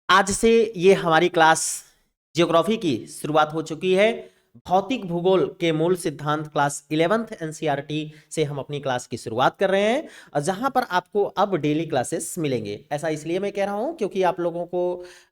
आज से ये हमारी क्लास ज्योग्राफी की शुरुआत हो चुकी है। भौतिक भूगोल के मूल सिद्धांत क्लास 11th एनसीईआरटी से हम अपनी क्लास की शुरुआत कर रहे हैं, और जहां पर आपको अब डेली क्लासेस मिलेंगे। ऐसा इसलिए मैं कह रहा हूं क्योंकि आप लोगों को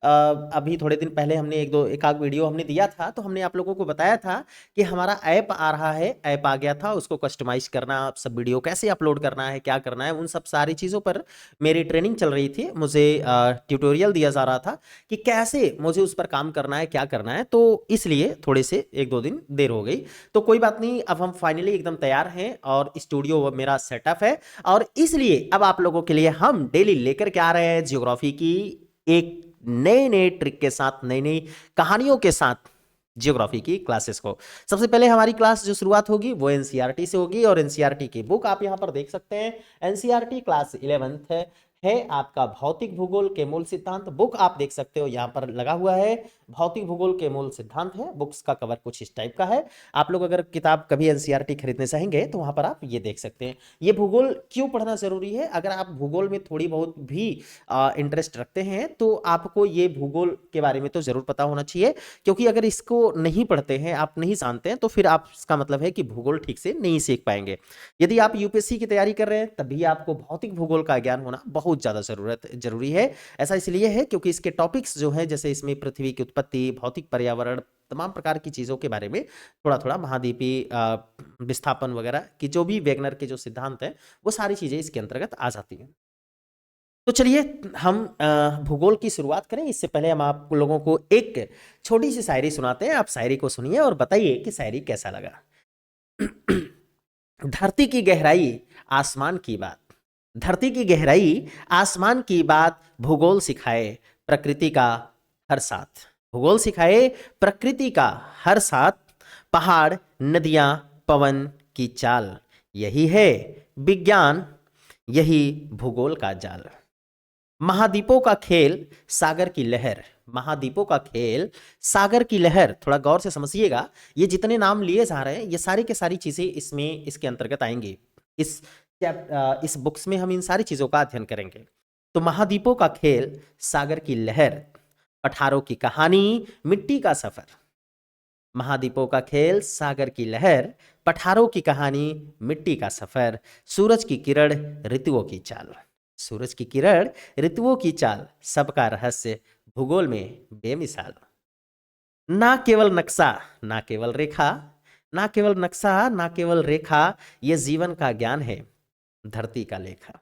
अभी थोड़े दिन पहले हमने एक आध वीडियो हमने दिया था, तो हमने आप लोगों को बताया था कि हमारा ऐप आ रहा है, ऐप आ गया था, उसको कस्टमाइज करना, सब वीडियो कैसे अपलोड करना है, क्या करना है, उन सब सारी चीज़ों पर मेरी ट्रेनिंग चल रही थी। मुझे ट्यूटोरियल दिया जा रहा था कि कैसे मुझे उस पर काम करना है, क्या करना है, तो इसलिए थोड़े से एक दो दिन देर हो गई। तो कोई बात नहीं, अब हम फाइनली एकदम तैयार हैं और स्टूडियो मेरा सेटअप है, और इसलिए अब आप लोगों के लिए हम डेली लेकर के आ रहे हैं ज्योग्राफी की एक नए नए ट्रिक के साथ, नई नई कहानियों के साथ ज्योग्राफी की क्लासेस को। सबसे पहले हमारी क्लास जो शुरुआत होगी वो एनसीईआरटी से होगी, और एनसीईआरटी की बुक आप यहां पर देख सकते हैं। एनसीईआरटी क्लास 11th है आपका भौतिक भूगोल के मूल सिद्धांत। बुक आप देख सकते हो यहां पर लगा हुआ है, भौतिक भूगोल के मूल सिद्धांत है। बुक्स का कवर कुछ इस टाइप का है। आप लोग अगर किताब कभी एनसीईआरटी खरीदने चाहेंगे तो वहां पर आप ये देख सकते हैं। ये भूगोल क्यों पढ़ना जरूरी है? अगर आप भूगोल में थोड़ी बहुत भी इंटरेस्ट रखते हैं तो आपको ये भूगोल के बारे में तो जरूर पता होना चाहिए, क्योंकि अगर इसको नहीं पढ़ते हैं, आप नहीं जानते हैं, तो फिर आप, इसका मतलब है कि भूगोल ठीक से नहीं सीख पाएंगे। यदि आप यूपीएससी की तैयारी कर रहे हैं तभी आपको भौतिक भूगोल का ज्ञान होना बहुत ज्यादा जरूरी है। ऐसा इसलिए है क्योंकि इसके टॉपिक्स जो हैं, जैसे इसमें पृथ्वी की उत्पत्ति, भौतिक पर्यावरण, तमाम प्रकार की चीजों के बारे में थोड़ा थोड़ा, महाद्वीपीय विस्थापन वगैरह की जो भी वेगनर के जो सिद्धांत हैं, वो सारी चीजें इसके अंतर्गत आ जाती हैं। तो चलिए हम भूगोल की शुरुआत करें। इससे पहले हम आप लोगों को एक छोटी सी शायरी सुनाते हैं। आप शायरी को सुनिए और बताइए कि शायरी कैसा लगा। धरती की गहराई, आसमान की बात। धरती की गहराई, आसमान की बात, भूगोल सिखाए प्रकृति का हर साथ। भूगोल सिखाए प्रकृति का हर साथ, पहाड़, नदियां, पवन की चाल। यही है विज्ञान, यही भूगोल का जाल। महाद्वीपों का खेल, सागर की लहर। महाद्वीपों का खेल, सागर की लहर। थोड़ा गौर से समझिएगा, ये जितने नाम लिए जा रहे हैं ये सारी के सारी चीजें इसमें, इसके अंतर्गत आएंगी। इस बुक्स में हम इन सारी चीजों का अध्ययन करेंगे। तो महाद्वीपों का खेल, सागर की लहर, पठारों की कहानी, मिट्टी का सफर। महाद्वीपों का खेल, सागर की लहर, पठारों की कहानी, मिट्टी का सफर, सूरज की किरण, ऋतुओं की चाल। सूरज की किरण, ऋतुओं की चाल, सबका रहस्य भूगोल में बेमिसाल। ना केवल नक्शा, ना केवल रेखा, ना केवल नक्शा, ना केवल रेखा, ये जीवन का ज्ञान है, धरती का लेखा।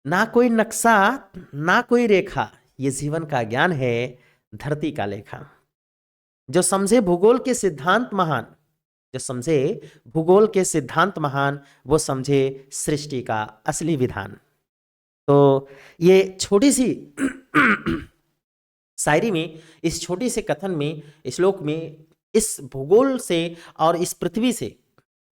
ना कोई नक्शा, ना कोई रेखा, ये जीवन का ज्ञान है, धरती का लेखा। जो समझे भूगोल के सिद्धांत महान, जो समझे भूगोल के सिद्धांत महान, वो समझे सृष्टि का असली विधान। तो ये छोटी सी शायरी में, इस छोटी से कथन में, श्लोक में, इस भूगोल से और इस पृथ्वी से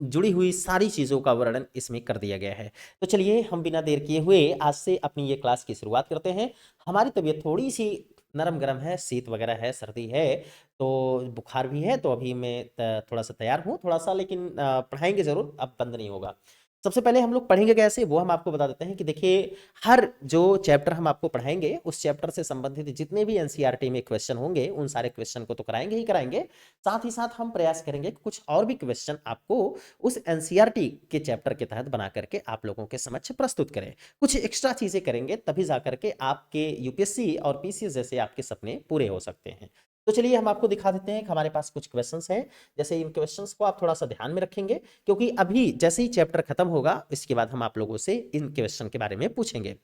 जुड़ी हुई सारी चीजों का वर्णन इसमें कर दिया गया है। तो चलिए हम बिना देर किए हुए आज से अपनी ये क्लास की शुरुआत करते हैं। हमारी तबीयत थोड़ी सी नरम गरम है, शीत वगैरह है, सर्दी है, तो बुखार भी है, तो अभी मैं थोड़ा सा तैयार हूँ थोड़ा सा, लेकिन पढ़ाएंगे जरूर, अब बंद नहीं होगा। सबसे पहले हम लोग पढ़ेंगे कैसे, वो हम आपको बता देते हैं कि देखिए, हर जो चैप्टर हम आपको पढ़ाएंगे उस चैप्टर से संबंधित जितने भी एनसीईआरटी में क्वेश्चन होंगे उन सारे क्वेश्चन को तो कराएंगे ही कराएंगे, साथ ही साथ हम प्रयास करेंगे कि कुछ और भी क्वेश्चन आपको उस एनसीईआरटी के चैप्टर के तहत बना करके आप लोगों के समक्ष प्रस्तुत करें। कुछ एक्स्ट्रा चीजें करेंगे, तभी जाकर के आपके यूपीएससी और पीसीएस जैसे आपके सपने पूरे हो सकते हैं। तो चलिए हम आपको दिखा देते हैं कि हमारे पास कुछ क्वेश्चंस हैं। जैसे इन क्वेश्चंस को आप थोड़ा सा ध्यान में रखेंगे, क्योंकि अभी जैसे ही चैप्टर खत्म होगा इसके बाद हम आप लोगों से इन क्वेश्चन के बारे में पूछेंगे,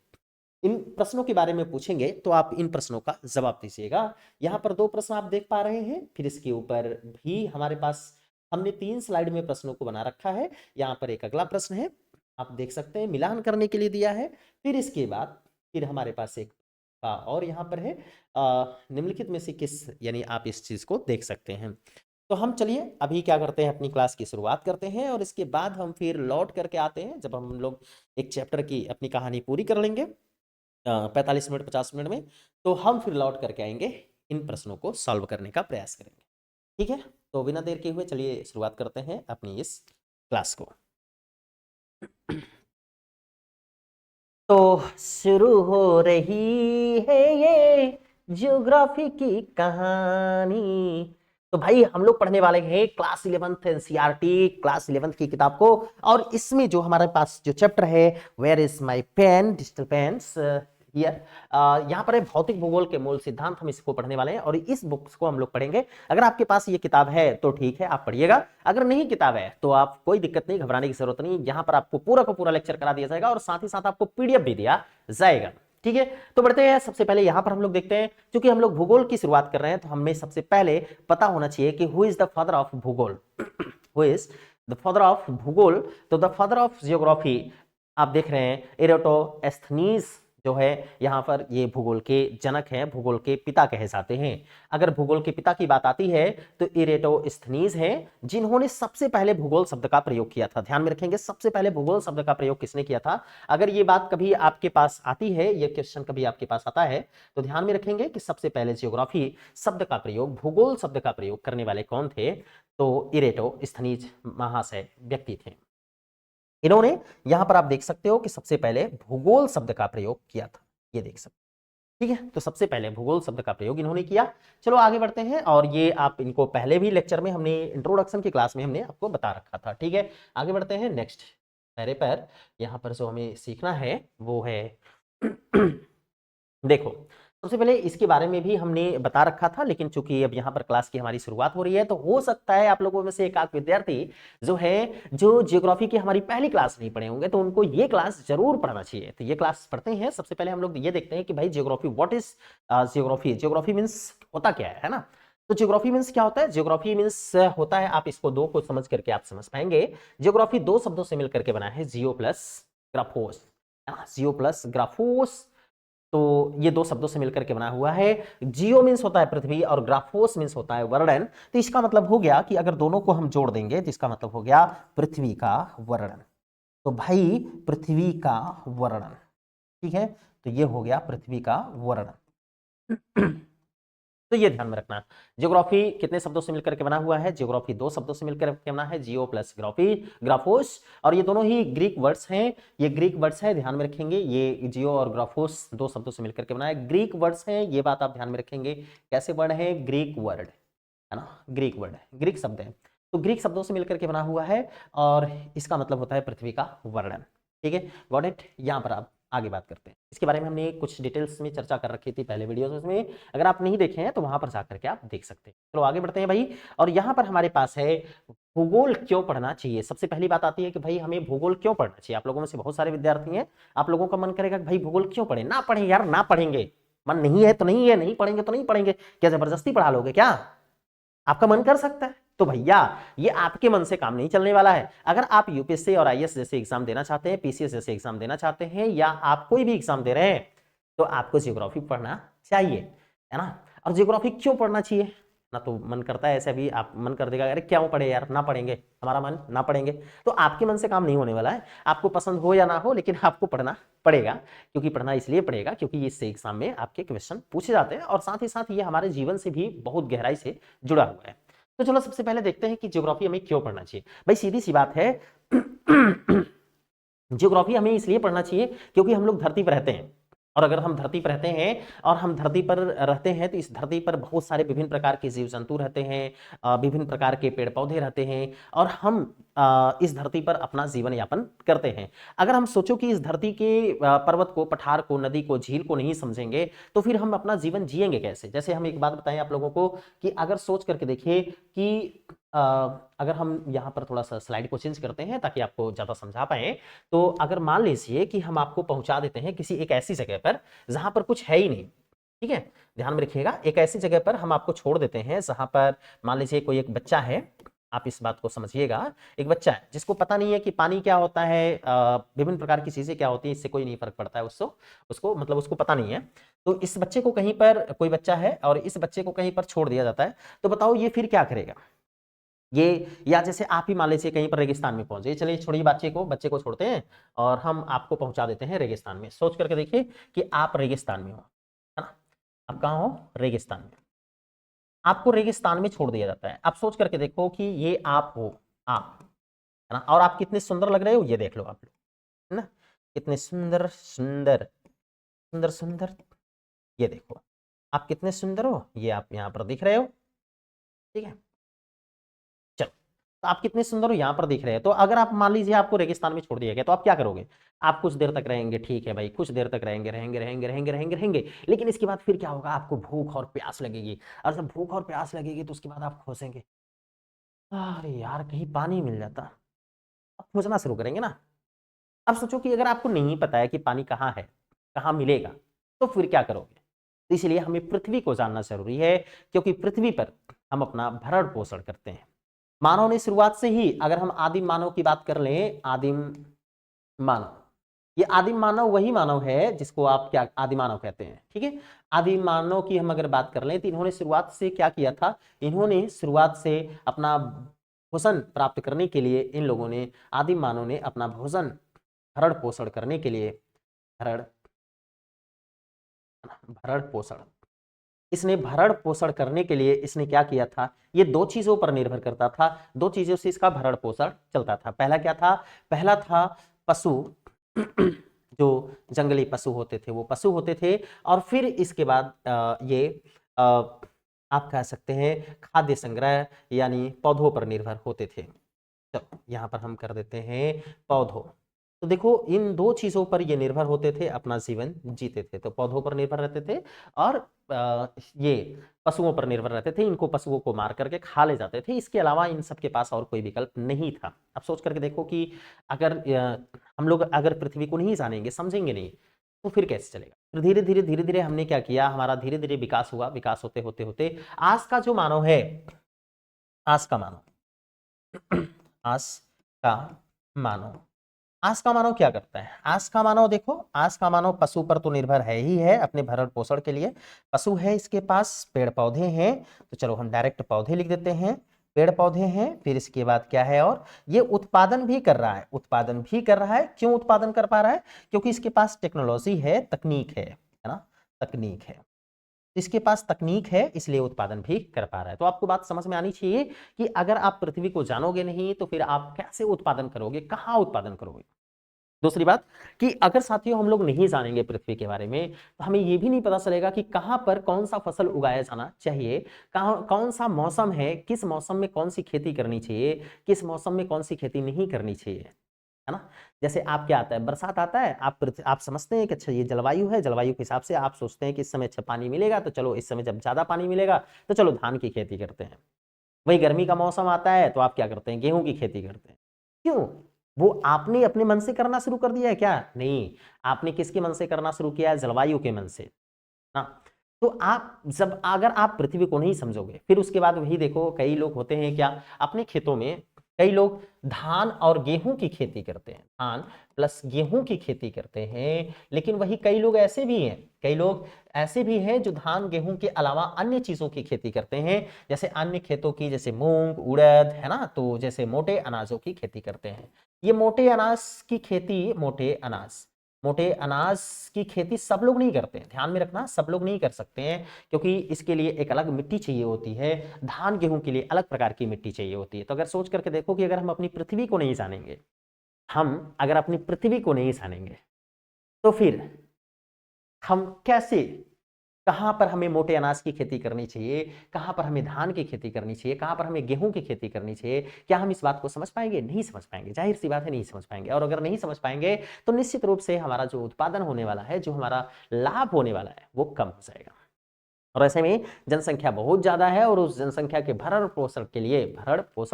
इन प्रश्नों के बारे में पूछेंगे, तो आप इन प्रश्नों का जवाब दीजिएगा। यहाँ पर दो प्रश्न आप देख पा रहे हैं, फिर इसके ऊपर भी हमारे पास हमने 3 स्लाइड में प्रश्नों को बना रखा है। यहाँ पर एक अगला प्रश्न है, आप देख सकते हैं, मिलान करने के लिए दिया है। फिर इसके बाद फिर हमारे पास एक और यहाँ पर है निम्नलिखित में से किस, यानी आप इस चीज को देख सकते हैं। तो हम चलिए अभी क्या करते हैं, अपनी क्लास की शुरुआत करते हैं, और इसके बाद हम फिर लौट करके आते हैं जब हम लोग एक चैप्टर की अपनी कहानी पूरी कर लेंगे 45 मिनट 50 मिनट में। तो हम फिर लौट करके आएंगे, इन प्रश्नों को सॉल्व करने का प्रयास करेंगे। ठीक है, तो बिना देर के हुए चलिए शुरुआत करते हैं अपनी इस क्लास को। तो शुरू हो रही है ये ज्योग्राफी की कहानी। तो भाई हम लोग पढ़ने वाले हैं class 11th NCERT class 11th की किताब को। और इसमें जो हमारे पास जो चैप्टर है, where is my pen, digital pens here, यहाँ पर है भौतिक भूगोल के मूल सिद्धांत। हम इसको पढ़ने वाले हैं और इस बुक्स को हम लोग पढ़ेंगे। अगर आपके पास ये किताब है तो ठीक है, आप पढ़िएगा। अगर नहीं किताब है तो आप कोई दिक्कत नहीं, घबराने की जरूरत नहीं। यहाँ पर आपको पूरा का पूरा लेक्चर करा दिया जाएगा और साथ ही साथ आपको पीडीएफ भी दिया जाएगा। ठीक है, तो बढ़ते हैं। सबसे पहले यहां पर हम लोग देखते हैं, क्योंकि हम लोग भूगोल की शुरुआत कर रहे हैं तो हमें सबसे पहले पता होना चाहिए कि who is the father of भूगोल। Who is the father of भूगोल? तो द फादर ऑफ जियोग्राफी आप देख रहे हैं एराटोस्थेनीज जो है, यहां पर ये भूगोल के जनक हैं, भूगोल के पिता कहे जाते हैं। अगर भूगोल के पिता की बात आती है तो इरेटोस्थेनीज हैं, जिन्होंने सबसे पहले भूगोल शब्द का प्रयोग किया था। ध्यान में रखेंगे, सबसे पहले भूगोल शब्द का प्रयोग किसने किया था? अगर ये बात कभी आपके पास आती है, ये क्वेश्चन कभी आपके पास आता है, तो ध्यान में रखेंगे कि सबसे पहले जियोग्राफी शब्द का प्रयोग, भूगोल शब्द का प्रयोग करने वाले कौन थे? तो इरेटोस्थेनीज महाशय व्यक्ति थे। इन्होंने, यहां पर आप देख सकते हो कि सबसे पहले भूगोल शब्द का प्रयोग किया था, ये देख सकते। ठीक है, तो सबसे पहले भूगोल शब्द का प्रयोग इन्होंने किया। चलो आगे बढ़ते हैं। और ये आप इनको पहले भी लेक्चर में हमने इंट्रोडक्शन की क्लास में हमने आपको बता रखा था। ठीक है, आगे बढ़ते हैं नेक्स्ट पैरे पर। यहां पर जो हमें सीखना है वो है देखो, सबसे पहले इसके बारे में भी हमने बता रखा था, लेकिन चूंकि अब यहाँ पर क्लास की हमारी शुरुआत हो रही है तो हो सकता है आप लोगों में से एक आध विद्यार्थी जो है, जो ज्योग्राफी की हमारी पहली क्लास नहीं पढ़े होंगे, तो उनको ये क्लास जरूर पढ़ना चाहिए। तो ये क्लास पढ़ते हैं। सबसे पहले हम लोग ये देखते हैं कि भाई geography, what is geography? Geography means होता क्या है ना? तो ज्योग्राफी मीन्स क्या होता है? ज्योग्राफी मीन्स होता है, आप इसको दो को समझ करके आप समझ पाएंगे। ज्योग्राफी दो शब्दों से मिलकर के बना है, जियो प्लस ग्राफोस। जियो प्लस ग्राफोस, तो ये दो शब्दों से मिलकर के बना हुआ है। जियो मीन्स होता है पृथ्वी और ग्राफोस मीन्स होता है वर्णन। तो इसका मतलब हो गया कि अगर दोनों को हम जोड़ देंगे तो इसका मतलब हो गया पृथ्वी का वर्णन। तो भाई पृथ्वी का वर्णन, ठीक है, तो ये हो गया पृथ्वी का वर्णन। तो ये ध्यान में रखना, ज्योग्राफी कितने शब्दों से मिलकर के बना हुआ है? ज्योग्राफी दो शब्दों से मिलकर के बना है, जियो प्लस ग्राफी, ग्राफोस। और ये दोनों ही ग्रीक वर्ड्स हैं, ये ग्रीक वर्ड्स हैं, ध्यान में रखेंगे। ये जियो और ग्राफोस दो शब्दों से मिलकर के बना है, ग्रीक वर्ड्स हैं, ये बात आप ध्यान में रखेंगे। कैसे वर्ड है? ग्रीक वर्ड है ना, ग्रीक वर्ड है, ग्रीक शब्द है, तो ग्रीक शब्दों से मिलकर के बना हुआ है और इसका मतलब होता है पृथ्वी का वर्णन। ठीक है, गॉट इट। यहां पर आप आगे बात करते हैं, इसके बारे में हमने कुछ डिटेल्स में चर्चा कर रखी थी पहले वीडियोस में। अगर आप नहीं देखे हैं तो वहां पर जाकर के आप देख सकते हैं। चलो आगे बढ़ते हैं भाई। और यहां पर हमारे पास है भूगोल क्यों पढ़ना चाहिए। सबसे पहली बात आती है कि भाई हमें भूगोल क्यों पढ़ना चाहिए। आप लोगों में से बहुत सारे विद्यार्थी हैं, आप लोगों का मन करेगा कि भाई भूगोल क्यों पढ़े? ना पढ़े यार, ना पढ़ेंगे, मन नहीं है तो नहीं है, नहीं पढ़ेंगे तो नहीं पढ़ेंगे। क्या जबरदस्ती पढ़ा लोगे क्या? आपका मन कर सकता है? तो भैया ये आपके मन से काम नहीं चलने वाला है। अगर आप यूपीएससी और आईएएस जैसे एग्जाम देना चाहते हैं, पीसीएस जैसे एग्जाम देना चाहते हैं, या आप कोई भी एग्जाम दे रहे हैं, तो आपको ज्योग्राफी पढ़ना चाहिए, है ना। और ज्योग्राफी क्यों पढ़ना चाहिए ना? तो मन करता है ऐसे भी, आप मन कर देगा अरे क्यों पढ़े यार, ना पढ़ेंगे, हमारा मन ना पढ़ेंगे। तो आपके मन से काम नहीं होने वाला है, आपको पसंद हो या ना हो, लेकिन आपको पढ़ना पड़ेगा। क्योंकि पढ़ना इसलिए पड़ेगा क्योंकि इससे एग्जाम में आपके क्वेश्चन पूछे जाते हैं और साथ ही साथ ये हमारे जीवन से भी बहुत गहराई से जुड़ा हुआ है। तो चलो सबसे पहले देखते हैं कि ज्योग्राफी हमें क्यों पढ़ना चाहिए। भाई सीधी सी बात है, ज्योग्राफी हमें इसलिए पढ़ना चाहिए क्योंकि हम लोग धरती पर रहते हैं। और अगर हम धरती पर रहते हैं और हम धरती पर रहते हैं तो इस धरती पर बहुत सारे विभिन्न प्रकार के जीव जंतु रहते हैं, विभिन्न प्रकार के पेड़ पौधे रहते हैं, और हम इस धरती पर अपना जीवन यापन करते हैं। अगर हम सोचो कि इस धरती के पर्वत को, पठार को, नदी को, झील को नहीं समझेंगे तो फिर हम अपना जीवन जिएंगे कैसे? जैसे हम एक बात बताएं आप लोगों को कि अगर सोच करके देखिए कि अगर हम यहाँ पर थोड़ा सा स्लाइड को चेंज करते हैं ताकि आपको ज्यादा समझा पाए, तो अगर मान लीजिए कि हम आपको पहुंचा देते हैं किसी एक ऐसी जगह पर जहां पर कुछ है ही नहीं, ठीक है, ध्यान में रखिएगा, एक ऐसी जगह पर हम आपको छोड़ देते हैं जहां पर मान लीजिए कोई एक बच्चा है, आप इस बात को समझिएगा, एक बच्चा है जिसको पता नहीं है कि पानी क्या होता है, विभिन्न प्रकार की चीजें क्या होती है, इससे कोई नहीं फर्क पड़ता है उसको उसको मतलब उसको पता नहीं है। तो इस बच्चे को कहीं पर, कोई बच्चा है और इस बच्चे को कहीं पर छोड़ दिया जाता है, तो बताओ ये फिर क्या करेगा? ये, या जैसे आप ही मान लीजिए कहीं पर रेगिस्तान में पहुंचे, चलिए छोड़िए बच्चे को छोड़ते हैं और हम आपको पहुंचा देते हैं रेगिस्तान में। सोच करके देखिए कि आप रेगिस्तान में हो, है ना, आप कहाँ हो? रेगिस्तान में। आपको रेगिस्तान में छोड़ दिया जाता है। आप सोच करके देखो कि ये आप हो, आप, है ना, और आप कितने सुंदर लग रहे हो, ये देख लो आप लोग, है ना, कितने सुंदर सुंदर सुंदर सुंदर, ये देखो। आप कितने सुंदर हो, ये आप यहाँ पर दिख रहे हो, ठीक है। चलो, तो आप कितने सुंदर हो यहाँ पर दिख रहे हैं। तो अगर आप मान लीजिए आपको रेगिस्तान में छोड़ दिया गया तो आप क्या करोगे? आप कुछ देर तक रहेंगे, ठीक है भाई, कुछ देर तक रहेंगे रहेंगे रहेंगे रहेंगे रहेंगे रहेंगे, लेकिन इसके बाद फिर क्या होगा? आपको भूख और प्यास लगेगी, और जब भूख और प्यास लगेगी तो उसके बाद आप खोजेंगे, अरे यार कहीं पानी मिल जाता। आप खोजना शुरू करेंगे ना। अब सोचो कि अगर आपको नहीं पता है कि पानी कहाँ है, कहाँ मिलेगा, तो फिर क्या करोगे? तो इसलिए हमें पृथ्वी को जानना जरूरी है, क्योंकि पृथ्वी पर हम अपना भरण पोषण करते हैं। मानव ने शुरुआत से ही, अगर हम आदिम मानव की बात कर लें, आदिम मानव, ये आदिम मानव वही मानव है जिसको आप क्या आदिम मानव कहते हैं, ठीक है। आदिम मानव की हम अगर बात कर लें तो इन्होंने शुरुआत से क्या किया था? इन्होंने शुरुआत से अपना भोजन प्राप्त करने के लिए, इन लोगों ने, आदिम मानव ने अपना भोजन भरण पोषण करने के लिए, भरण भरण पोषण, इसने भरण पोषण करने के लिए इसने क्या किया था? ये दो चीजों पर निर्भर करता था, दो चीजों से इसका भरण पोषण चलता था। पहला क्या था? पहला था पशु जो जंगली पशु होते थे वो पशु होते थे, और फिर इसके बाद ये आप कह सकते हैं खाद्य संग्रह, यानी पौधों पर निर्भर होते थे। तो यहाँ पर हम कर देते हैं पौधों। तो देखो, इन दो चीजों पर ये निर्भर होते थे, अपना जीवन जीते थे। तो पौधों पर निर्भर रहते थे, और ये पशुओं पर निर्भर रहते थे। इनको पशुओं को मार करके खा ले जाते थे, इसके अलावा इन सब के पास और कोई विकल्प नहीं था। अब सोच करके देखो कि अगर हम लोग अगर पृथ्वी को नहीं जानेंगे, समझेंगे नहीं, तो फिर कैसे चलेगा? फिर धीरे धीरे धीरे धीरे हमने क्या किया, हमारा धीरे धीरे विकास हुआ। विकास होते होते होते आज का जो मानव है, आज का मानव आज का मानव आज का मानव क्या करता है? आज का मानव देखो, आज का मानव पशु पर तो निर्भर है ही है अपने भरण पोषण के लिए। पशु है, इसके पास पेड़ पौधे हैं, तो चलो हम डायरेक्ट पौधे लिख देते हैं। पेड़ पौधे हैं, फिर इसके बाद क्या है? और ये उत्पादन भी कर रहा है, उत्पादन भी कर रहा है। क्यों उत्पादन कर पा रहा है? क्योंकि इसके पास टेक्नोलॉजी है, तकनीक है ना, तकनीक है। इसके पास तकनीक है, इसलिए उत्पादन भी कर पा रहा है। तो आपको बात समझ में आनी चाहिए कि अगर आप पृथ्वी को जानोगे नहीं तो फिर आप कैसे उत्पादन करोगे, कहाँ उत्पादन करोगे? दूसरी बात कि अगर साथियों हम लोग नहीं जानेंगे पृथ्वी के बारे में, तो हमें यह भी नहीं पता चलेगा कि कहां पर कौन सा फसल उगाया जाना चाहिए, कहां कौन सा मौसम है, किस मौसम में कौन सी खेती करनी चाहिए, किस मौसम में कौन सी खेती नहीं करनी चाहिए, है ना। जैसे आप क्या आता है, बरसात आता है, आप समझते हैं कि अच्छा ये जलवायु है, जलवायु के हिसाब से आप सोचते हैं कि इस समय अच्छा पानी मिलेगा, तो चलो इस समय जब ज्यादा पानी मिलेगा तो चलो धान की खेती करते हैं। वही गर्मी का मौसम आता है तो आप क्या करते हैं? गेहूं की खेती करते हैं। क्यों? वो आपने अपने मन से करना शुरू कर दिया है क्या? नहीं, आपने किसके मन से करना शुरू किया है? जलवायु के मन से ना। तो आप जब अगर आप पृथ्वी को नहीं समझोगे, फिर उसके बाद वही देखो, कई लोग होते हैं क्या, अपने खेतों में कई लोग धान और गेहूं की खेती करते हैं, धान प्लस गेहूं की खेती करते हैं। लेकिन वही कई लोग ऐसे भी हैं, कई लोग ऐसे भी हैं जो धान गेहूं के अलावा अन्य चीजों की खेती करते हैं, जैसे अन्य खेतों की, जैसे मूंग उड़द, है ना, तो जैसे मोटे अनाजों की खेती करते हैं। ये मोटे अनाज की खेती, मोटे अनाज की खेती सब लोग नहीं करते हैं, ध्यान में रखना, सब लोग नहीं कर सकते हैं, क्योंकि इसके लिए एक अलग मिट्टी चाहिए होती है। धान गेहूं के लिए अलग प्रकार की मिट्टी चाहिए होती है। तो अगर सोच करके देखो कि अगर हम अपनी पृथ्वी को नहीं जानेंगे, हम अगर अपनी पृथ्वी को नहीं जानेंगे, तो फिर हम कैसे, कहां पर हमें मोटे अनाज की खेती करनी चाहिए, कहां पर हमें धान की खेती करनी चाहिए, कहां पर हमें गेहूं की खेती करनी चाहिए, क्या हम इस बात को समझ पाएंगे? नहीं समझ पाएंगे, जाहिर सी बात है नहीं समझ पाएंगे। और अगर नहीं समझ पाएंगे तो निश्चित रूप से हमारा जो उत्पादन होने वाला है, जो हमारा लाभ होने वाला है, वो कम हो जाएगा। और ऐसे में जनसंख्या बहुत ज्यादा है, और उस जनसंख्या के भरण पोषण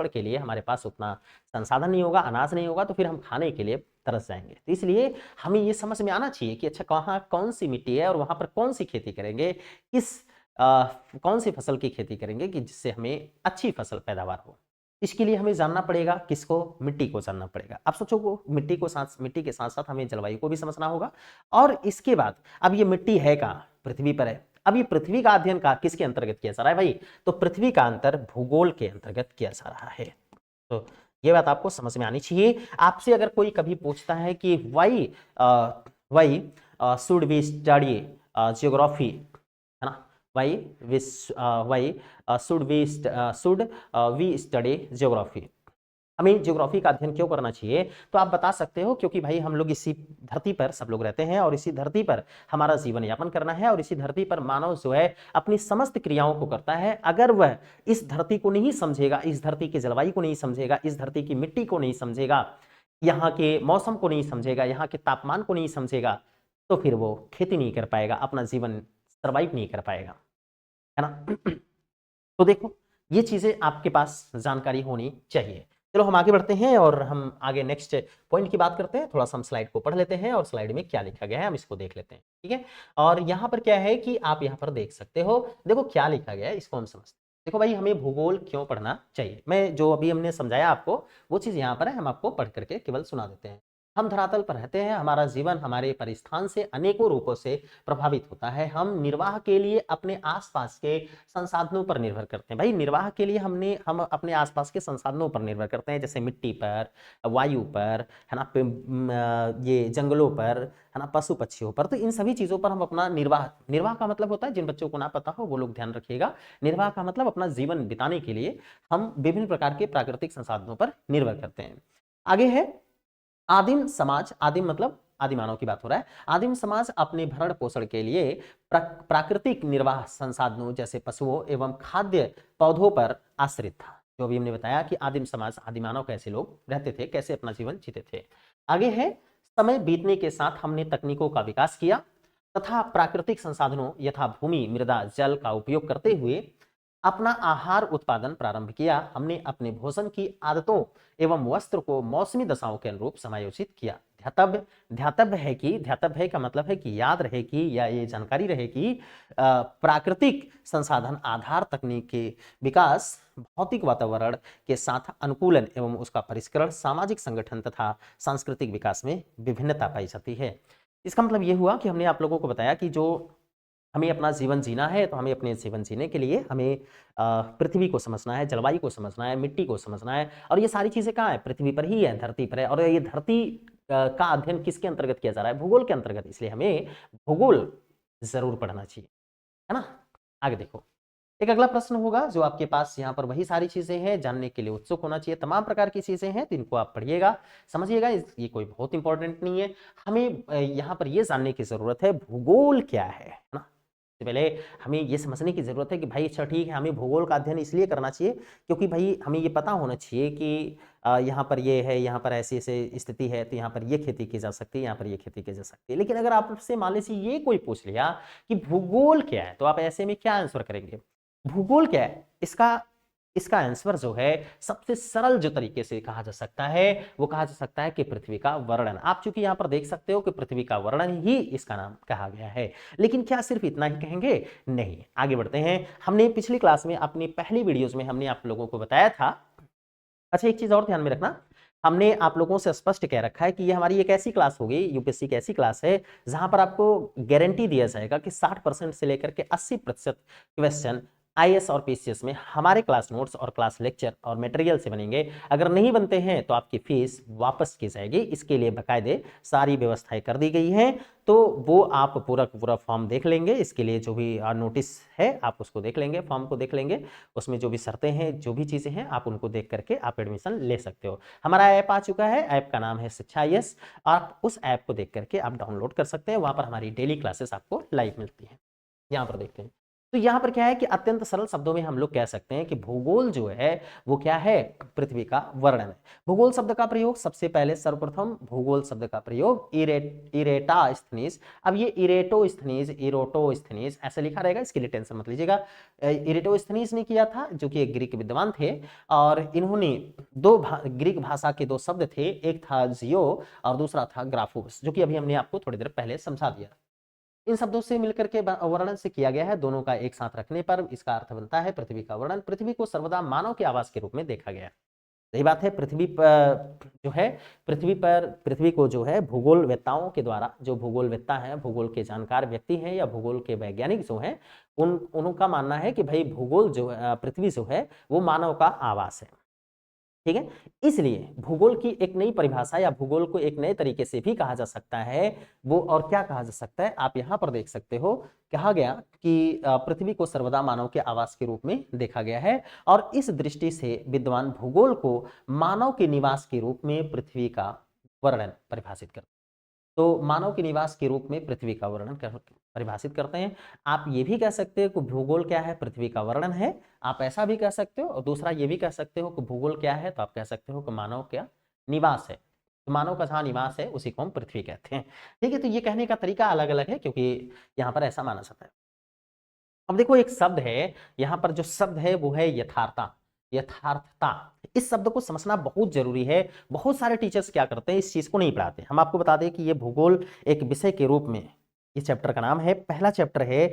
के लिए हमारे पास उतना संसाधन नहीं होगा, अनाज नहीं होगा, तो फिर हम खाने के लिए तरस जाएंगे। तो इसलिए हमें ये समझ में आना चाहिए कि अच्छा कहाँ कौन सी मिट्टी है और वहां पर कौन सी खेती करेंगे, कौन सी फसल की खेती करेंगे कि जिससे हमें अच्छी फसल पैदावार हो। इसके लिए हमें जानना पड़ेगा किसको? मिट्टी को जानना पड़ेगा। अब सोचो को मिट्टी के साथ साथ हमें जलवायु को भी समझना होगा। और इसके बाद अब ये मिट्टी है कहाँ? पृथ्वी पर है। अब ये पृथ्वी का अध्ययन का किसके अंतर्गत किया जा रहा है भाई? तो पृथ्वी का अंतर भूगोल के अंतर्गत किया जा रहा है। तो ये बात आपको समझ में आनी चाहिए। आपसे अगर कोई कभी पूछता है कि why should we study geography, है ना, why should we study geography, हमें ज्योग्राफी का अध्ययन क्यों करना चाहिए? तो आप बता सकते हो क्योंकि भाई हम लोग इसी धरती पर सब लोग रहते हैं और इसी धरती पर हमारा जीवन यापन करना है और इसी धरती पर मानव जो है अपनी समस्त क्रियाओं को करता है। अगर वह इस धरती को नहीं समझेगा, इस धरती के जलवायु को नहीं समझेगा, इस धरती की मिट्टी को नहीं समझेगा, यहाँ के मौसम को नहीं समझेगा, यहाँ के तापमान को नहीं समझेगा, तो फिर वो खेती नहीं कर पाएगा, अपना जीवन सर्वाइव नहीं कर पाएगा, है ना। तो देखो ये चीजें आपके पास जानकारी होनी चाहिए। चलो हम आगे बढ़ते हैं और हम आगे नेक्स्ट पॉइंट की बात करते हैं। थोड़ा सा हम स्लाइड को पढ़ लेते हैं और स्लाइड में क्या लिखा गया है हम इसको देख लेते हैं, ठीक है। और यहाँ पर क्या है कि आप यहाँ पर देख सकते हो, देखो क्या लिखा गया है इसको हम समझते हैं। देखो भाई हमें भूगोल क्यों पढ़ना चाहिए, मैं जो अभी हमने समझाया आपको वो चीज यहाँ पर है, हम आपको पढ़ करके केवल सुना देते हैं। हम धरातल पर रहते हैं, हमारा जीवन हमारे परिस्थान से अनेकों रूपों से प्रभावित होता है। हम निर्वाह के लिए अपने आसपास के संसाधनों पर निर्भर करते हैं। भाई निर्वाह के लिए हम अपने आसपास के संसाधनों पर निर्भर करते हैं, जैसे मिट्टी पर, वायु पर, है ना, ये जंगलों पर, है ना, पशु पक्षियों पर। तो इन सभी चीजों पर हम अपना निर्वाह का मतलब होता है, जिन बच्चों को ना पता हो वो लोग ध्यान रखिएगा, निर्वाह का मतलब अपना जीवन बिताने के लिए हम विभिन्न प्रकार के प्राकृतिक संसाधनों पर निर्भर करते हैं। आगे है आदिम समाज। आदिम मतलब आदि मानव की बात हो रहा है। आदिम समाज अपने भरण पोषण के लिए प्राकृतिक निर्वाह संसाधनों जैसे पशुओं एवं खाद्य पौधों पर आश्रित था। जो अभी हमने बताया कि आदिम समाज, आदि मानव कैसे लोग रहते थे, कैसे अपना जीवन जीते थे। आगे है समय बीतने के साथ हमने तकनीकों का विकास किया तथा प्राकृतिक संसाधनों यथा भूमि, मृदा, जल का उपयोग करते हुए अपना आहार उत्पादन प्रारंभ किया। हमने अपने भोजन की आदतों एवं वस्त्र को मौसमी दशाओं के अनुरूप समायोजित किया। ध्यातव्य है का मतलब है कि याद रहे कि या ये जानकारी रहे कि प्राकृतिक संसाधन आधार तकनीक के विकास, भौतिक वातावरण के साथ अनुकूलन एवं उसका परिष्करण सामाजिक संगठन तथा सांस्कृतिक विकास में विभिन्नता पाई जाती है। इसका मतलब ये हुआ कि हमने आप लोगों को बताया कि जो हमें अपना जीवन जीना है तो हमें अपने जीवन जीने के लिए हमें पृथ्वी को समझना है, जलवायु को समझना है, मिट्टी को समझना है। और ये सारी चीजें कहाँ है? पृथ्वी पर ही है, धरती पर है। और ये धरती का अध्ययन किसके अंतर्गत किया जा रहा है? भूगोल के अंतर्गत। इसलिए हमें भूगोल जरूर पढ़ना चाहिए, है ना। आगे देखो, एक अगला प्रश्न होगा जो आपके पास यहाँ पर वही सारी चीजें हैं, जानने के लिए उत्सुक होना चाहिए। तमाम प्रकार की चीजें हैं, तो इनको आप पढ़िएगा, समझिएगा। ये कोई बहुत इंपॉर्टेंट नहीं है। हमें यहाँ पर ये जानने की जरूरत है भूगोल क्या है ना। पहले हमें ये समझने की जरूरत है कि भाई अच्छा ठीक है, हमें भूगोल का अध्ययन इसलिए करना चाहिए क्योंकि भाई हमें ये पता होना चाहिए कि यहाँ पर ये है, यहाँ पर ऐसी ऐसी स्थिति है, तो यहाँ पर ये खेती की जा सकती है, यहाँ पर ये खेती की जा सकती है। लेकिन अगर आपसे मान लीजिए ये कोई पूछ लिया कि भूगोल क्या है, तो आप ऐसे में क्या आंसर करेंगे? भूगोल क्या है? इसका आंसर जो है सबसे सरल जो तरीके से कहा जा सकता है वो कहा जा सकता है कि पृथ्वी का वर्णन। आप चूंकि यहां पर देख सकते हो कि पृथ्वी का वर्णन ही इसका नाम कहा गया है। लेकिन क्या सिर्फ इतना ही कहेंगे? नहीं, आगे बढ़ते हैं। हमने पिछली क्लास में, अपनी पहली वीडियोस में हमने आप लोगों को बताया था। अच्छा एक चीज और ध्यान में रखना, हमने आप लोगों से स्पष्ट कह रखा है कि ये हमारी एक ऐसी क्लास होगी, यूपीएससी की ऐसी क्लास है जहां पर आपको गारंटी दिया जाएगा कि 60% से लेकर के 80% क्वेश्चन आईएएस और पीसीएस में हमारे क्लास नोट्स और क्लास लेक्चर और मटेरियल से बनेंगे। अगर नहीं बनते हैं तो आपकी फीस वापस की जाएगी। इसके लिए बाकायदे सारी व्यवस्थाएं कर दी गई हैं, तो वो आप पूरा फॉर्म देख लेंगे। इसके लिए जो भी नोटिस है आप उसको देख लेंगे, फॉर्म को देख लेंगे, उसमें जो भी शर्तें हैं, जो भी चीजें हैं, आप उनको देख करके आप एडमिशन ले सकते हो। हमारा ऐप आ चुका है, ऐप का नाम है शिक्षा आईएएस। आप उस ऐप को देख करके आप डाउनलोड कर सकते हैं, वहां पर हमारी डेली क्लासेस आपको लाइव मिलती है। यहाँ पर देखते हैं, तो यहाँ पर क्या है कि अत्यंत सरल शब्दों में हम लोग कह सकते हैं कि भूगोल जो है वो क्या है? पृथ्वी का वर्णन है। भूगोल शब्द का प्रयोग सबसे पहले, सर्वप्रथम भूगोल शब्द का प्रयोग इरेटास्थनीज, अब ये इरोटोस्थनीज ऐसे लिखा रहेगा, इसके लिए टेंशन मत लीजिएगा। इरेटोस्थनीज ने किया था, जो कि एक ग्रीक विद्वान थे, और इन्होंने ग्रीक भाषा के दो शब्द थे, एक था जियो और दूसरा था ग्राफोस, जो कि अभी हमने आपको थोड़ी देर पहले समझा दिया। इन शब्दों से मिलकर के वर्णन से किया गया है, दोनों का एक साथ रखने पर इसका अर्थ बनता है पृथ्वी का वर्णन। पृथ्वी को सर्वदा मानव के आवास के रूप में देखा गया। सही बात है। पृथ्वी पर जो है, पृथ्वी को जो है भूगोलवेत्ताओं के द्वारा, जो भूगोलवेत्ता हैं, भूगोल के जानकार व्यक्ति हैं या भूगोल के वैज्ञानिक जो हैं, उनका मानना है कि भाई भूगोल जो है, पृथ्वी जो है वो मानव का आवास है। ठीक है। इसलिए भूगोल की एक नई परिभाषा या भूगोल को एक नए तरीके से भी कहा जा सकता है, वो और क्या कहा जा सकता है, आप यहां पर देख सकते हो। कहा गया कि पृथ्वी को सर्वदा मानव के आवास के रूप में देखा गया है, और इस दृष्टि से विद्वान भूगोल को मानव के निवास के रूप में पृथ्वी का वर्णन परिभाषित करते हैं। तो मानव के निवास के रूप में पृथ्वी का वर्णन परिभाषित करते हैं। आप ये भी कह सकते हो कि भूगोल क्या है, पृथ्वी का वर्णन है, आप ऐसा भी कह सकते हो। और दूसरा ये भी कह सकते हो कि भूगोल क्या है, तो आप कह सकते हो कि मानव क्या निवास है, तो मानव का जहां निवास है उसी को हम पृथ्वी कहते हैं। ठीक है, तो ये कहने का तरीका अलग अलग है, क्योंकि यहाँ पर ऐसा माना जाता है। अब देखो एक शब्द है, यहाँ पर जो शब्द है वो है यथार्थता। यथार्थता, इस शब्द को समझना बहुत जरूरी है। बहुत सारे टीचर्स क्या करते हैं, इस चीज को नहीं पढ़ाते। हम आपको बता दें कि ये भूगोल एक विषय के रूप में, इस चैप्टर का नाम है, पहला चैप्टर है,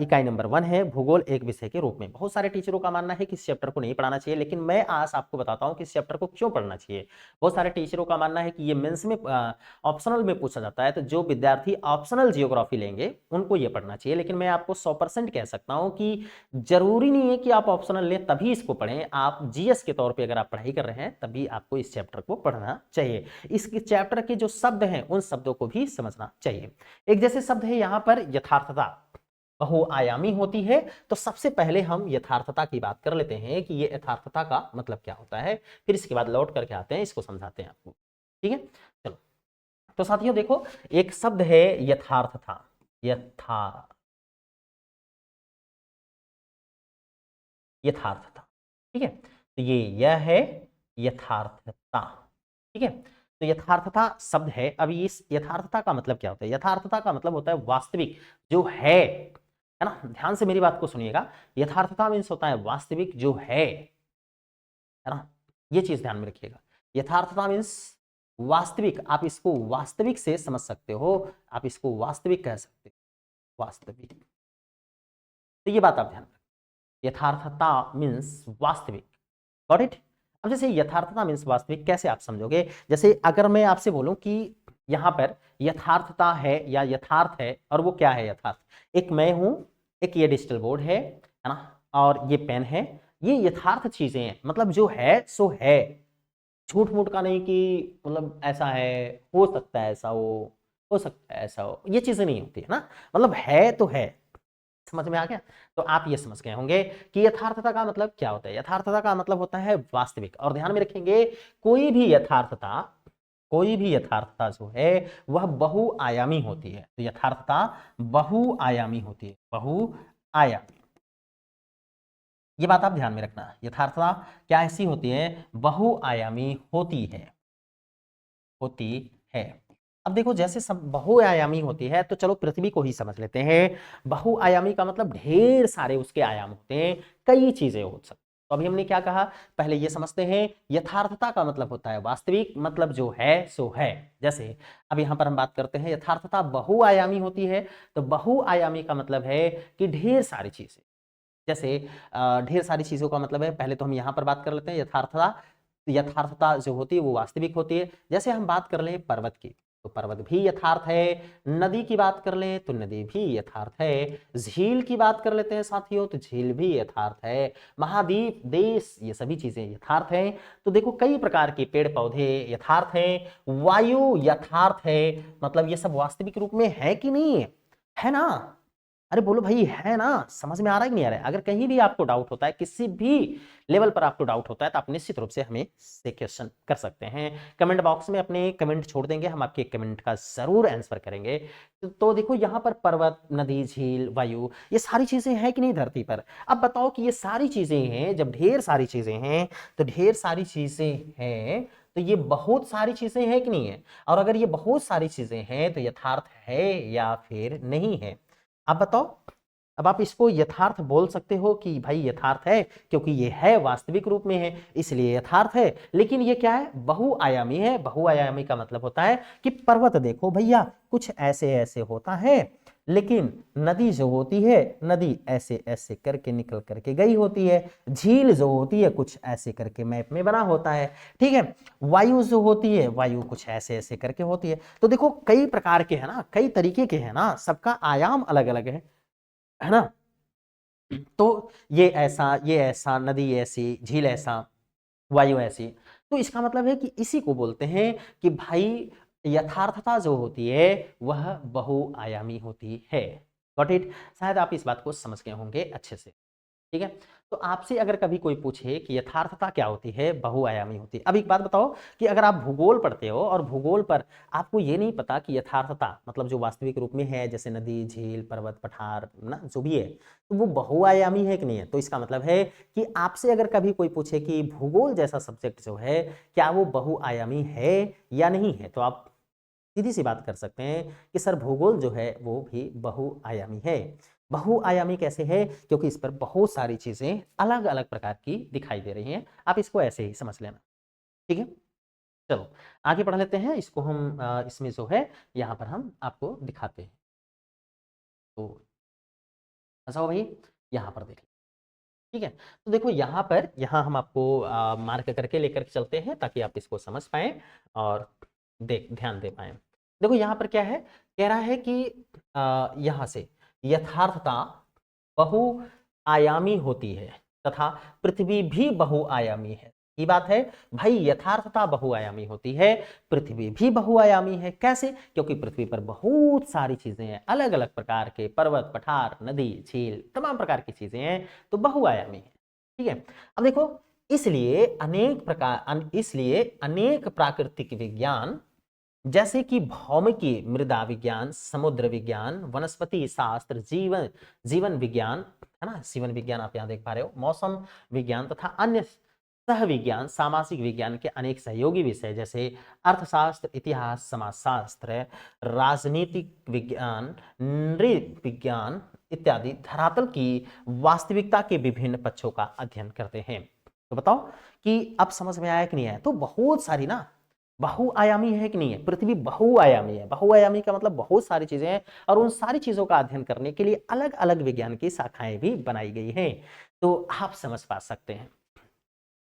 इकाई नंबर 1 है, भूगोल एक विषय के रूप में। बहुत सारे टीचरों का मानना है कि इस चैप्टर को नहीं पढ़ाना चाहिए, लेकिन मैं आज आपको बताता हूं कि इस चैप्टर को क्यों पढ़ना चाहिए। बहुत सारे टीचरों का मानना है कि ये मेंस में ऑप्शनल में पूछा जाता है, तो जो विद्यार्थी ऑप्शनल जियोग्राफी लेंगे उनको ये पढ़ना चाहिए। लेकिन मैं आपको 100% कह सकता हूं कि जरूरी नहीं है कि आप ऑप्शनल लें तभी इसको पढ़ें। आप जीएस के तौर पर अगर आप पढ़ाई कर रहे हैं तभी आपको इस चैप्टर को पढ़ना चाहिए। इस चैप्टर के जो शब्द हैं उन शब्दों को भी समझना चाहिए। एक जैसे शब्द है यहां पर यथार्थता, बहुआयामी होती है। तो सबसे पहले हम यथार्थता की बात कर लेते हैं कि ये यथार्थता का मतलब क्या होता है, फिर इसके बाद लौट करके आते हैं, इसको समझाते हैं आपको। ठीक है, चलो। तो साथियों देखो, एक शब्द है यथार्थता, यथार्थता। ठीक है, तो यह है यथार्थता। ठीक है, तो यथार्थता शब्द है। अब इस यथार्थता का मतलब क्या होता है, यथार्थता का मतलब होता है वास्तविक जो है ना। ध्यान से मेरी बात को सुनिएगा, यथार्थता मीन्स होता है वास्तविक जो है ना। ये चीज ध्यान में रखिएगा, यथार्थता मीन्स वास्तविक। आप इसको वास्तविक से समझ सकते हो, आप इसको वास्तविक कह सकते हो, वास्तविक। तो ये बात आप ध्यान रखें, यथार्थता मीन्स वास्तविक। Got it. अब जैसे यथार्थता मीन्स वास्तविक कैसे आप समझोगे, जैसे अगर मैं आपसे बोलूं कि यहां पर यथार्थता है या यथार्थ है, और वो क्या है यथार्थ, एक मैं हूं, एक ये डिजिटल बोर्ड है ना, और ये पेन है, ये यथार्थ चीजें हैं। मतलब जो है सो है, झूठ मूठ का नहीं कि मतलब ऐसा है, हो सकता है ऐसा हो सकता है ऐसा हो, ये चीजें नहीं होती है ना। मतलब है तो है, समझ में आ गया। तो आप ये समझ गए होंगे कि यथार्थता का मतलब क्या होता है। यथार्थता का मतलब होता है वास्तविक। और ध्यान में रखेंगे, कोई भी यथार्थता जो है वह बहुआयामी होती है। तो यथार्थता बहुआयामी होती है, बहुआयामी। ये बात आप ध्यान में रखना, यथार्थता क्या ऐसी होती है, बहुआयामी होती है। अब देखो जैसे सब बहुआयामी होती है, तो चलो पृथ्वी को ही समझ लेते हैं। बहुआयामी का मतलब ढेर सारे उसके आयाम होते हैं, कई चीजें हो सकती। तो अभी हमने क्या कहा, पहले ये समझते हैं, यथार्थता का मतलब होता है वास्तविक, मतलब जो है सो है। जैसे अब यहां पर हम बात करते हैं यथार्थता बहुआयामी होती है, तो बहुआयामी का मतलब है कि ढेर सारी चीजें। जैसे ढेर सारी चीजों का मतलब है, पहले तो हम यहां पर बात कर लेते हैं यथार्थता जो होती है वो वास्तविक होती है। जैसे हम बात कर लें पर्वत की, तो पर्वत भी यथार्थ है। नदी की बात कर लें तो नदी भी यथार्थ है। झील की बात कर लेते हैं साथियों, तो झील भी यथार्थ है। महाद्वीप, देश, ये सभी चीजें यथार्थ हैं। तो देखो कई प्रकार के पेड़ पौधे यथार्थ हैं, वायु यथार्थ है। मतलब ये सब वास्तविक रूप में है कि नहीं है ना। अरे बोलो भाई, है ना, समझ में आ रहा है कि नहीं आ रहा है। अगर कहीं भी आपको डाउट होता है, किसी भी लेवल पर आपको डाउट होता है, तो आप निश्चित रूप से हमें से क्वेश्चन कर सकते हैं। कमेंट बॉक्स में अपने कमेंट छोड़ देंगे, हम आपके कमेंट का जरूर आंसर करेंगे। तो देखो यहाँ पर पर्वत, नदी, झील, वायु, ये सारी चीजें हैं कि नहीं धरती पर। अब बताओ कि ये सारी चीजें हैं, जब ढेर सारी चीजें हैं, तो ढेर सारी चीजें हैं, तो ये बहुत सारी चीजें हैं कि नहीं है। और अगर ये बहुत सारी चीजें हैं, तो यथार्थ है या फिर नहीं है। आप बताओ। अब आप इसको यथार्थ बोल सकते हो कि भाई यथार्थ है, क्योंकि ये है वास्तविक रूप में है, इसलिए यथार्थ है। लेकिन ये क्या है, बहुआयामी है। बहुआयामी का मतलब होता है कि पर्वत देखो भैया, कुछ ऐसे ऐसे होता है, लेकिन नदी जो होती है, नदी ऐसे ऐसे करके निकल करके गई होती है। झील जो होती है, कुछ ऐसे करके मैप में बना होता है। ठीक है, वायु जो होती है, वायु कुछ ऐसे ऐसे करके होती है। तो देखो कई प्रकार के है ना, कई तरीके के है ना, सबका आयाम अलग अलग है ना। तो ये ऐसा, नदी ऐसी, झील ऐसा, वायु ऐसी। तो इसका मतलब है कि इसी को बोलते हैं कि भाई यथार्थता जो होती है वह बहुआयामी होती है। Got it? शायद आप इस बात को समझ गए होंगे अच्छे से। ठीक है, तो आपसे अगर कभी कोई पूछे कि यथार्थता क्या होती है, बहुआयामी होती है। अब एक बात बताओ कि अगर आप भूगोल पढ़ते हो और भूगोल पर आपको ये नहीं पता कि यथार्थता मतलब जो वास्तविक रूप में है, जैसे नदी, झील, पर्वत, पठार ना जो भी है, तो वो बहुआयामी है कि नहीं है, तो इसका मतलब है कि आपसे अगर कभी कोई पूछे कि भूगोल जैसा सब्जेक्ट जो है क्या वो बहुआयामी है या नहीं है, तो आप सीधी सी बात कर सकते हैं कि सर भूगोल जो है वो भी बहुआयामी है। बहुआयामी कैसे है? क्योंकि इस पर बहुत सारी चीजें अलग अलग प्रकार की दिखाई दे रही हैं। आप इसको ऐसे ही समझ लेना। ठीक है, चलो आगे पढ़ लेते हैं इसको हम। इसमें जो है यहाँ पर हम आपको दिखाते हैं। तो अच्छा भाई यहाँ पर देख, ठीक है, तो देखो यहाँ पर, यहाँ हम आपको मार्क करके लेकर चलते हैं ताकि आप इसको समझ पाए और ध्यान दे पाए। देखो यहाँ पर क्या है, कह रहा है कि यहाँ से यथार्थता बहुआयामी होती है तथा पृथ्वी भी बहुआयामी है। ये बात है भाई, यथार्थता बहुआयामी होती है, पृथ्वी भी बहुआयामी है। कैसे? क्योंकि पृथ्वी पर बहुत सारी चीजें हैं, अलग अलग प्रकार के पर्वत, पठार, नदी, झील, तमाम प्रकार की चीजें हैं, तो बहुआयामी है। ठीक है, अब देखो इसलिए अनेक प्राकृतिक विज्ञान जैसे कि भौमिकी, मृदा विज्ञान, समुद्र विज्ञान, वनस्पति शास्त्र, जीवन विज्ञान, है ना, जीवन विज्ञान आप यहाँ देख पा रहे हो, मौसम विज्ञान तथा अन्य सह विज्ञान, सामाजिक विज्ञान के अनेक सहयोगी विषय जैसे अर्थशास्त्र, इतिहास, समाजशास्त्र, राजनीतिक विज्ञान, नृ विज्ञान इत्यादि धरातल की वास्तविकता के विभिन्न पक्षों का अध्ययन करते हैं। तो बताओ कि अब समझ में आया कि नहीं आया? तो बहुत सारी ना बहुआयामी है कि नहीं है? पृथ्वी बहुआयामी है। बहुआयामी का मतलब बहुत सारी चीजें हैं और उन सारी चीजों का अध्ययन करने के लिए अलग अलग विज्ञान की शाखाएं भी बनाई गई हैं। तो आप समझ पा सकते हैं।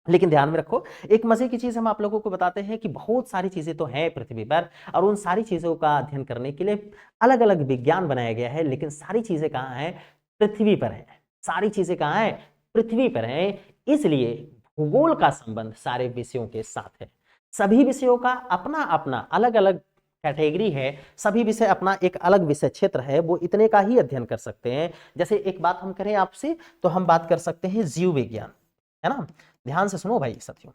लेकिन ध्यान में रखो, एक मजे की चीज हम आप लोगों को बताते हैं कि बहुत सारी चीजें तो हैं पृथ्वी पर और उन सारी चीजों का अध्ययन करने के लिए अलग अलग विज्ञान बनाया गया है, लेकिन सारी चीजें कहाँ हैं? पृथ्वी पर है। सारी चीजें कहाँ हैं? पृथ्वी पर है। इसलिए भूगोल का संबंध सारे विषयों के साथ है। सभी विषयों का अपना अपना अलग अलग कैटेगरी है, सभी विषय अपना एक अलग विषय क्षेत्र है, वो इतने का ही अध्ययन कर सकते हैं। जैसे एक बात हम करें आपसे, तो हम बात कर सकते हैं जीव विज्ञान, है ना। ध्यान से सुनो भाई साथियों,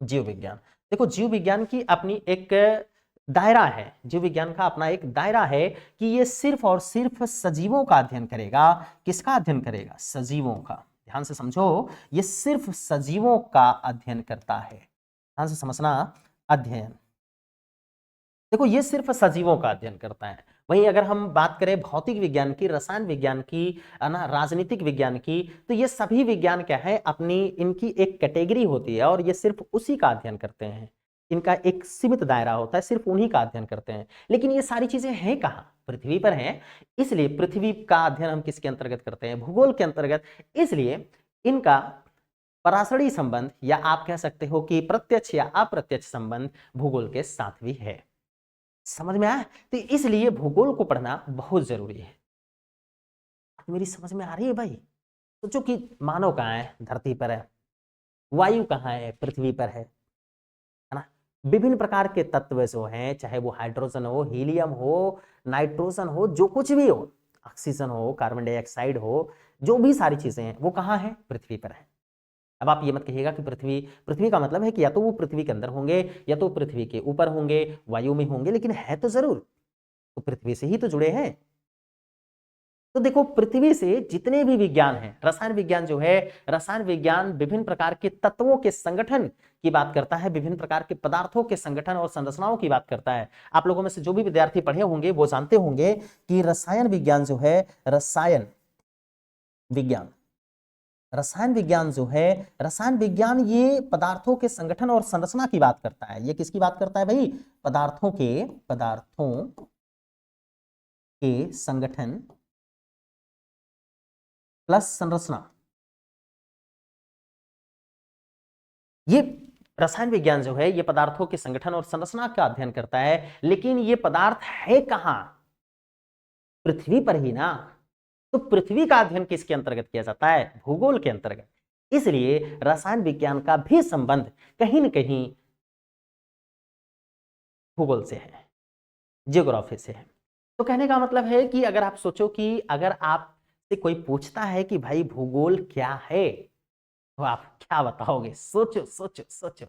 जीव विज्ञान, देखो जीव विज्ञान की अपनी एक दायरा है, जीव विज्ञान का अपना एक दायरा है कि ये सिर्फ और सिर्फ सजीवों का अध्ययन करेगा। किसका अध्ययन करेगा? सजीवों का। ध्यान से समझो, ये सिर्फ सजीवों का अध्ययन करता है। ध्यान से समझना, अध्ययन, देखो ये सिर्फ सजीवों का अध्ययन करता है। वहीं अगर हम बात करें भौतिक विज्ञान की, रसायन विज्ञान की, ना राजनीतिक विज्ञान की, तो ये सभी विज्ञान क्या है, अपनी इनकी एक कैटेगरी होती है और ये सिर्फ उसी का अध्ययन करते हैं। इनका एक सीमित दायरा होता है, सिर्फ उन्हीं का अध्ययन करते हैं। लेकिन ये सारी चीजें हैं कहाँ? पृथ्वी पर हैं। इसलिए पृथ्वी का अध्ययन हम किसके अंतर्गत करते हैं? भूगोल के अंतर्गत। इसलिए इनका परासरी संबंध या आप कह सकते हो कि प्रत्यक्ष या अप्रत्यक्ष संबंध भूगोल के साथ भी है। समझ में आया? तो इसलिए भूगोल को पढ़ना बहुत जरूरी है। मेरी समझ में आ रही है भाई? सोचो कि मानव कहाँ है? धरती पर है। वायु कहाँ है? पृथ्वी पर है ना। विभिन्न प्रकार के तत्व जो हैं, चाहे वो हाइड्रोजन हो, हीलियम हो, नाइट्रोजन हो, जो कुछ भी हो, ऑक्सीजन हो, कार्बन डाइऑक्साइड हो, जो भी सारी चीजें हैं वो कहाँ है? पृथ्वी पर है। अब आप ये मत कहिएगा कि पृथ्वी, पृथ्वी का मतलब है कि या तो वो पृथ्वी के अंदर होंगे या तो पृथ्वी के ऊपर होंगे, वायु में होंगे, लेकिन है तो जरूर, तो पृथ्वी से ही तो जुड़े हैं। तो देखो पृथ्वी से जितने भी विज्ञान हैं, रसायन विज्ञान जो है, रसायन विज्ञान विभिन्न प्रकार के तत्वों के संगठन की बात करता है, विभिन्न प्रकार के पदार्थों के संगठन और संरचनाओं की बात करता है। आप लोगों में से जो भी विद्यार्थी पढ़े होंगे वो जानते होंगे कि रसायन विज्ञान जो है, रसायन विज्ञान, रसायन विज्ञान जो है, रसायन विज्ञान ये पदार्थों के संगठन और संरचना की बात करता है। ये किसकी बात करता है भाई? पदार्थों के संगठन प्लस संरचना। ये रसायन विज्ञान जो है ये पदार्थों के संगठन और संरचना का अध्ययन करता है, लेकिन ये पदार्थ है कहां? पृथ्वी पर ही ना। तो पृथ्वी का अध्ययन किसके अंतर्गत किया जाता है? भूगोल के अंतर्गत। इसलिए रसायन विज्ञान का भी संबंध कहीं न कहीं भूगोल से है, ज्योग्राफी से है। तो कहने का मतलब है कि अगर आप सोचो कि अगर आपसे कोई पूछता है कि भाई भूगोल क्या है, तो आप क्या बताओगे? सोचो, सोचो, सोचो।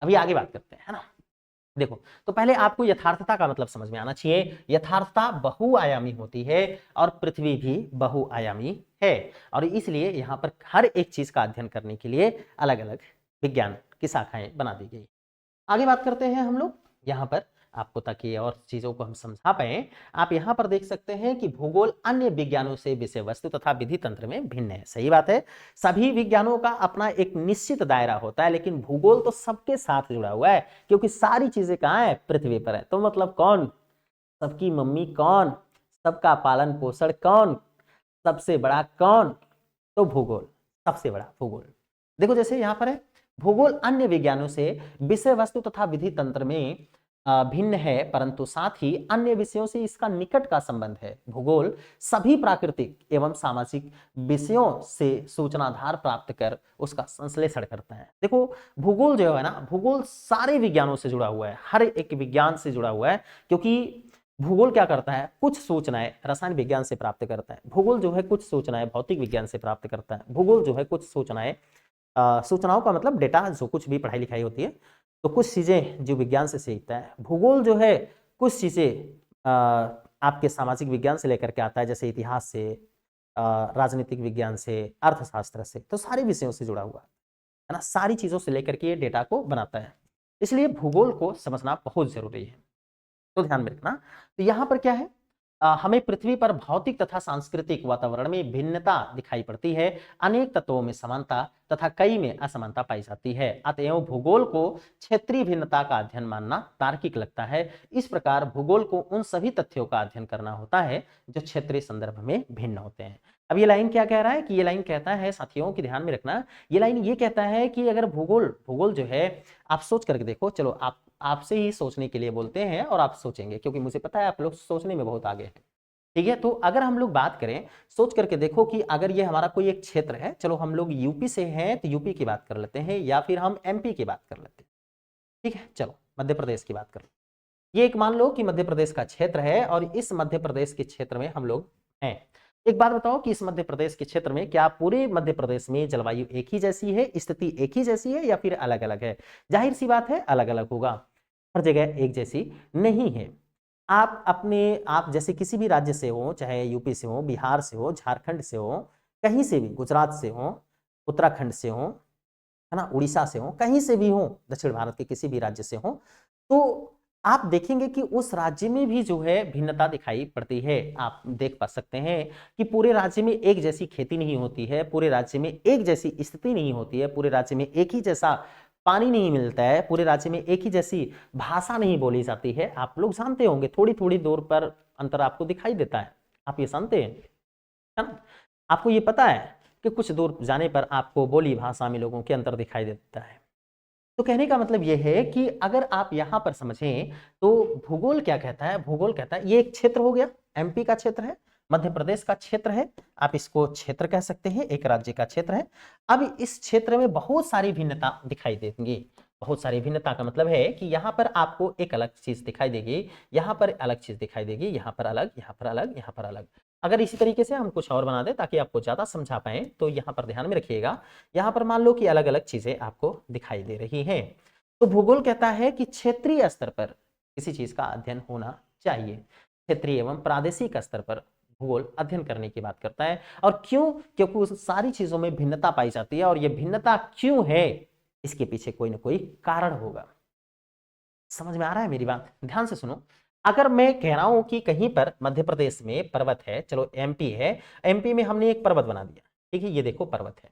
अभी आगे बात करते हैं, है ना? देखो, तो पहले आपको यथार्थता का मतलब समझ में आना चाहिए। यथार्थता बहुआयामी होती है और पृथ्वी भी बहुआयामी है, और इसलिए यहाँ पर हर एक चीज का अध्ययन करने के लिए अलग-अलग विज्ञान की शाखाएं बना दी गई। आगे बात करते हैं हम लोग यहाँ पर, आपको ताकि और चीजों को हम समझा पाए, आप यहाँ पर देख सकते हैं कि भूगोल अन्य विज्ञानों से विषय वस्तु तथा विधि तंत्र में भिन्न है। सही बात है, सभी विज्ञानों का अपना एक निश्चित दायरा होता है, लेकिन भूगोल तो सबके साथ जुड़ा हुआ है, क्योंकि सारी चीजें कहाँ है? पृथ्वी पर है। तो मतलब कौन? सबकी मम्मी कौन? सबका पालन पोषण कौन? सबसे बड़ा कौन? तो भूगोल, सबसे बड़ा भूगोल। देखो जैसे यहाँ पर है, भूगोल अन्य विज्ञानों से विषय वस्तु तथा विधि तंत्र में भिन्न है, परंतु साथ ही अन्य विषयों से इसका निकट का संबंध है। भूगोल सभी प्राकृतिक एवं सामाजिक विषयों से सूचनाधार प्राप्त कर उसका संश्लेषण करता है। देखो भूगोल जो है ना, भूगोल सारे विज्ञानों से जुड़ा हुआ है, हर एक विज्ञान से जुड़ा हुआ है, क्योंकि भूगोल क्या करता है? कुछ सूचनाएं रसायन विज्ञान से प्राप्त करता है, भूगोल जो है कुछ सूचनाएं भौतिक विज्ञान से प्राप्त करता है, भूगोल जो है कुछ सूचनाएं, सूचनाओं का मतलब डेटा, जो कुछ भी पढ़ाई लिखाई होती है, तो कुछ चीजें जो विज्ञान से सीखता है। भूगोल जो है कुछ चीजें आपके सामाजिक विज्ञान से लेकर के आता है, जैसे इतिहास से, राजनीतिक विज्ञान से, अर्थशास्त्र से, तो सारे विषयों से जुड़ा हुआ है ना, सारी चीजों से लेकर के ये डेटा को बनाता है। इसलिए भूगोल को समझना बहुत जरूरी है, तो ध्यान में रखना। तो यहाँ पर क्या है, हमें पृथ्वी पर भौतिक तथा सांस्कृतिक वातावरण में भिन्नता दिखाई पड़ती है, अनेक तत्वों में समानता तथा कई में असमानता पाई जाती है। अतएव भूगोल को क्षेत्रीय भिन्नता का अध्ययन मानना तार्किक लगता है। इस प्रकार भूगोल को उन सभी तथ्यों का अध्ययन करना होता है जो क्षेत्रीय संदर्भ में भिन्न होते हैं। अब ये लाइन क्या कह रहा है कि ये लाइन कहता है, साथियों की ध्यान में रखना, ये लाइन ये कहता है कि अगर भूगोल जो है, आप सोच करके देखो, चलो आपसे ही सोचने के लिए बोलते हैं और आप सोचेंगे, क्योंकि मुझे पता है आप लोग सोचने में बहुत आगे हैं। ठीक है, तो अगर हम लोग बात करें, सोच करके देखो कि अगर ये हमारा कोई एक क्षेत्र है, चलो हम लोग यूपी से हैं तो यूपी की बात कर लेते हैं, या फिर हम एमपी की बात कर लेते हैं। ठीक है, चलो मध्य प्रदेश की बात कर लेते हैं। ये एक मान लो कि मध्य प्रदेश का क्षेत्र है और इस मध्य प्रदेश के क्षेत्र में हम लोग हैं। एक बात बताओ कि इस मध्य प्रदेश के क्षेत्र में क्या पूरे मध्य प्रदेश में जलवायु एक ही जैसी है, स्थिति एक ही जैसी है, या फिर अलग अलग है? जाहिर सी बात है अलग अलग होगा, हर जगह एक जैसी नहीं है। आप जैसे किसी भी राज्य से हो, चाहे यूपी से हो, बिहार से हो, झारखंड से हो, कहीं से भी, गुजरात से हो, उत्तराखंड से हो, है ना, उड़ीसा से हो, कहीं से भी हो, दक्षिण भारत के किसी भी राज्य से हो, तो आप देखेंगे कि उस राज्य में भी जो है भिन्नता दिखाई पड़ती है। आप देख पा सकते हैं कि पूरे राज्य में एक जैसी खेती नहीं होती है, पूरे राज्य में एक जैसी स्थिति नहीं होती है, पूरे राज्य में एक ही जैसा पानी नहीं मिलता है, पूरे राज्य में एक ही जैसी भाषा नहीं बोली जाती है। आप लोग जानते होंगे, थोड़ी थोड़ी दूर पर अंतर आपको दिखाई देता है, आप ये जानते हैं, है ना? आपको ये पता है कि कुछ दूर जाने पर आपको बोली भाषा में लोगों के अंतर दिखाई देता है। तो कहने का मतलब यह है कि अगर आप यहां पर समझें तो भूगोल क्या कहता है, भूगोल कहता है ये एक क्षेत्र हो गया, एमपी का क्षेत्र है, मध्य प्रदेश का क्षेत्र है, आप इसको क्षेत्र कह सकते हैं, एक राज्य का क्षेत्र है। अब इस क्षेत्र में बहुत सारी भिन्नता दिखाई देंगी। बहुत सारी भिन्नता का मतलब है कि यहाँ पर आपको एक अलग चीज दिखाई देगी, यहाँ पर अलग चीज दिखाई देगी, यहाँ पर अलग, यहाँ पर अलग, यहाँ पर अलग। अगर इसी तरीके से हम कुछ और बना दें ताकि आपको ज्यादा समझा पाए, तो यहाँ पर ध्यान में रखिएगा, यहाँ पर मान लो कि अलग अलग चीजें आपको दिखाई दे रही हैं। तो भूगोल कहता है कि क्षेत्रीय स्तर पर किसी चीज का अध्ययन होना चाहिए, क्षेत्रीय एवं प्रादेशिक स्तर पर भूगोल अध्ययन करने की बात करता है। और क्यों? क्योंकि उस सारी चीजों में भिन्नता पाई जाती है, और यह भिन्नता क्यों है, इसके पीछे कोई ना कोई कारण होगा। समझ में आ रहा है मेरी बात? ध्यान से सुनो। अगर मैं कह रहा हूं कि कहीं पर मध्य प्रदेश में पर्वत है, चलो एमपी है, एमपी में हमने एक पर्वत बना दिया, ठीक है, ये देखो पर्वत है।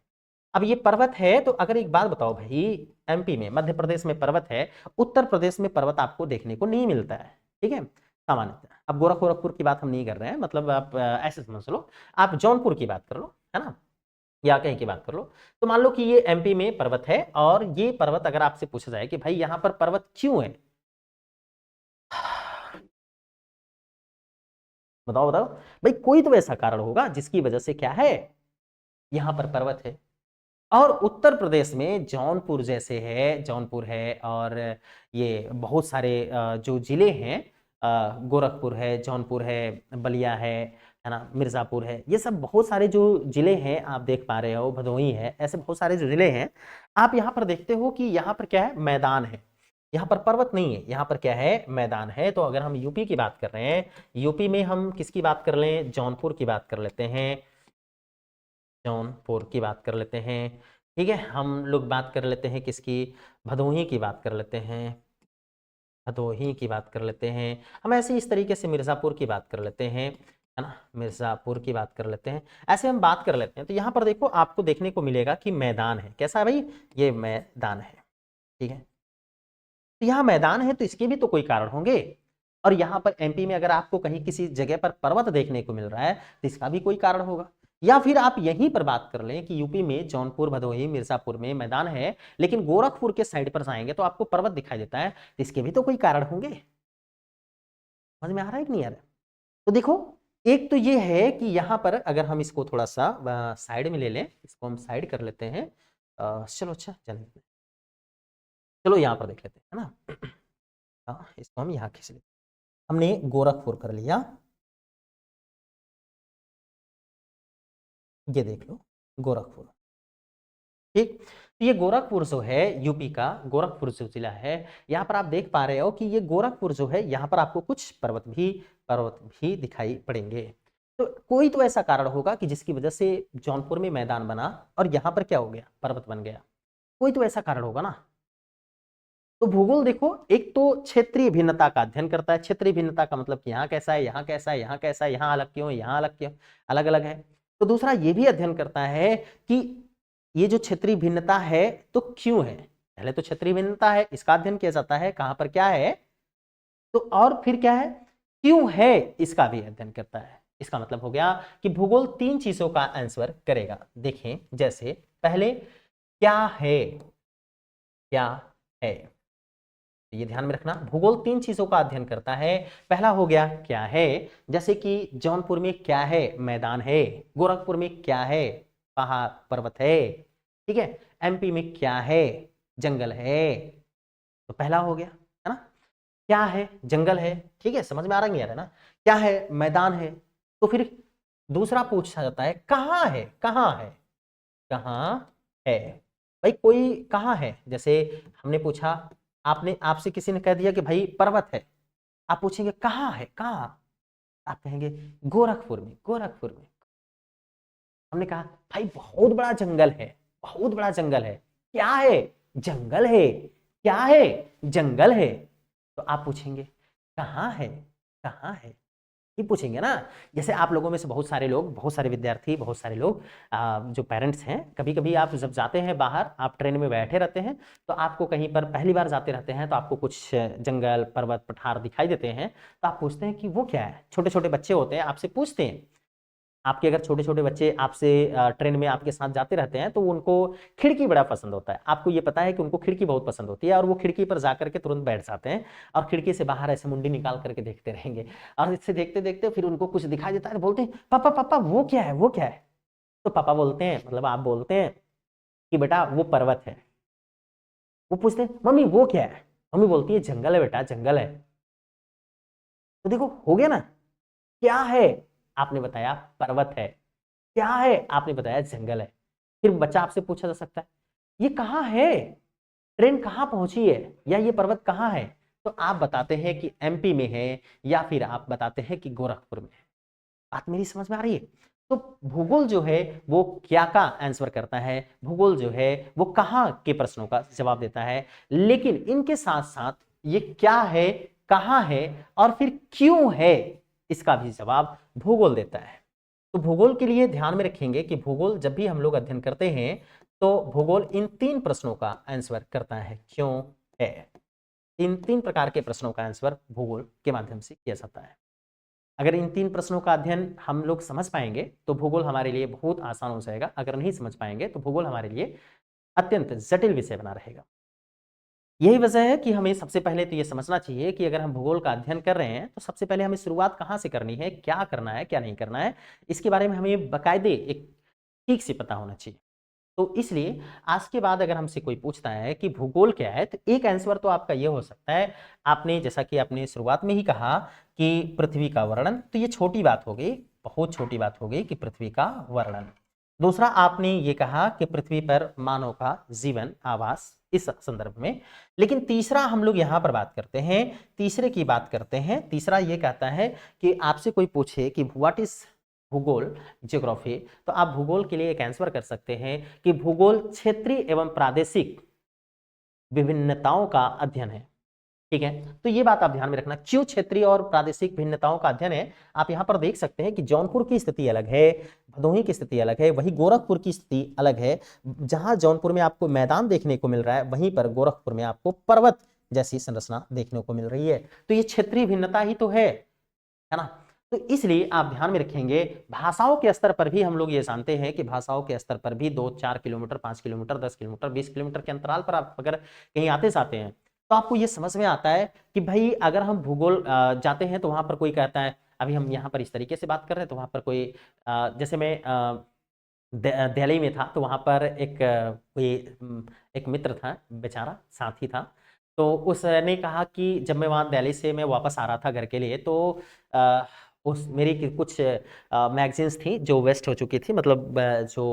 अब ये पर्वत है, तो अगर एक बात बताओ भाई, एमपी में, मध्य प्रदेश में पर्वत है, उत्तर प्रदेश में पर्वत आपको देखने को नहीं मिलता है, ठीक है, सामान्यतः। अब गोरखपुर की बात हम नहीं कर रहे हैं, मतलब आप ऐसे समझ लो, आप जौनपुर की बात कर लो, है ना, या कहीं की बात कर लो। तो मान लो कि ये एमपी में पर्वत है, और ये पर्वत अगर आपसे पूछा जाए कि भाई यहाँ पर पर्वत क्यों है, बताओ बताओ भाई, कोई तो ऐसा कारण होगा जिसकी वजह से क्या है, यहां पर पर्वत है। और उत्तर प्रदेश में जौनपुर जैसे है, जौनपुर है और ये बहुत सारे जो जिले हैं, गोरखपुर है, जौनपुर है, बलिया है ना, मिर्जापुर है, ये सब बहुत सारे जो जिले हैं आप देख पा रहे हो, भदोही है, ऐसे बहुत सारे जो जिले हैं। आप यहाँ पर देखते हो कि यहाँ पर क्या है, मैदान है, यहाँ पर पर्वत नहीं है, यहाँ पर क्या है, मैदान है। तो अगर हम यूपी की बात कर रहे हैं, यूपी में हम किसकी बात कर लें, जौनपुर की बात कर लेते हैं, जौनपुर की बात कर लेते हैं। ठीक है, हम लोग बात कर लेते हैं किसकी, भदोही की बात कर लेते हैं, भदोही की बात कर लेते हैं। हम ऐसे इस तरीके से मिर्ज़ापुर की बात कर लेते हैं, है ना, मिर्ज़ापुर की बात कर लेते हैं, ऐसे हम बात कर लेते हैं। तो यहाँ पर देखो आपको देखने को मिलेगा कि मैदान है, कैसा है भाई, ये मैदान है। ठीक है, तो यहाँ मैदान है तो इसके भी तो कोई कारण होंगे। और यहाँ पर एमपी में अगर आपको कहीं किसी जगह पर पर्वत देखने को मिल रहा है तो इसका भी कोई कारण होगा। या फिर आप यहीं पर बात कर लें कि यूपी में जौनपुर, भदोही, मिर्जापुर में मैदान है, लेकिन गोरखपुर के साइड पर जाएंगे तो आपको पर्वत दिखाई देता है, तो इसके भी तो कोई कारण होंगे। समझ में आ रहा है कि नहीं आ रहा है? तो देखो, एक तो ये है कि यहाँ पर अगर हम इसको थोड़ा सा साइड में ले लें, इसको हम साइड कर लेते हैं। चलो अच्छा चलें, चलो यहाँ पर देख लेते हैं, है ना। हाँ, इसको हम यहाँ खींच लेते हैं। हमने गोरखपुर कर लिया, ये देख लो गोरखपुर। ठीक, तो ये गोरखपुर जो है यूपी का, गोरखपुर जो जिला है, यहाँ पर आप देख पा रहे हो कि ये गोरखपुर जो है, यहाँ पर आपको कुछ पर्वत भी दिखाई पड़ेंगे। तो कोई तो ऐसा कारण होगा कि जिसकी वजह से जौनपुर में मैदान बना और यहाँ पर क्या हो गया, पर्वत बन गया। कोई तो ऐसा कारण होगा ना। तो भूगोल देखो, एक तो क्षेत्रीय भिन्नता का अध्ययन करता है। क्षेत्रीय भिन्नता का मतलब कि यहाँ कैसा है, यहाँ कैसा है, यहाँ कैसा है, यहाँ अलग क्यों, यहाँ अलग क्यों, अलग अलग है। तो दूसरा ये भी अध्ययन करता है कि ये जो क्षेत्रीय भिन्नता है तो क्यों है। पहले तो क्षेत्रीय भिन्नता है, इसका अध्ययन किया जाता है, कहां पर क्या है, तो और फिर क्या है, क्यों है, इसका भी अध्ययन करता है। इसका मतलब हो गया कि भूगोल 3 चीजों का आंसर करेगा। देखें, जैसे पहले क्या है, क्या है, ये ध्यान में रखना, भूगोल 3 चीजों का अध्ययन करता है। पहला हो गया क्या है, जैसे कि जौनपुर में क्या है, मैदान है, गोरखपुर में क्या है, पहाड़ पर्वत है, ठीक है, एमपी में क्या है, जंगल है। तो पहला हो गया, है ना, क्या है, जंगल है, ठीक है, समझ में आ रहा है ना, क्या है, मैदान है। तो फिर दूसरा पूछा जाता है कहाँ है, कहाँ है, कहाँ है, भाई कोई कहाँ है। जैसे हमने पूछा, आपने, आपसे किसी ने कह दिया कि भाई पर्वत है, आप पूछेंगे कहाँ है, कहाँ, आप कहेंगे गोरखपुर में, गोरखपुर में। हमने कहा भाई बहुत बड़ा जंगल है, बहुत बड़ा जंगल है, क्या है, जंगल है, क्या है, जंगल है। तो आप पूछेंगे कहाँ है, कहाँ है, ये पूछेंगे ना। जैसे आप लोगों में से बहुत सारे लोग, बहुत सारे विद्यार्थी, बहुत सारे लोग जो पेरेंट्स हैं, कभी कभी आप जब जाते हैं बाहर, आप ट्रेन में बैठे रहते हैं, तो आपको कहीं पर पहली बार जाते रहते हैं, तो आपको कुछ जंगल, पर्वत, पठार दिखाई देते हैं, तो आप पूछते हैं कि वो क्या है। छोटे छोटे बच्चे होते हैं, आपसे पूछते हैं, आपके अगर छोटे छोटे बच्चे आपसे ट्रेन में आपके साथ जाते रहते हैं, तो उनको खिड़की बड़ा पसंद होता है। आपको ये पता है कि उनको खिड़की बहुत पसंद होती है, और वो खिड़की पर जाकर के तुरंत बैठ जाते हैं और खिड़की से बाहर ऐसे मुंडी निकाल करके देखते रहेंगे, और इससे देखते देखते फिर उनको कुछ दिखाई देता है, तो बोलते हैं पापा पापा वो क्या है, वो क्या है। तो पापा बोलते हैं, मतलब आप बोलते हैं कि बेटा वो पर्वत है। वो पूछते हैं मम्मी वो क्या है, मम्मी बोलती है जंगल है बेटा, जंगल है। तो देखो हो गया ना, क्या है, आपने बताया पर्वत है, क्या है, आपने बताया जंगल है। फिर बच्चा आपसे पूछा जा सकता है ये कहाँ है, ट्रेन कहाँ पहुंची है, या ये पर्वत कहाँ है। तो आप बताते हैं कि एमपी में है, या फिर आप बताते हैं कि गोरखपुर में है। बात मेरी समझ में आ रही है। तो भूगोल जो है वो क्या का आंसर करता है, भूगोल जो है वो कहाँ के प्रश्नों का जवाब देता है। लेकिन इनके साथ साथ ये क्या है, कहाँ है और फिर क्यों है, इसका भी जवाब भूगोल देता है। तो भूगोल के लिए ध्यान में रखेंगे कि भूगोल जब भी हम लोग अध्ययन करते हैं, तो भूगोल इन 3 प्रश्नों का आंसर करता है, क्यों है। इन 3 प्रकार के प्रश्नों का आंसर भूगोल के माध्यम से किया जाता है। अगर इन 3 प्रश्नों का अध्ययन हम लोग समझ पाएंगे तो भूगोल हमारे लिए बहुत आसान हो जाएगा। अगर नहीं समझ पाएंगे तो भूगोल हमारे लिए अत्यंत जटिल विषय बना रहेगा। यही वजह है कि हमें सबसे पहले तो ये समझना चाहिए कि अगर हम भूगोल का अध्ययन कर रहे हैं तो सबसे पहले हमें शुरुआत कहाँ से करनी है, क्या करना है, क्या नहीं करना है, इसके बारे में हमें बाकायदे एक ठीक से पता होना चाहिए। तो इसलिए आज के बाद अगर हमसे कोई पूछता है कि भूगोल क्या है, तो एक आंसर तो आपका ये हो सकता है, आपने जैसा कि आपने शुरुआत में ही कहा कि पृथ्वी का वर्णन, तो ये छोटी बात हो गई, बहुत छोटी बात हो गई कि पृथ्वी का वर्णन। दूसरा आपने ये कहा कि पृथ्वी पर मानव का जीवन आवास इस संदर्भ में। लेकिन तीसरा हम लोग यहां पर बात करते हैं, तीसरे की बात करते हैं। तीसरा ये कहता है कि आपसे कोई पूछे कि व्हाट इज भूगोल, ज्योग्राफी, तो आप भूगोल के लिए एक आंसर कर सकते हैं कि भूगोल क्षेत्रीय एवं प्रादेशिक विभिन्नताओं का अध्ययन है। ठीक है, तो ये बात आप ध्यान में रखना, क्यों क्षेत्रीय और प्रादेशिक भिन्नताओं का अध्ययन है। आप यहां पर देख सकते हैं कि जौनपुर की स्थिति अलग है, भदोही की स्थिति अलग है, वहीं गोरखपुर की स्थिति अलग है। जहां जौनपुर में आपको मैदान देखने को मिल रहा है, वहीं पर गोरखपुर में आपको पर्वत जैसी संरचना देखने को मिल रही है। तो ये क्षेत्रीय भिन्नता ही तो है ना। तो इसलिए आप ध्यान में रखेंगे, भाषाओं के स्तर पर भी हम लोग ये जानते हैं कि भाषाओं के स्तर पर भी 2-4 किलोमीटर, 5 किलोमीटर, 10 किलोमीटर, 20 किलोमीटर के अंतराल पर आप अगर कहीं आते जाते हैं तो आपको ये समझ में आता है कि भाई अगर हम भूगोल जाते हैं तो वहां पर कोई कहता है, अभी हम यहाँ पर इस तरीके से बात कर रहे हैं, तो वहां पर कोई जैसे मैं दिल्ली में था, तो वहां पर एक मित्र था, बेचारा साथी था। तो उसने कहा कि जब मैं वहां दिल्ली से मैं वापस आ रहा था घर के लिए, तो उस मेरी कुछ मैगजीन्स थी जो वेस्ट हो चुकी थी, मतलब जो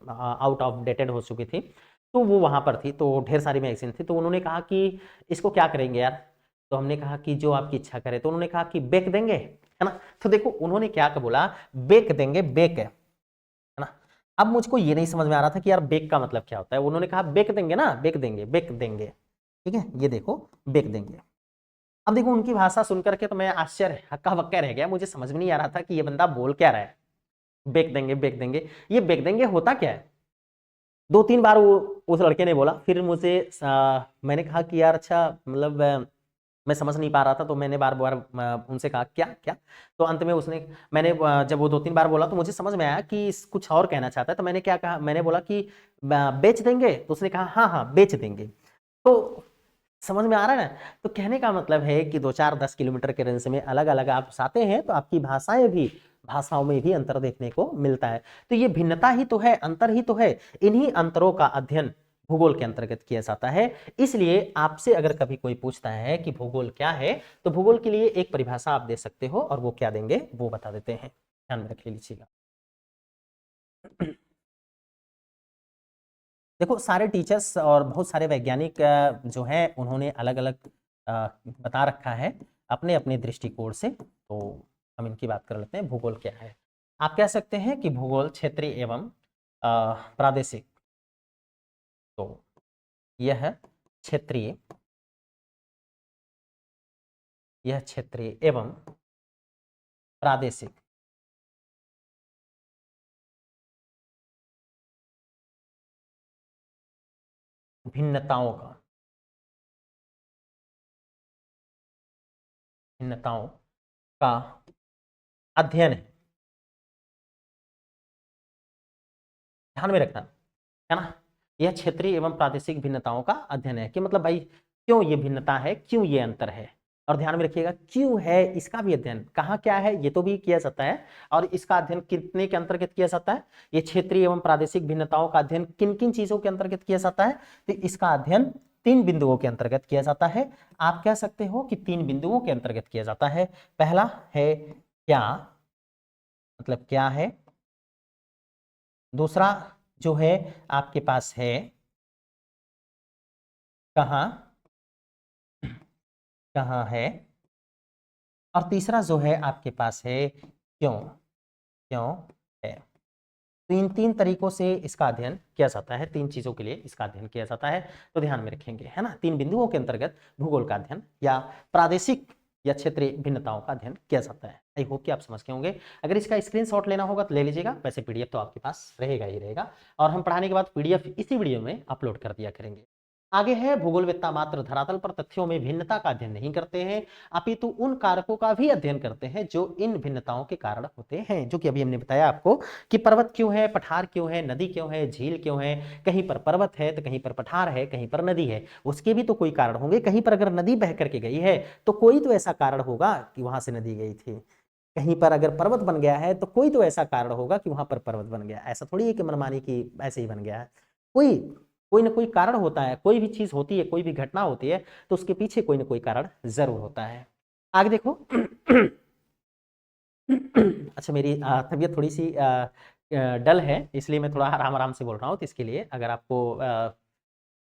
आउट ऑफ डेटेड हो चुकी थी, तो वो वहां पर थी। तो ढेर सारी मैगजीन थी, तो उन्होंने कहा कि इसको क्या करेंगे यार। तो हमने कहा कि जो आपकी इच्छा करे। तो उन्होंने कहा कि बेक देंगे, है ना। तो देखो उन्होंने क्या बोला, बेक देंगे, बेक है ना। अब मुझको ये नहीं समझ में आ रहा था कि यार बेक का मतलब क्या होता है। उन्होंने कहा बेक देंगे ना, बेक देंगे, बेक देंगे। ठीक है, ये देखो बेक देंगे। अब देखो उनकी भाषा सुन करके तो मैं आश्चर्य हक्का बक्का रह गया, मुझे समझ में नहीं आ रहा था कि ये बंदा बोल क्या रहा है। बेक देंगे, बेक देंगे, ये बेक देंगे होता क्या है। 2-3 बार वो उस लड़के ने बोला, फिर मुझे मैंने कहा कि यार अच्छा, मतलब मैं समझ नहीं पा रहा था, तो मैंने बार बार उनसे कहा क्या क्या। तो अंत में मैंने जब वो 2-3 बार बोला तो मुझे समझ में आया कि कुछ और कहना चाहता है। तो मैंने क्या कहा, मैंने बोला कि बेच देंगे। तो उसने कहा हाँ हाँ बेच देंगे। तो समझ में आ रहा है ना। तो कहने का मतलब है कि 2-4-10 किलोमीटर के रेंज में अलग अलग आप आते हैं, तो आपकी भाषाओं में भी अंतर देखने को मिलता है। तो ये भिन्नता ही तो है, अंतर ही तो है। इन्हीं अंतरों का अध्ययन भूगोल के अंतर्गत किया जाता है। इसलिए आपसे अगर कभी कोई पूछता है कि भूगोल क्या है, तो भूगोल के लिए एक परिभाषा आप दे सकते हो, और वो क्या देंगे वो बता देते हैं, ध्यान में रख लीजिएगा। देखो सारे टीचर्स और बहुत सारे वैज्ञानिक जो हैं उन्होंने अलग अलग बता रखा है अपने अपने दृष्टिकोण से। तो हम इनकी बात कर लेते हैं। भूगोल क्या है। आप कह सकते हैं कि भूगोल क्षेत्रीय एवं प्रादेशिक, तो यह क्षेत्रीय एवं प्रादेशिक भिन्नताओं का अध्ययन है। ध्यान में रखना, है ना। यह क्षेत्रीय एवं प्रादेशिक भिन्नताओं का अध्ययन है कि मतलब भाई क्यों ये भिन्नता है, क्यों ये अंतर है। और ध्यान में रखिएगा क्यों है इसका भी अध्ययन, कहाँ क्या है ये तो भी किया जाता है। और इसका अध्ययन कितने के अंतर्गत किया जाता है, ये क्षेत्रीय एवं प्रादेशिक भिन्नताओं का अध्ययन किन किन चीजों के अंतर्गत किया जाता है। तो इसका अध्ययन 3 बिंदुओं के अंतर्गत किया जाता है। आप कह सकते हो कि 3 बिंदुओं के अंतर्गत किया जाता है। पहला है क्या, मतलब क्या है। दूसरा जो है आपके पास है कहाँ, कहाँ है। और तीसरा जो है आपके पास है क्यों, क्यों है। तो इन 3 तरीकों से इसका अध्ययन किया जाता है, 3 चीजों के लिए इसका अध्ययन किया जाता है। तो ध्यान में रखेंगे, है ना। 3 बिंदुओं के अंतर्गत भूगोल का अध्ययन या प्रादेशिक या क्षेत्रीय भिन्नताओं का अध्ययन किया जाता है। आई होप कि आप समझ के होंगे। अगर इसका स्क्रीनशॉट लेना होगा तो ले लीजिएगा, वैसे पीडीएफ तो आपके पास रहेगा ही रहेगा, और हम पढ़ाने के बाद पीडीएफ इसी वीडियो में अपलोड कर दिया करेंगे। आगे है भूगोलवेत्ता मात्र धरातल पर तथ्यों में भिन्नता का अध्ययन नहीं करते हैं, अपितु उन कारकों का भी अध्ययन करते हैं जो इन भिन्नताओं के कारण होते हैं। जो कि अभी हमने बताया आपको कि पर्वत क्यों है, पठार क्यों है, नदी क्यों है, झील क्यों है। कहीं पर पर्वत है तो कहीं पर पठार है, कहीं पर नदी है, उसके भी तो कोई कारण होंगे। कहीं पर अगर नदी बह करके गई है तो कोई तो ऐसा कारण होगा कि वहां से नदी गई थी। कहीं पर अगर पर्वत बन गया है तो कोई तो ऐसा कारण होगा कि वहां पर पर्वत बन गया। ऐसा थोड़ी है कि मनमानी की ऐसे ही बन गया है। कोई कोई ना कोई कारण होता है, कोई भी चीज होती है, कोई भी घटना होती है तो उसके पीछे कोई ना कोई कारण जरूर होता है। आगे देखो। अच्छा, मेरी तबीयत थोड़ी सी डल है, इसलिए मैं थोड़ा आराम आराम से बोल रहा हूँ, तो इसके लिए अगर आपको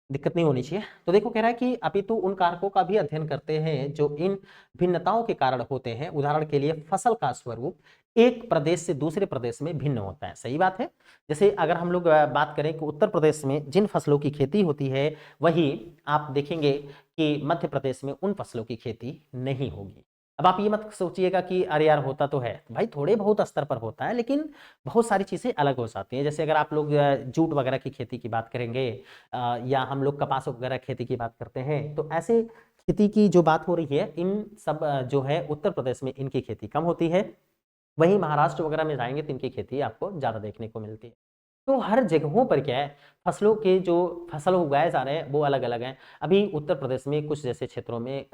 दिक्कत नहीं होनी चाहिए। तो देखो कह रहा है कि अपितु उन कारकों का भी अध्ययन करते हैं जो इन भिन्नताओं के कारण होते हैं। उदाहरण के लिए फसल का स्वरूप एक प्रदेश से दूसरे प्रदेश में भिन्न होता है। सही बात है। जैसे अगर हम लोग बात करें कि उत्तर प्रदेश में जिन फसलों की खेती होती है, वही आप देखेंगे कि मध्य प्रदेश में उन फसलों की खेती नहीं होगी। अब आप ये मत सोचिएगा कि अरे यार होता तो है, भाई थोड़े बहुत स्तर पर होता है, लेकिन बहुत सारी चीजें अलग हो जाती हैं। जैसे अगर आप लोग जूट वगैरह की खेती की बात करेंगे, या हम लोग कपास वगैरह खेती की बात करते हैं, तो ऐसे खेती की जो बात हो रही है, इन सब जो है उत्तर प्रदेश में इनकी खेती कम होती है। वहीं महाराष्ट्र वगैरह में जाएंगे तो इनकी खेती आपको ज्यादा देखने को मिलती है। तो हर जगहों पर क्या है, फसलों के जो फसल उगाए जा रहे हैं वो अलग अलग हैं। अभी उत्तर प्रदेश में कुछ जैसे क्षेत्रों में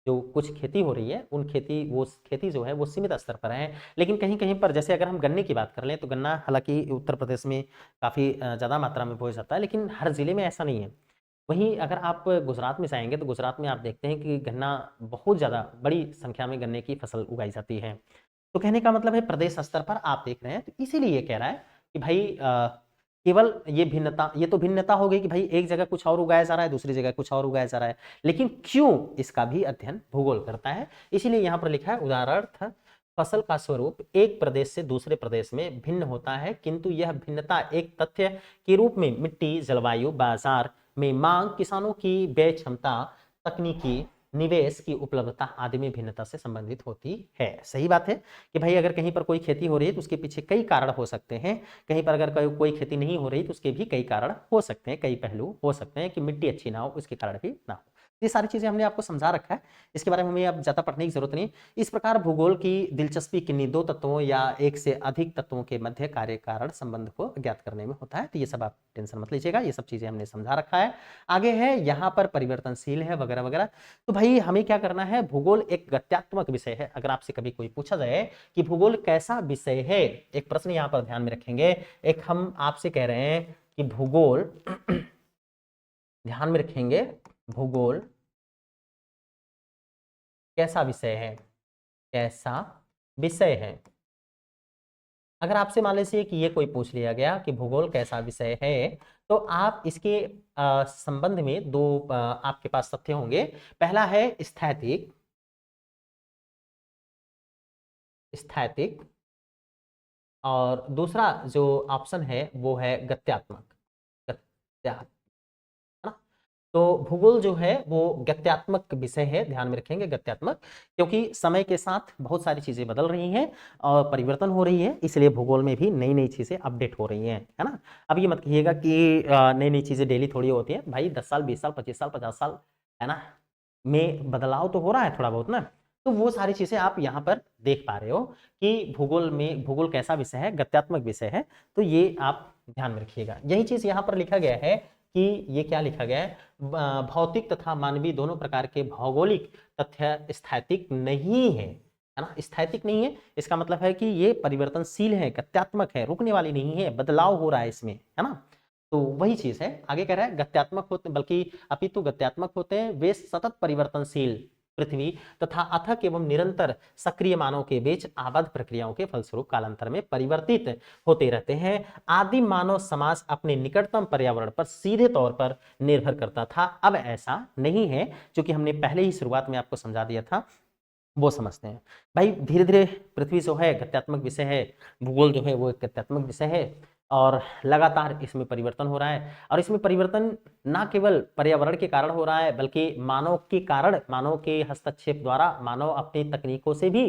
जो कुछ खेती हो रही है, वो खेती जो है वो सीमित स्तर पर है। लेकिन कहीं कहीं पर, जैसे अगर हम गन्ने की बात कर लें, तो गन्ना हालांकि उत्तर प्रदेश में काफी ज्यादा मात्रा में बोया जाता है, लेकिन हर जिले में ऐसा नहीं है। वहीं अगर आप गुजरात में जाएंगे तो गुजरात में आप देखते हैं कि गन्ना बहुत ज्यादा बड़ी संख्या में गन्ने की फसल उगाई जाती है। तो कहने का मतलब है प्रदेश स्तर पर आप देख रहे हैं, तो इसीलिए ये कह रहा है कि भाई केवल ये तो भिन्नता हो गई कि भाई एक जगह कुछ और उगाया जा रहा है, दूसरी जगह कुछ और उगाया जा रहा है, लेकिन क्यों, इसका भी अध्ययन भूगोल करता है। इसीलिए यहां पर लिखा है उदाहरणार्थ फसल का स्वरूप एक प्रदेश से दूसरे प्रदेश में भिन्न होता है, किंतु यह भिन्नता एक तथ्य के रूप में मिट्टी, जलवायु, बाजार में मांग, किसानों की व्यय क्षमता, तकनीकी निवेश की उपलब्धता आदि में भिन्नता से संबंधित होती है। सही बात है कि भाई अगर कहीं पर कोई खेती हो रही है तो उसके पीछे कई कारण हो सकते हैं, कहीं पर अगर कोई खेती नहीं हो रही तो उसके भी कई कारण हो सकते हैं, कई पहलू हो सकते हैं कि मिट्टी अच्छी ना हो, उसके कारण भी ना हो। ये सारी चीजें हमने आपको समझा रखा है, इसके बारे में हमें अब ज्यादा पढ़ने की जरूरत नहीं। इस प्रकार भूगोल की दिलचस्पी किन्हीं दो तत्वों या एक से अधिक तत्वों के मध्य कार्य कारण संबंध को ज्ञात करने में होता है। तो ये सब आप टेंशन मत लीजिएगा, ये सब चीजें हमने समझा रखा है। आगे है यहाँ पर परिवर्तनशील है वगैरह वगैरह। तो भाई हमें क्या करना है, भूगोल एक गत्यात्मक विषय है। अगर आपसे कभी कोई पूछा जाए कि भूगोल कैसा विषय है, एक प्रश्न यहाँ पर ध्यान में रखेंगे। एक हम आपसे कह रहे हैं कि भूगोल ध्यान में रखेंगे, भूगोल कैसा विषय है, कैसा विषय है। अगर आपसे मान लीजिए कि ये कोई पूछ लिया गया कि भूगोल कैसा विषय है, तो आप इसके संबंध में दो आपके पास तथ्य होंगे। पहला है स्थैतिक, स्थैतिक, और दूसरा जो ऑप्शन है वो है गत्यात्मक, गत्यात्मक, है ना। तो भूगोल जो है वो गत्यात्मक विषय है, ध्यान में रखेंगे गत्यात्मक, क्योंकि समय के साथ बहुत सारी चीजें बदल रही हैं और परिवर्तन हो रही है, इसलिए भूगोल में भी नई नई चीजें अपडेट हो रही हैं, है ना। अब ये मत कहिएगा कि नई नई चीजें डेली थोड़ी होती है, भाई 10 साल 20 साल 25 साल 50 साल, है ना, में बदलाव तो हो रहा है थोड़ा बहुत ना। तो वो सारी चीजें आप यहाँ पर देख पा रहे हो कि भूगोल कैसा विषय है, गत्यात्मक विषय है। तो ये आप ध्यान में रखिएगा। यही चीज यहाँ पर लिखा गया है कि ये क्या लिखा गया है, भौतिक तथा मानवीय दोनों प्रकार के भौगोलिक तथ्य स्थैतिक नहीं है ना। स्थैतिक नहीं है, इसका मतलब है कि ये परिवर्तनशील है, गत्यात्मक है, रुकने वाली नहीं है, बदलाव हो रहा है इसमें, है ना। तो वही चीज है। आगे कह रहा है गत्यात्मक होते, बल्कि अपितु गत्यात्मक होते हैं वे सतत परिवर्तनशील पृथ्वी तथा अथक एवं निरंतर सक्रिय मानव के बीच आबद्ध प्रक्रियाओं के फलस्वरूप कालांतर में परिवर्तित होते रहते हैं। आदिम मानव समाज अपने निकटतम पर्यावरण पर सीधे तौर पर निर्भर करता था, अब ऐसा नहीं है, क्योंकि हमने पहले ही शुरुआत में आपको समझा दिया था, वो समझते हैं। भाई धीरे धीरे पृथ्वी जो है गत्यात्मक विषय है, भूगोल जो है वो एक गत्यात्मक विषय है, और लगातार इसमें परिवर्तन हो रहा है। और इसमें परिवर्तन ना केवल पर्यावरण के कारण हो रहा है, बल्कि मानव के कारण, मानव के हस्तक्षेप द्वारा मानव अपनी तकनीकों से भी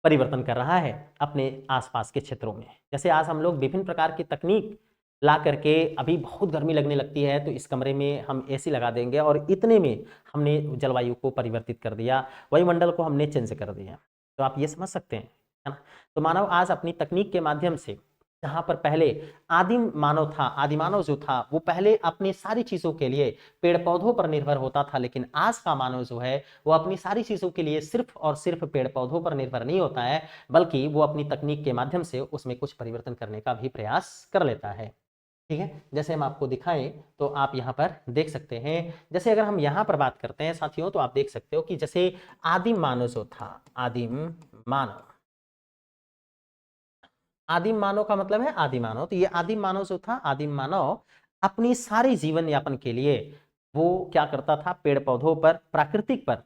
परिवर्तन कर रहा है अपने आसपास के क्षेत्रों में। जैसे आज हम लोग विभिन्न प्रकार की तकनीक ला करके, अभी बहुत गर्मी लगने लगती है तो इस कमरे में हम एसी लगा देंगे और इतने में हमने जलवायु को परिवर्तित कर दिया, वायुमंडल को हमने चेंज कर दिया। तो आप ये समझ सकते हैं, है ना। तो मानव आज अपनी तकनीक के माध्यम से, जहां पर पहले आदिम मानव था, आदिमानव जो था वो पहले अपनी सारी चीजों के लिए पेड़ पौधों पर निर्भर होता था, लेकिन आज का मानव जो है वो अपनी सारी चीजों के लिए सिर्फ और सिर्फ पेड़ पौधों पर निर्भर नहीं होता है, बल्कि वो अपनी तकनीक के माध्यम से उसमें कुछ परिवर्तन करने का भी प्रयास कर लेता है। ठीक है, जैसे हम आपको दिखाएं तो आप यहाँ पर देख सकते हैं। जैसे अगर हम यहाँ पर बात करते हैं साथियों, तो आप देख सकते हो कि जैसे आदिम मानव जो था, आदिम मानव, आदिम मानव का मतलब है आदि मानव। तो ये आदिम मानव जो था, आदिम मानव अपनी सारी जीवन यापन के लिए वो क्या करता था, पेड़ पौधों पर, प्राकृतिक पर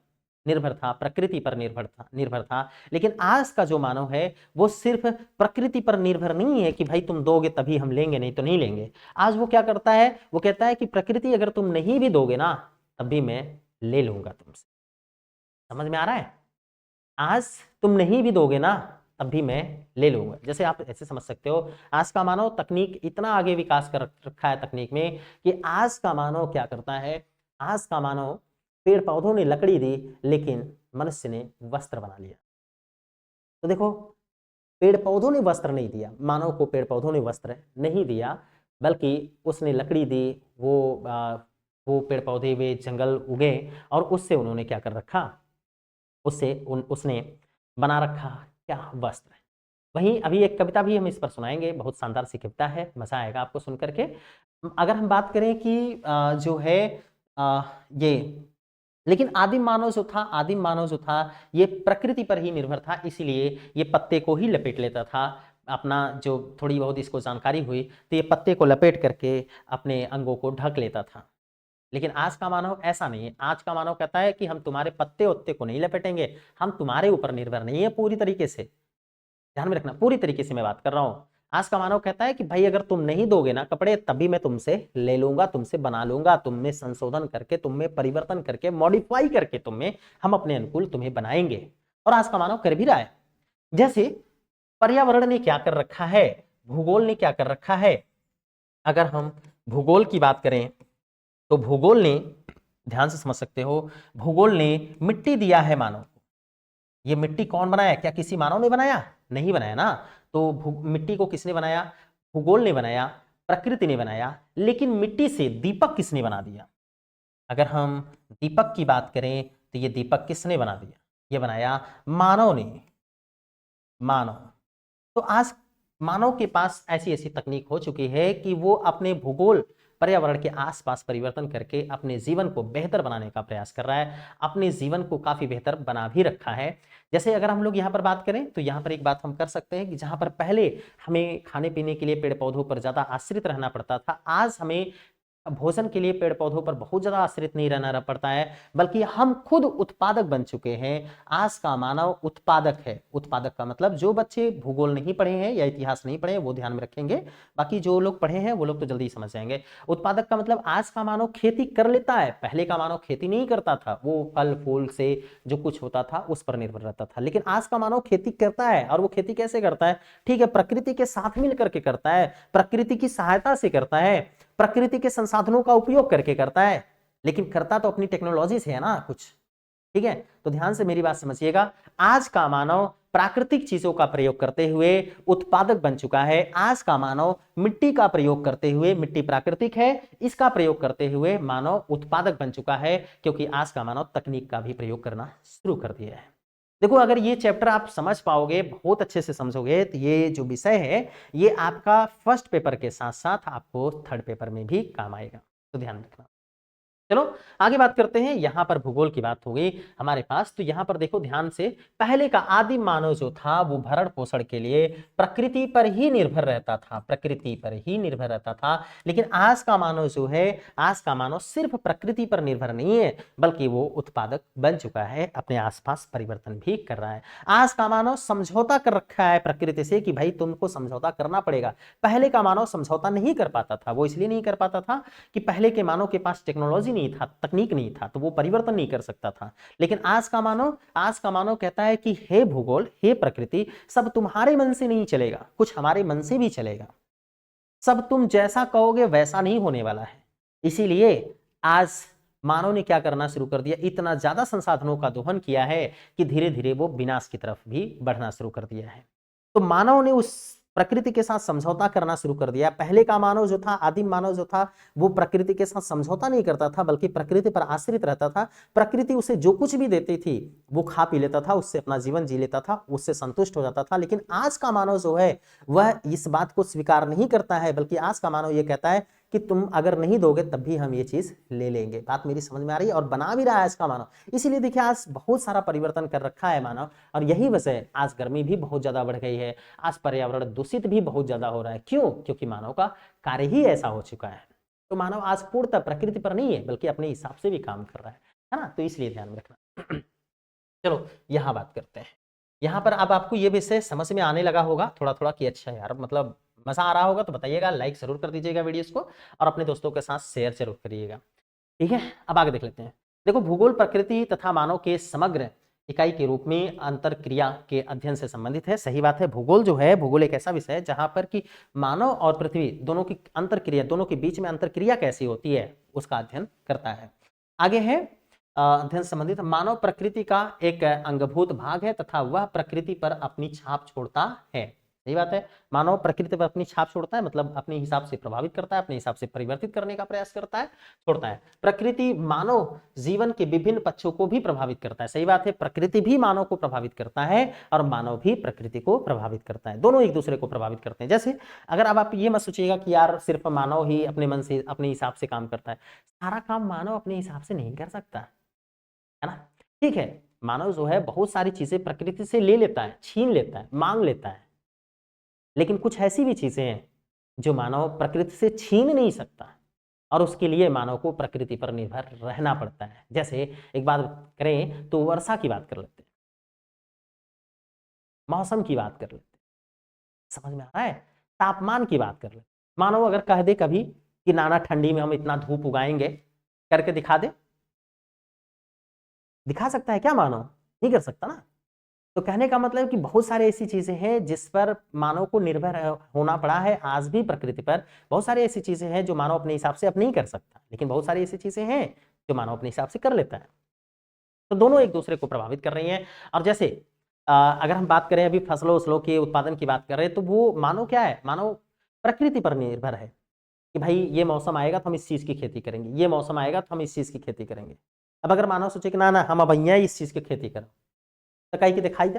निर्भर था, प्रकृति पर निर्भर था। लेकिन आज का जो मानव है वो सिर्फ प्रकृति पर निर्भर नहीं है कि भाई तुम दोगे तभी हम लेंगे, नहीं तो नहीं लेंगे। आज वो क्या करता है, वो कहता है कि प्रकृति अगर तुम नहीं भी दोगे ना तब भी मैं ले लूंगा तुमसे। समझ में आ रहा है? आज तुम नहीं भी दोगे ना तब भी मैं ले लूंगा। जैसे आप ऐसे समझ सकते हो, आज का मानव तकनीक इतना आगे विकास कर रखा है तकनीक में कि आज का मानव क्या करता है, आज का मानव, पेड़ पौधों ने लकड़ी दी लेकिन मनुष्य ने वस्त्र बना लिया। तो देखो, पेड़ पौधों ने वस्त्र नहीं दिया, मानव को पेड़ पौधों ने वस्त्र नहीं दिया, बल्कि उसने लकड़ी दी, वो पेड़ पौधे वे जंगल उगे और उससे उन्होंने क्या कर रखा, उसने बना रखा क्या, वस्त्र। वहीं अभी एक कविता भी हम इस पर सुनाएंगे, बहुत शानदार सी कविता है, मजा आएगा आपको सुन करके। अगर हम बात करें कि जो है ये, लेकिन आदिम मानव जो था, आदिम मानव जो था ये प्रकृति पर ही निर्भर था, इसीलिए ये पत्ते को ही लपेट लेता था अपना, जो थोड़ी बहुत इसको जानकारी हुई तो ये पत्ते को लपेट करके अपने अंगों को ढक लेता था। लेकिन आज का मानव ऐसा नहीं है। आज का मानव कहता है कि हम तुम्हारे पत्ते उत्ते को नहीं लपेटेंगे, हम तुम्हारे ऊपर निर्भर नहीं है पूरी तरीके से। ध्यान में रखना, पूरी तरीके से मैं बात कर रहा हूं। आज का मानव कहता है कि भाई अगर तुम नहीं दोगे ना कपड़े तभी मैं तुमसे ले लूंगा, तुमसे बना लूंगा, तुम में संशोधन करके, तुम में परिवर्तन करके, मॉडिफाई करके तुम में हम अपने अनुकूल तुम्हें बनाएंगे। और आज का मानव कर भी रहा है। जैसे पर्यावरण ने क्या कर रखा है, भूगोल ने क्या कर रखा है। अगर हम भूगोल की बात करें तो भूगोल ने, ध्यान से समझ सकते हो, भूगोल ने मिट्टी दिया है मानव को। ये मिट्टी कौन बनाया, क्या किसी मानव ने बनाया? नहीं बनाया ना। तो मिट्टी को किसने बनाया? भूगोल ने बनाया, प्रकृति ने बनाया। लेकिन मिट्टी से दीपक किसने बना दिया? अगर हम दीपक की बात करें तो ये दीपक किसने बना दिया? ये बनाया मानव ने, मानव। तो आज मानव के पास ऐसी ऐसी तकनीक हो चुकी है कि वो अपने भूगोल, पर्यावरण के आसपास परिवर्तन करके अपने जीवन को बेहतर बनाने का प्रयास कर रहा है, अपने जीवन को काफी बेहतर बना भी रखा है। जैसे अगर हम लोग यहाँ पर बात करें तो यहाँ पर एक बात हम कर सकते हैं कि जहाँ पर पहले हमें खाने पीने के लिए पेड़ पौधों पर ज्यादा आश्रित रहना पड़ता था, आज हमें भोजन के लिए पेड़ पौधों पर बहुत ज्यादा आश्रित नहीं रहना पड़ता है, बल्कि हम खुद उत्पादक बन चुके हैं। आज का मानव उत्पादक है। उत्पादक का मतलब, जो बच्चे भूगोल नहीं पढ़े हैं या इतिहास नहीं पढ़े हैं वो ध्यान में रखेंगे, बाकी जो लोग पढ़े हैं वो लोग तो जल्दी समझ जाएंगे। उत्पादक का मतलब आज का मानव खेती कर लेता है, पहले का मानव खेती नहीं करता था, वो फल फूल से जो कुछ होता था उस पर निर्भर रहता था। लेकिन आज का मानव खेती करता है, और वो खेती कैसे करता है? ठीक है, प्रकृति के साथ मिलकर के करता है, प्रकृति की सहायता से करता है, प्रकृति के संसाधनों का उपयोग करके करता है, लेकिन करता तो अपनी टेक्नोलॉजी से है ना कुछ। ठीक है, तो ध्यान से मेरी बात समझिएगा। आज का मानव प्राकृतिक चीजों का प्रयोग करते हुए उत्पादक बन चुका है। आज का मानव मिट्टी का प्रयोग करते हुए, मिट्टी प्राकृतिक है, इसका प्रयोग करते हुए मानव उत्पादक बन चुका है, क्योंकि आज का मानव तकनीक का भी प्रयोग करना शुरू कर दिया है। देखो, अगर ये चैप्टर आप समझ पाओगे, बहुत अच्छे से समझोगे, तो ये जो विषय है ये आपका फर्स्ट पेपर के साथ साथ आपको थर्ड पेपर में भी काम आएगा, तो ध्यान रखना। चलो आगे बात करते हैं। यहां पर भूगोल की बात हो गई हमारे पास, तो यहां पर देखो ध्यान से, पहले का आदिम मानव जो था वो भरण पोषण के लिए प्रकृति पर ही निर्भर रहता था, प्रकृति पर ही निर्भर रहता था। लेकिन आज का मानव जो है, आज का मानव सिर्फ प्रकृति पर निर्भर नहीं है, बल्कि वो उत्पादक बन चुका है, अपने आसपास परिवर्तन भी कर रहा है। आज का मानव समझौता कर रखा है प्रकृति से कि भाई तुमको समझौता करना पड़ेगा। पहले का मानव समझौता नहीं कर पाता था, वो इसलिए नहीं कर पाता था कि पहले के मानव के पास टेक्नोलॉजी नहीं था, तकनीक नहीं था, तो वो परिवर्तन नहीं कर सकता था। लेकिन आज का मानव कहता है कि हे भूगोल, हे प्रकृति, सब तुम्हारे मन से नहीं चलेगा, कुछ हमारे मन से भी चलेगा। सब तुम जैसा कहोगे वैसा नहीं होने वाला है। इसीलिए आज मानव ने क्या करना शुरू कर दिया, इतना ज्यादा संसाधनों का दोहन किया है कि धीरे धीरे वो विनाश की तरफ भी बढ़ना शुरू कर दिया है। तो मानव ने उस प्रकृति के साथ समझौता करना शुरू कर दिया। पहले का मानव जो था, आदिम मानव जो था, वो प्रकृति के साथ समझौता नहीं करता था, बल्कि प्रकृति पर आश्रित रहता था। प्रकृति उसे जो कुछ भी देती थी वो खा पी लेता था, उससे अपना जीवन जी लेता था, उससे संतुष्ट हो जाता था। लेकिन आज का मानव जो है वह इस बात को स्वीकार नहीं करता है, बल्कि आज का मानव ये कहता है कि तुम अगर नहीं दोगे तब भी हम ये चीज ले लेंगे। बात मेरी समझ में आ रही है? और बना भी रहा है आज का मानव। इसीलिए देखिए आज बहुत सारा परिवर्तन कर रखा है मानव, और यही वजह आज गर्मी भी बहुत ज्यादा बढ़ गई है, आज पर्यावरण दूषित भी बहुत ज्यादा हो रहा है। क्यों? क्योंकि मानव का कार्य ही ऐसा हो चुका है। तो मानव आज पूर्णतः प्रकृति पर नहीं है, बल्कि अपने हिसाब से भी काम कर रहा है ना? तो इसलिए ध्यान रखना। चलो यहाँ बात करते हैं। यहाँ पर अब आपको ये विषय समझ में आने लगा होगा थोड़ा थोड़ा कि अच्छा यार, मतलब मजा आ रहा होगा तो बताइएगा, लाइक जरूर कर दीजिएगा वीडियोस को, और अपने दोस्तों के साथ शेयर जरूर करिएगा। ठीक है, अब आगे देख लेते हैं। देखो, भूगोल प्रकृति तथा मानव के समग्र इकाई के रूप में अंतर क्रिया के अध्ययन से संबंधित है। सही बात है, भूगोल जो है, भूगोल एक ऐसा विषय है जहां पर कि मानव और पृथ्वी दोनों की अंतर क्रिया, दोनों के बीच में अंतर क्रिया कैसी होती है उसका अध्ययन करता है। आगे है अध्ययन संबंधित, मानव प्रकृति का एक अंगभूत भाग है तथा वह प्रकृति पर अपनी छाप छोड़ता है। सही बात है, मानव प्रकृति पर अपनी छाप छोड़ता है, मतलब अपने हिसाब से प्रभावित करता है, अपने हिसाब से परिवर्तित करने का प्रयास करता है, छोड़ता है। प्रकृति मानव जीवन के विभिन्न पक्षों को भी प्रभावित करता है। सही बात है, प्रकृति भी मानव को प्रभावित करता है और मानव भी प्रकृति को प्रभावित करता है। दोनों एक दूसरे को प्रभावित करते हैं। जैसे अगर अब आप ये मत सोचिएगा कि यार सिर्फ मानव ही अपने मन से, अपने हिसाब से काम करता है। सारा काम मानव अपने हिसाब से नहीं कर सकता है ना? ठीक है, मानव जो है बहुत सारी चीजें प्रकृति से ले लेता है, छीन लेता है, मांग लेता है, लेकिन कुछ ऐसी भी चीजें हैं जो मानव प्रकृति से छीन नहीं सकता, और उसके लिए मानव को प्रकृति पर निर्भर रहना पड़ता है। जैसे एक बात करें तो वर्षा की बात कर लेते हैं, मौसम की बात कर लेते हैं, समझ में आ रहा है? तापमान की बात कर लेते हैं। मानव अगर कह दे कभी कि नाना ठंडी में हम इतना धूप उगाएंगे, करके दिखा दे, दिखा सकता है क्या मानव? नहीं कर सकता ना। तो कहने का मतलब कि बहुत सारी ऐसी चीजें हैं जिस पर मानव को निर्भर होना पड़ा है आज भी प्रकृति पर। बहुत सारी ऐसी चीजें हैं जो मानव अपने हिसाब से अब नहीं कर सकता, लेकिन बहुत सारी ऐसी चीजें हैं जो मानव अपने हिसाब से कर लेता है। तो दोनों एक दूसरे को प्रभावित कर रही हैं। और जैसे अगर हम बात करें अभी फसलों वसलों के उत्पादन की बात कर रहे हैं, तो वो मानव क्या है, मानव प्रकृति पर निर्भर है कि भाई ये मौसम आएगा तो हम इस चीज की खेती करेंगे, ये मौसम आएगा तो हम इस चीज की खेती करेंगे। अब अगर मानव सोचे कि ना ना हम अब इस चीज की खेती करें, तो कहीं की दिखाई दे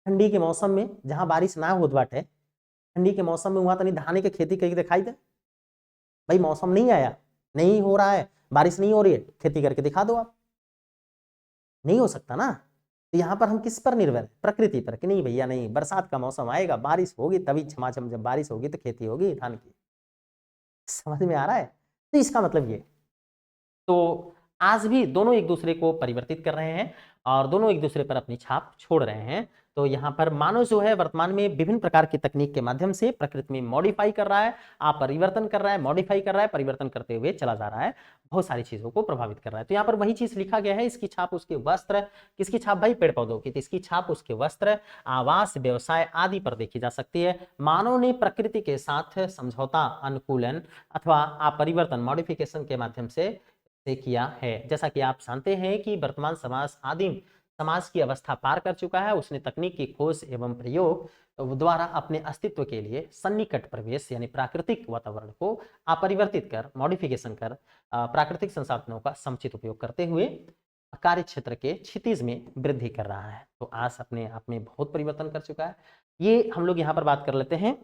ठंडी के मौसम में जहां बारिश ना होत बाटे, ठंडी के मौसम में वहां तनी धाने के खेती कहीं दिखाई दे? भाई मौसम नहीं आया, नहीं हो रहा है, बारिश नहीं हो रही है, खेती करके दिखा दो आप। नहीं हो सकता ना। तो यहाँ पर हम किस पर निर्भर है? प्रकृति पर, कि नहीं भैया नहीं, बरसात का मौसम आएगा, बारिश होगी तभी छमाछम, जब बारिश होगी तो खेती होगी धान की। समझ में आ रहा है? तो इसका मतलब ये, तो आज भी दोनों एक दूसरे को परिवर्तित कर रहे हैं और दोनों एक दूसरे पर अपनी छाप छोड़ रहे हैं। तो यहाँ पर मानव जो है वर्तमान में विभिन्न प्रकार की तकनीक के माध्यम से प्रकृति में मॉडिफाई कर रहा है, परिवर्तन कर रहा है, मॉडिफाई कर रहा है, परिवर्तन करते हुए चला जा रहा है, बहुत सारी चीजों को प्रभावित कर रहा है। तो यहाँ पर वही चीज लिखा गया है, इसकी छाप उसके वस्त्र, किसकी छाप भाई? पेड़ पौधों की। तो इसकी छाप उसके वस्त्र, आवास, व्यवसाय आदि पर देखी जा सकती है। मानव ने प्रकृति के साथ समझौता, अनुकूलन अथवा परिवर्तन, मॉडिफिकेशन के माध्यम से किया है। जैसा कि आप जानते हैं कि वर्तमान समाज आदिम समाज की अवस्था पार कर चुका है। उसने तकनीक की खोज एवं प्रयोग द्वारा अपने अस्तित्व के लिए सन्निकट प्रवेश यानी प्राकृतिक वातावरण को अपरिवर्तित कर, मॉडिफिकेशन कर, प्राकृतिक संसाधनों का समुचित उपयोग करते हुए कार्य क्षेत्र के क्षितिज में वृद्धि कर रहा है। तो आज अपने आप में बहुत परिवर्तन कर चुका है। ये हम लोग यहाँ पर बात कर लेते हैं।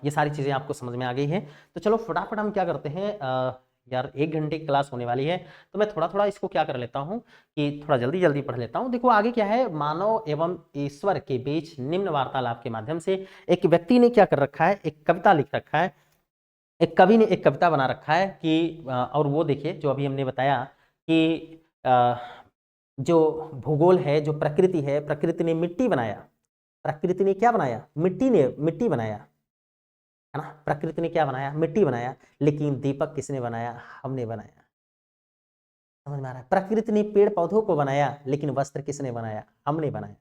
ये सारी चीजें आपको समझ में आ गई हैं। तो चलो फटाफट हम क्या करते हैं, यार 1 घंटे की क्लास होने वाली है, तो मैं थोड़ा थोड़ा इसको क्या कर लेता हूँ कि थोड़ा जल्दी जल्दी पढ़ लेता हूँ। देखो आगे क्या है, मानव एवं ईश्वर के बीच निम्न वार्तालाप के माध्यम से एक व्यक्ति ने क्या कर रखा है, एक कविता लिख रखा है, एक कवि ने एक कविता बना रखा है कि और वो देखिए जो अभी हमने बताया कि जो भूगोल है, जो प्रकृति है, प्रकृति ने मिट्टी बनाया, प्रकृति ने क्या बनाया? मिट्टी बनाया, है ना? प्रकृति ने क्या बनाया? मिट्टी बनाया। लेकिन दीपक किसने बनाया? हमने बनाया। समझ में आ रहा है? प्रकृति ने पेड़ पौधों को बनाया, लेकिन वस्त्र किसने बनाया? हमने बनाया।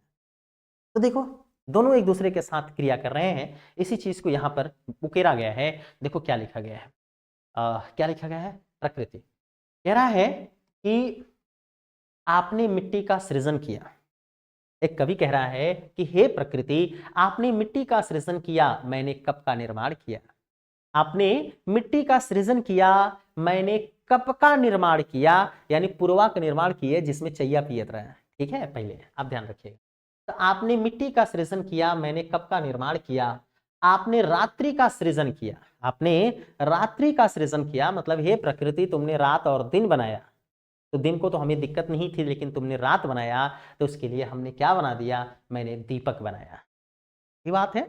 तो देखो दोनों एक दूसरे के साथ क्रिया कर रहे हैं। इसी चीज को यहाँ पर उकेरा गया है। देखो क्या लिखा गया है, क्या लिखा गया है? प्रकृति कह रहा है कि आपने मिट्टी का सृजन किया, एक कवि कह रहा है कि हे प्रकृति, आपने मिट्टी का सृजन किया, मैंने कप का निर्माण किया। आपने मिट्टी का सृजन किया, मैंने कप का निर्माण किया, यानी पूर्वा का निर्माण किए जिसमें चैया पियत रहा है। ठीक है, पहले आप ध्यान रखिएगा। तो आपने मिट्टी का सृजन किया, मैंने कप का निर्माण किया। आपने रात्रि का सृजन किया, आपने रात्रि का सृजन किया, मतलब हे प्रकृति तुमने रात और दिन बनाया। तो दिन को तो हमें दिक्कत नहीं थी, लेकिन तुमने रात बनाया, तो उसके लिए हमने क्या बना दिया, मैंने दीपक बनाया। ये बात है।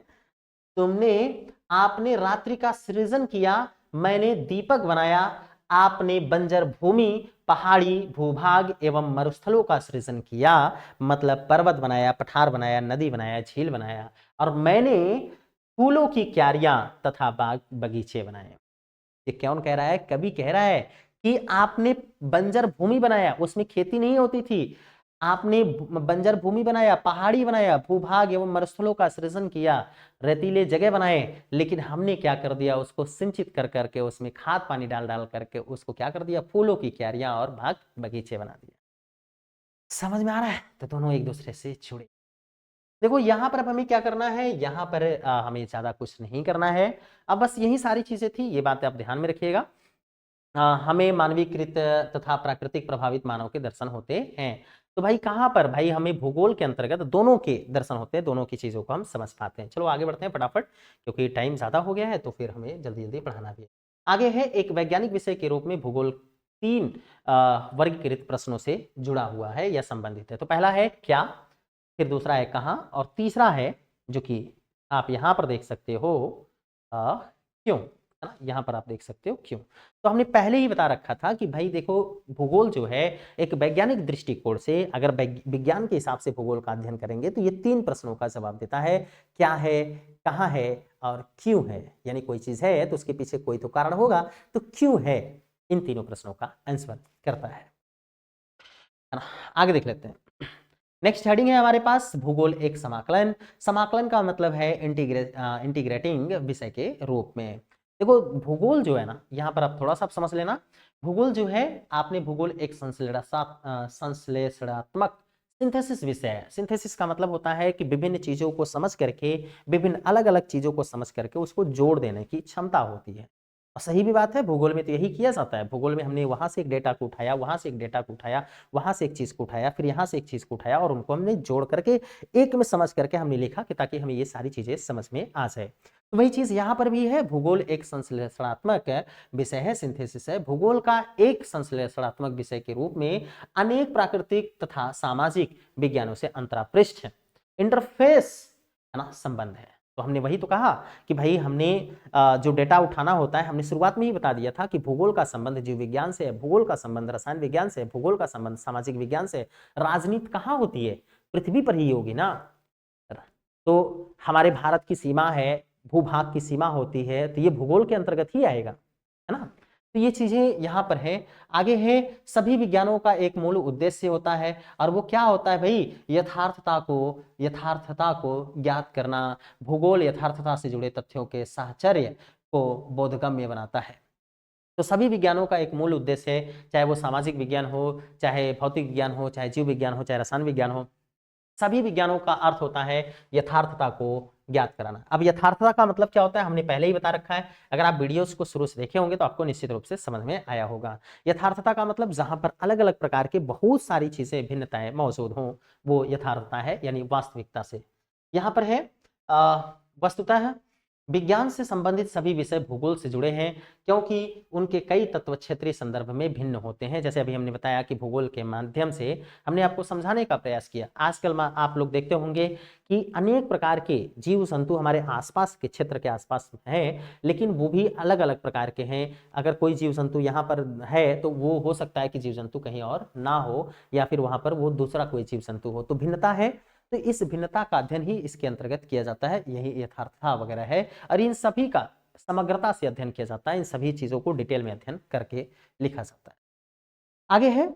तुमने आपने रात्रि का सृजन किया, मैंने दीपक बनाया। आपने बंजर भूमि, पहाड़ी भूभाग एवं मरुस्थलों का सृजन किया, मतलब पर्वत बनाया, पठार बनाया, नदी बनाया, झील बनाया। और मैंने फूलों की क्यारियां तथा बाग बगीचे बनाए। ये कौन कह रहा है, कवि कह रहा है कि आपने बंजर भूमि बनाया, उसमें खेती नहीं होती थी। आपने बंजर भूमि बनाया, पहाड़ी बनाया, भूभाग एवं मरुस्थलों का सृजन किया, रेतीले जगह बनाए, लेकिन हमने क्या कर दिया, उसको सिंचित कर करके, उसमें खाद पानी डाल डाल करके उसको क्या कर दिया, फूलों की क्यारियां और बाग बगीचे बना दिया। समझ में आ रहा है? तो दोनों एक दूसरे से जुड़े। देखो यहां पर अब हमें क्या करना है, यहां पर हमें ज्यादा कुछ नहीं करना है। अब बस यही सारी चीजें थी, ये बातें आप ध्यान में रखिएगा। हमें मानवीकृत तथा प्राकृतिक प्रभावित मानव के दर्शन होते हैं। तो भाई कहां पर, भाई हमें भूगोल के अंतर्गत दोनों के दर्शन होते हैं, दोनों की चीजों को हम समझ पाते हैं। चलो आगे बढ़ते हैं फटाफट, क्योंकि टाइम ज्यादा हो गया है, तो फिर हमें जल्दी जल्दी पढ़ाना भी है। आगे है, एक वैज्ञानिक विषय के रूप में भूगोल 3 वर्गीकृत प्रश्नों से जुड़ा हुआ है या संबंधित है। तो पहला है क्या, फिर दूसरा है कहाँ, और तीसरा है जो कि आप यहाँ पर देख सकते हो क्यों, है ना, यहाँ पर आप देख सकते हो क्यों। तो हमने पहले ही बता रखा था कि भाई देखो, भूगोल जो है एक वैज्ञानिक दृष्टिकोण से, अगर विज्ञान के हिसाब से भूगोल का अध्ययन करेंगे तो ये 3 प्रश्नों का जवाब देता है, क्या है, कहाँ है और क्यों है। यानी कोई चीज है तो उसके पीछे कोई तो कारण होगा, तो क्यों है, इन तीनों प्रश्नों का आंसर करता है ना। आगे देख लेते हैं। नेक्स्ट हेडिंग है हमारे पास, भूगोल एक समाकलन। समाकलन का मतलब है इंटीग्रेटिंग विषय के रूप में। देखो भूगोल जो है ना, यहाँ पर आप थोड़ा सा समझ लेना। भूगोल जो है, आपने भूगोल एक संश्लेषणात्मक सिंथेसिस विषय है। सिंथेसिस का मतलब होता है कि विभिन्न चीजों को समझ करके, विभिन्न अलग अलग चीजों को समझ करके उसको जोड़ देने की क्षमता होती है। और सही भी बात है, भूगोल में तो यही किया जाता है। भूगोल में हमने वहां से एक डेटा को उठाया, वहां से एक डेटा को उठाया, वहां से एक चीज को उठाया, फिर यहाँ से एक चीज को उठाया, और उनको हमने जोड़ करके एक में समझ करके हमने लिखा, कि ताकि हमें ये सारी चीजें समझ में आ जाए। तो वही चीज यहाँ पर भी है, भूगोल एक संश्लेषणात्मक विषय है, सिंथेसिस है। भूगोल का एक संश्लेषणात्मक विषय के रूप में अनेक प्राकृतिक तथा सामाजिक विज्ञानों से अंतरापृष्ठ इंटरफेस, है ना, संबंध है। तो हमने वही तो कहा कि भाई हमने जो डेटा उठाना होता है, हमने शुरुआत में ही बता दिया था कि भूगोल का संबंध जीव विज्ञान से है, भूगोल का संबंध रसायन विज्ञान से है, भूगोल का संबंध सामाजिक विज्ञान से। राजनीति कहाँ होती है, पृथ्वी पर ही होगी ना। तो हमारे भारत की सीमा है, भूभाग की सीमा होती है, तो ये भूगोल के अंतर्गत ही आएगा, है ना। तो ये चीजें यहाँ पर है। आगे है, सभी विज्ञानों का एक मूल उद्देश्य होता है, और वो क्या होता है भाई, यथार्थता को ज्ञात करना। भूगोल यथार्थता से जुड़े तथ्यों के साहचर्य को बोधगम्य बनाता है। तो सभी विज्ञानों का एक मूल उद्देश्य है, चाहे वो सामाजिक विज्ञान हो, चाहे भौतिक विज्ञान हो, चाहे जीव विज्ञान हो, चाहे रसायन विज्ञान हो, सभी विज्ञानों का अर्थ होता है यथार्थता को ज्ञात कराना। अब यथार्थता का मतलब क्या होता है, हमने पहले ही बता रखा है। अगर आप वीडियोस को शुरू से देखे होंगे तो आपको निश्चित रूप से समझ में आया होगा। यथार्थता का मतलब जहां पर अलग अलग प्रकार के बहुत सारी चीजें, भिन्नताएं मौजूद हों, वो यथार्थता है, यानी वास्तविकता से। यहां पर है वस्तुतः विज्ञान से संबंधित सभी विषय भूगोल से जुड़े हैं, क्योंकि उनके कई तत्व क्षेत्रीय संदर्भ में भिन्न होते हैं। जैसे अभी हमने बताया कि भूगोल के माध्यम से हमने आपको समझाने का प्रयास किया। आजकल आप लोग देखते होंगे कि अनेक प्रकार के जीव जंतु हमारे आसपास के क्षेत्र के आसपास हैं, लेकिन वो भी अलग अलग प्रकार के हैं। अगर कोई जीव जंतु यहाँ पर है तो वो हो सकता है कि जीव जंतु कहीं और ना हो, या फिर वहां पर वो दूसरा कोई जीव जंतु हो, तो भिन्नता है। तो इस भिन्नता का अध्ययन ही इसके अंतर्गत किया जाता है, यही यथार्थता वगैरह है। और इन सभी का समग्रता से अध्ययन किया जाता है, इन सभी चीजों को डिटेल में अध्ययन करके लिखा जाता है। आगे है,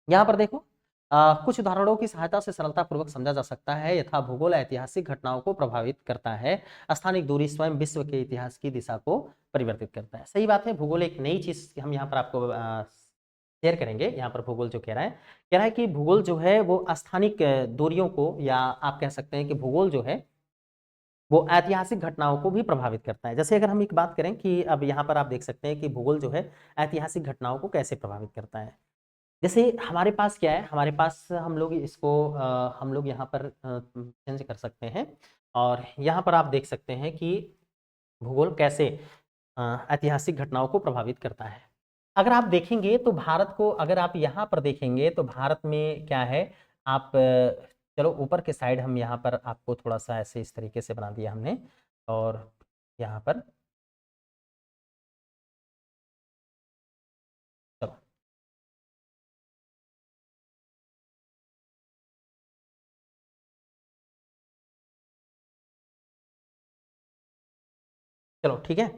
यहाँ पर देखो कुछ उदाहरणों की सहायता से सरलता पूर्वक समझा जा सकता है। यथा भूगोल ऐतिहासिक घटनाओं को प्रभावित करता है, स्थानिक दूरी स्वयं विश्व के इतिहास की दिशा को परिवर्तित करता है। सही बात है, भूगोल एक नई चीज हम यहाँ पर आपको शेयर करेंगे। यहाँ पर भूगोल जो कह रहा है कि भूगोल जो है वो स्थानिक दूरियों को, या आप कह सकते हैं कि भूगोल जो है वो ऐतिहासिक घटनाओं को भी प्रभावित करता है। जैसे अगर हम एक बात करें कि अब यहाँ पर आप देख सकते हैं कि भूगोल जो है ऐतिहासिक घटनाओं को कैसे प्रभावित करता है। जैसे हमारे पास क्या है, हमारे पास हम लोग इसको हम लोग यहाँ पर चेंज कर सकते हैं, और यहाँ पर आप देख सकते हैं कि भूगोल कैसे ऐतिहासिक घटनाओं को प्रभावित करता है। अगर आप देखेंगे तो भारत को, अगर आप यहाँ पर देखेंगे तो भारत में क्या है, आप चलो ऊपर के साइड हम यहाँ पर आपको थोड़ा सा ऐसे इस तरीके से बना दिया हमने, और यहाँ पर चलो चलो ठीक है।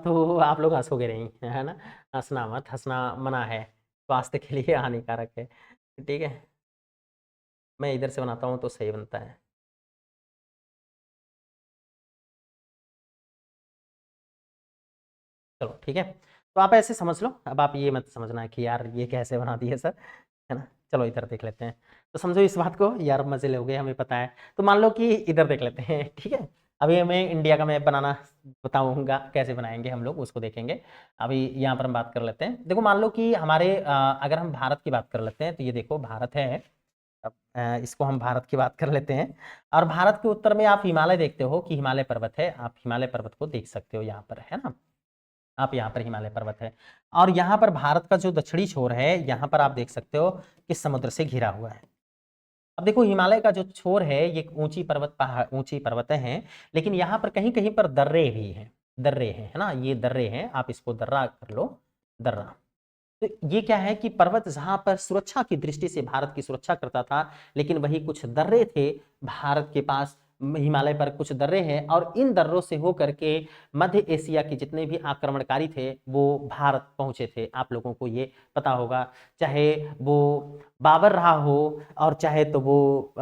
तो आप लोग हंसोगे नहीं, है ना? हंसना मत, हंसना मना है, स्वास्थ्य के लिए हानिकारक है। ठीक है, मैं इधर से बनाता हूँ तो सही बनता है। चलो ठीक है, तो आप ऐसे समझ लो। अब आप ये मत समझना कि यार ये कैसे बना दिए सर, है ना? चलो इधर देख लेते हैं। तो समझो इस बात को, यार मजे लोगे हमें पता है। तो मान लो कि इधर देख लेते हैं, ठीक है। अभी हमें इंडिया का मैप बनाना बताऊंगा, कैसे बनाएंगे हम लोग उसको देखेंगे। अभी यहाँ पर हम बात कर लेते हैं। देखो मान लो कि हमारे अगर हम भारत की बात कर लेते हैं, तो ये देखो भारत है। अब इसको हम भारत की बात कर लेते हैं। और भारत के उत्तर में आप हिमालय देखते हो कि हिमालय पर्वत है, आप हिमालय पर्वत को देख सकते हो यहाँ पर, है ना? आप यहाँ पर हिमालय पर्वत है। और यहाँ पर भारत का जो दक्षिणी छोर है, यहाँ पर आप देख सकते हो कि समुद्र से घिरा हुआ है। अब देखो हिमालय का जो छोर है ये ऊंची पर्वत, पहाड़, ऊंची पर्वतें हैं, लेकिन यहाँ पर कहीं कहीं पर दर्रे भी हैं। दर्रे हैं, है ना? ये दर्रे हैं, आप इसको दर्रा कर लो, दर्रा। तो ये क्या है कि पर्वत जहां पर सुरक्षा की दृष्टि से भारत की सुरक्षा करता था, लेकिन वही कुछ दर्रे थे भारत के पास, हिमालय पर कुछ दर्रे हैं, और इन दर्रों से होकर के मध्य एशिया के जितने भी आक्रमणकारी थे वो भारत पहुंचे थे। आप लोगों को ये पता होगा, चाहे वो बाबर रहा हो, और चाहे तो वो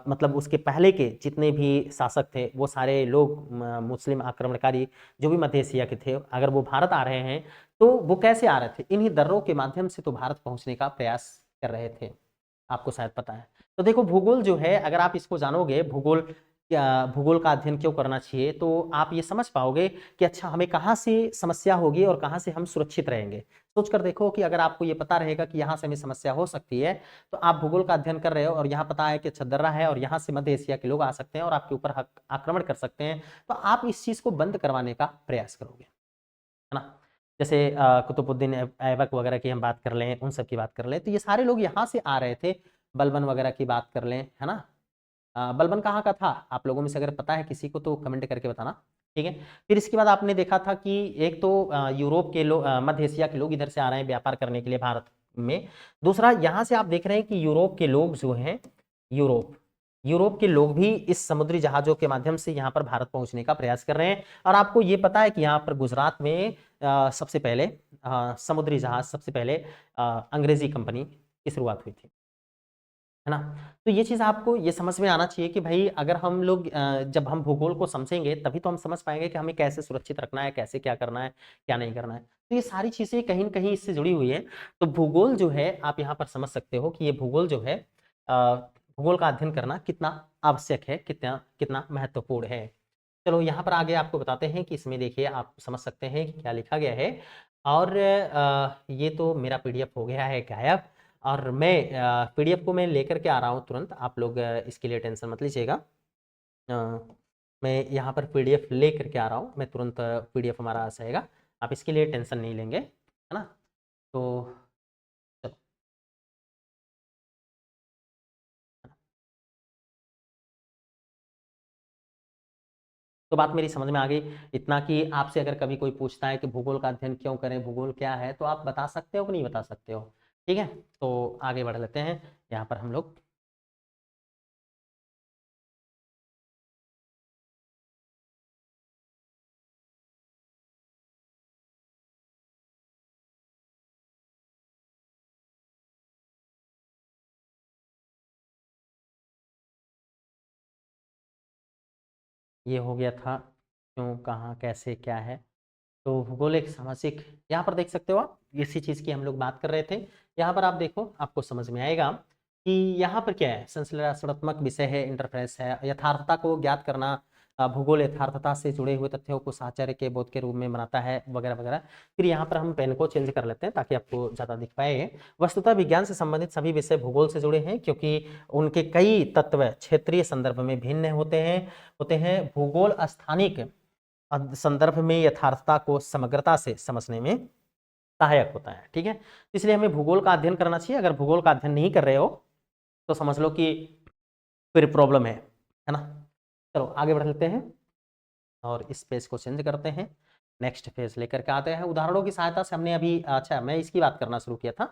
मतलब उसके पहले के जितने भी शासक थे, वो सारे लोग मुस्लिम आक्रमणकारी जो भी मध्य एशिया के थे, अगर वो भारत आ रहे हैं तो वो कैसे आ रहे थे, इन्हीं दर्रों के माध्यम से तो भारत पहुंचने का प्रयास कर रहे थे। आपको शायद पता है। तो देखो भूगोल जो है, अगर आप इसको जानोगे, भूगोल क्या, भूगोल का अध्ययन क्यों करना चाहिए, तो आप ये समझ पाओगे कि अच्छा हमें कहाँ से समस्या होगी और कहाँ से हम सुरक्षित रहेंगे। सोच कर देखो कि अगर आपको ये पता रहेगा कि यहाँ से हमें समस्या हो सकती है, तो आप भूगोल का अध्ययन कर रहे हो और यहाँ पता है कि अच्छा दर्रा है और यहाँ से मध्य एशिया के लोग आ सकते हैं और आपके ऊपर आक्रमण कर सकते हैं, तो आप इस चीज को बंद करवाने का प्रयास करोगे, है ना? जैसे कुतुबुद्दीन ऐबक वगैरह की हम बात कर लें, उन सब की बात कर लें, तो ये सारे लोग यहाँ से आ रहे थे। बलबन वगैरह की बात कर लें, है ना? बलबन कहाँ का था? आप लोगों में से अगर पता है किसी को तो कमेंट करके बताना, ठीक है। फिर इसके बाद आपने देखा था कि एक तो यूरोप के लोग, मध्य एशिया के लोग इधर से आ रहे हैं व्यापार करने के लिए भारत में। दूसरा यहाँ से आप देख रहे हैं कि यूरोप के लोग जो हैं, यूरोप यूरोप के लोग भी इस समुद्री जहाजों के माध्यम से यहाँ पर भारत पहुंचने का प्रयास कर रहे हैं। और आपको ये पता है कि यहाँ पर गुजरात में सबसे पहले समुद्री जहाज, सबसे पहले अंग्रेजी कंपनी की शुरुआत हुई थी, है ना? तो ये चीज आपको ये समझ में आना चाहिए कि भाई अगर हम लोग जब हम भूगोल को समझेंगे तभी तो हम समझ पाएंगे कि हमें कैसे सुरक्षित रखना है, कैसे क्या करना है, क्या नहीं करना है। तो ये सारी चीजें कहीं न कहीं इससे जुड़ी हुई है। तो भूगोल जो है, आप यहाँ पर समझ सकते हो कि ये भूगोल जो है, भूगोल का अध्ययन करना कितना आवश्यक है, कितना कितना महत्वपूर्ण है। चलो यहाँ पर आगे आपको बताते हैं कि इसमें देखिए आप समझ सकते हैं कि क्या लिखा गया है। और ये तो मेरा पीडीएफ हो गया है गायब, और मैं पीडीएफ को मैं लेकर के आ रहा हूँ तुरंत। आप लोग इसके लिए टेंशन मत लीजिएगा। मैं यहाँ पर पीडीएफ ले करके आ रहा हूँ, मैं तुरंत पीडीएफ हमारा आ जाएगा। आप इसके लिए टेंशन नहीं लेंगे, है ना? तो चलो, तो बात मेरी समझ में आ गई इतना कि आपसे अगर कभी कोई पूछता है कि भूगोल का अध्ययन क्यों करें, भूगोल क्या है, तो आप बता सकते हो कि नहीं बता सकते हो? ठीक है, तो आगे बढ़ लेते हैं यहाँ पर हम लोग। ये हो गया था क्यों, कहाँ, कैसे, क्या है। तो भूगोलिक सामाजिक यहाँ पर देख सकते हो आप, इसी चीज की हम लोग बात कर रहे थे। यहाँ पर आप देखो, आपको समझ में आएगा कि यहाँ पर क्या है, संश्लेषणात्मक विषय है, इंटरफेरेंस है, यथार्थता को ज्ञात करना। भूगोल यथार्थता से जुड़े हुए तथ्यों को साहचर्य के बोध के रूप में बनाता है, वगैरह वगैरह। फिर यहाँ पर हम पेन को चेंज कर लेते हैं ताकि आपको ज्यादा दिख पाए। वस्तुतः विज्ञान से संबंधित सभी विषय भूगोल से जुड़े हैं, क्योंकि उनके कई तत्व क्षेत्रीय संदर्भ में भिन्न होते हैं। भूगोल स्थानिक संदर्भ में यथार्थता को समग्रता से समझने में सहायक होता है। ठीक है, इसलिए हमें भूगोल का अध्ययन करना चाहिए। अगर भूगोल का अध्ययन नहीं कर रहे हो तो समझ लो कि फिर प्रॉब्लम है ना। चलो आगे बढ़ लेते हैं और इस पेज को चेंज करते हैं, नेक्स्ट पेज लेकर के आते हैं। उदाहरणों की सहायता से हमने अभी, अच्छा मैं इसकी बात करना शुरू किया था।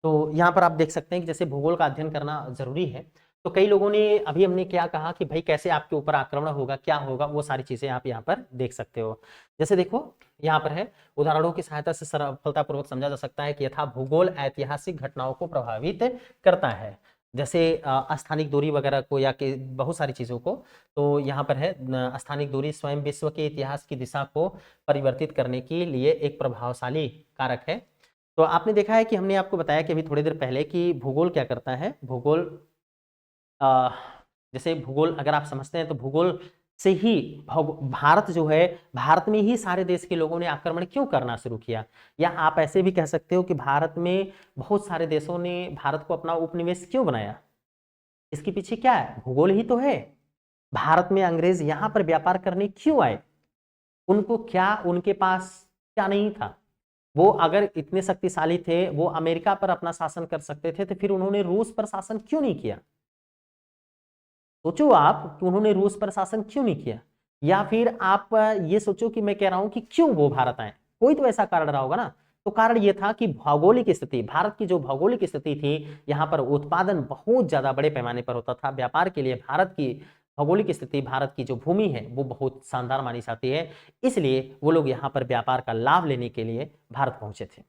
तो यहाँ पर आप देख सकते हैं कि जैसे भूगोल का अध्ययन करना जरूरी है, तो कई लोगों ने अभी हमने क्या कहा कि भाई कैसे आपके ऊपर आक्रमण होगा, क्या होगा, वो सारी चीजें आप यहाँ पर देख सकते हो। जैसे देखो यहाँ पर है, उदाहरणों की सहायता से सफलतापूर्वक समझा जा सकता है कि यथा भूगोल ऐतिहासिक घटनाओं को प्रभावित करता है, जैसे स्थानिक दूरी वगैरह को या कि बहुत सारी चीजों को। तो यहाँ पर है, स्थानिक दूरी स्वयं विश्व के इतिहास की दिशा को परिवर्तित करने के लिए एक प्रभावशाली कारक है। तो आपने देखा है कि हमने आपको बताया कि अभी थोड़ी देर पहले कि भूगोल क्या करता है। भूगोल जैसे भूगोल अगर आप समझते हैं तो भूगोल से ही भारत जो है, भारत में ही सारे देश के लोगों ने आक्रमण क्यों करना शुरू किया, या आप ऐसे भी कह सकते हो कि भारत में बहुत सारे देशों ने भारत को अपना उपनिवेश क्यों बनाया। इसके पीछे क्या है, भूगोल ही तो है। भारत में अंग्रेज यहां पर व्यापार करने क्यों आए, उनको क्या, उनके पास क्या नहीं था। वो अगर इतने शक्तिशाली थे, वो अमेरिका पर अपना शासन कर सकते थे, तो फिर उन्होंने रूस पर शासन क्यों नहीं किया। सोचो आप कि उन्होंने रूस पर शासन क्यों नहीं किया। या फिर आप ये सोचो कि मैं कह रहा हूं कि क्यों वो भारत आए, कोई तो ऐसा कारण रहा होगा ना। तो कारण ये था कि भौगोलिक स्थिति, भारत की जो भौगोलिक स्थिति थी, यहाँ पर उत्पादन बहुत ज्यादा बड़े पैमाने पर होता था। व्यापार के लिए भारत की भौगोलिक स्थिति, भारत की जो भूमि है वो बहुत शानदार मानी जाती है, इसलिए वो लोग यहाँ पर व्यापार का लाभ लेने के लिए भारत पहुंचे थे।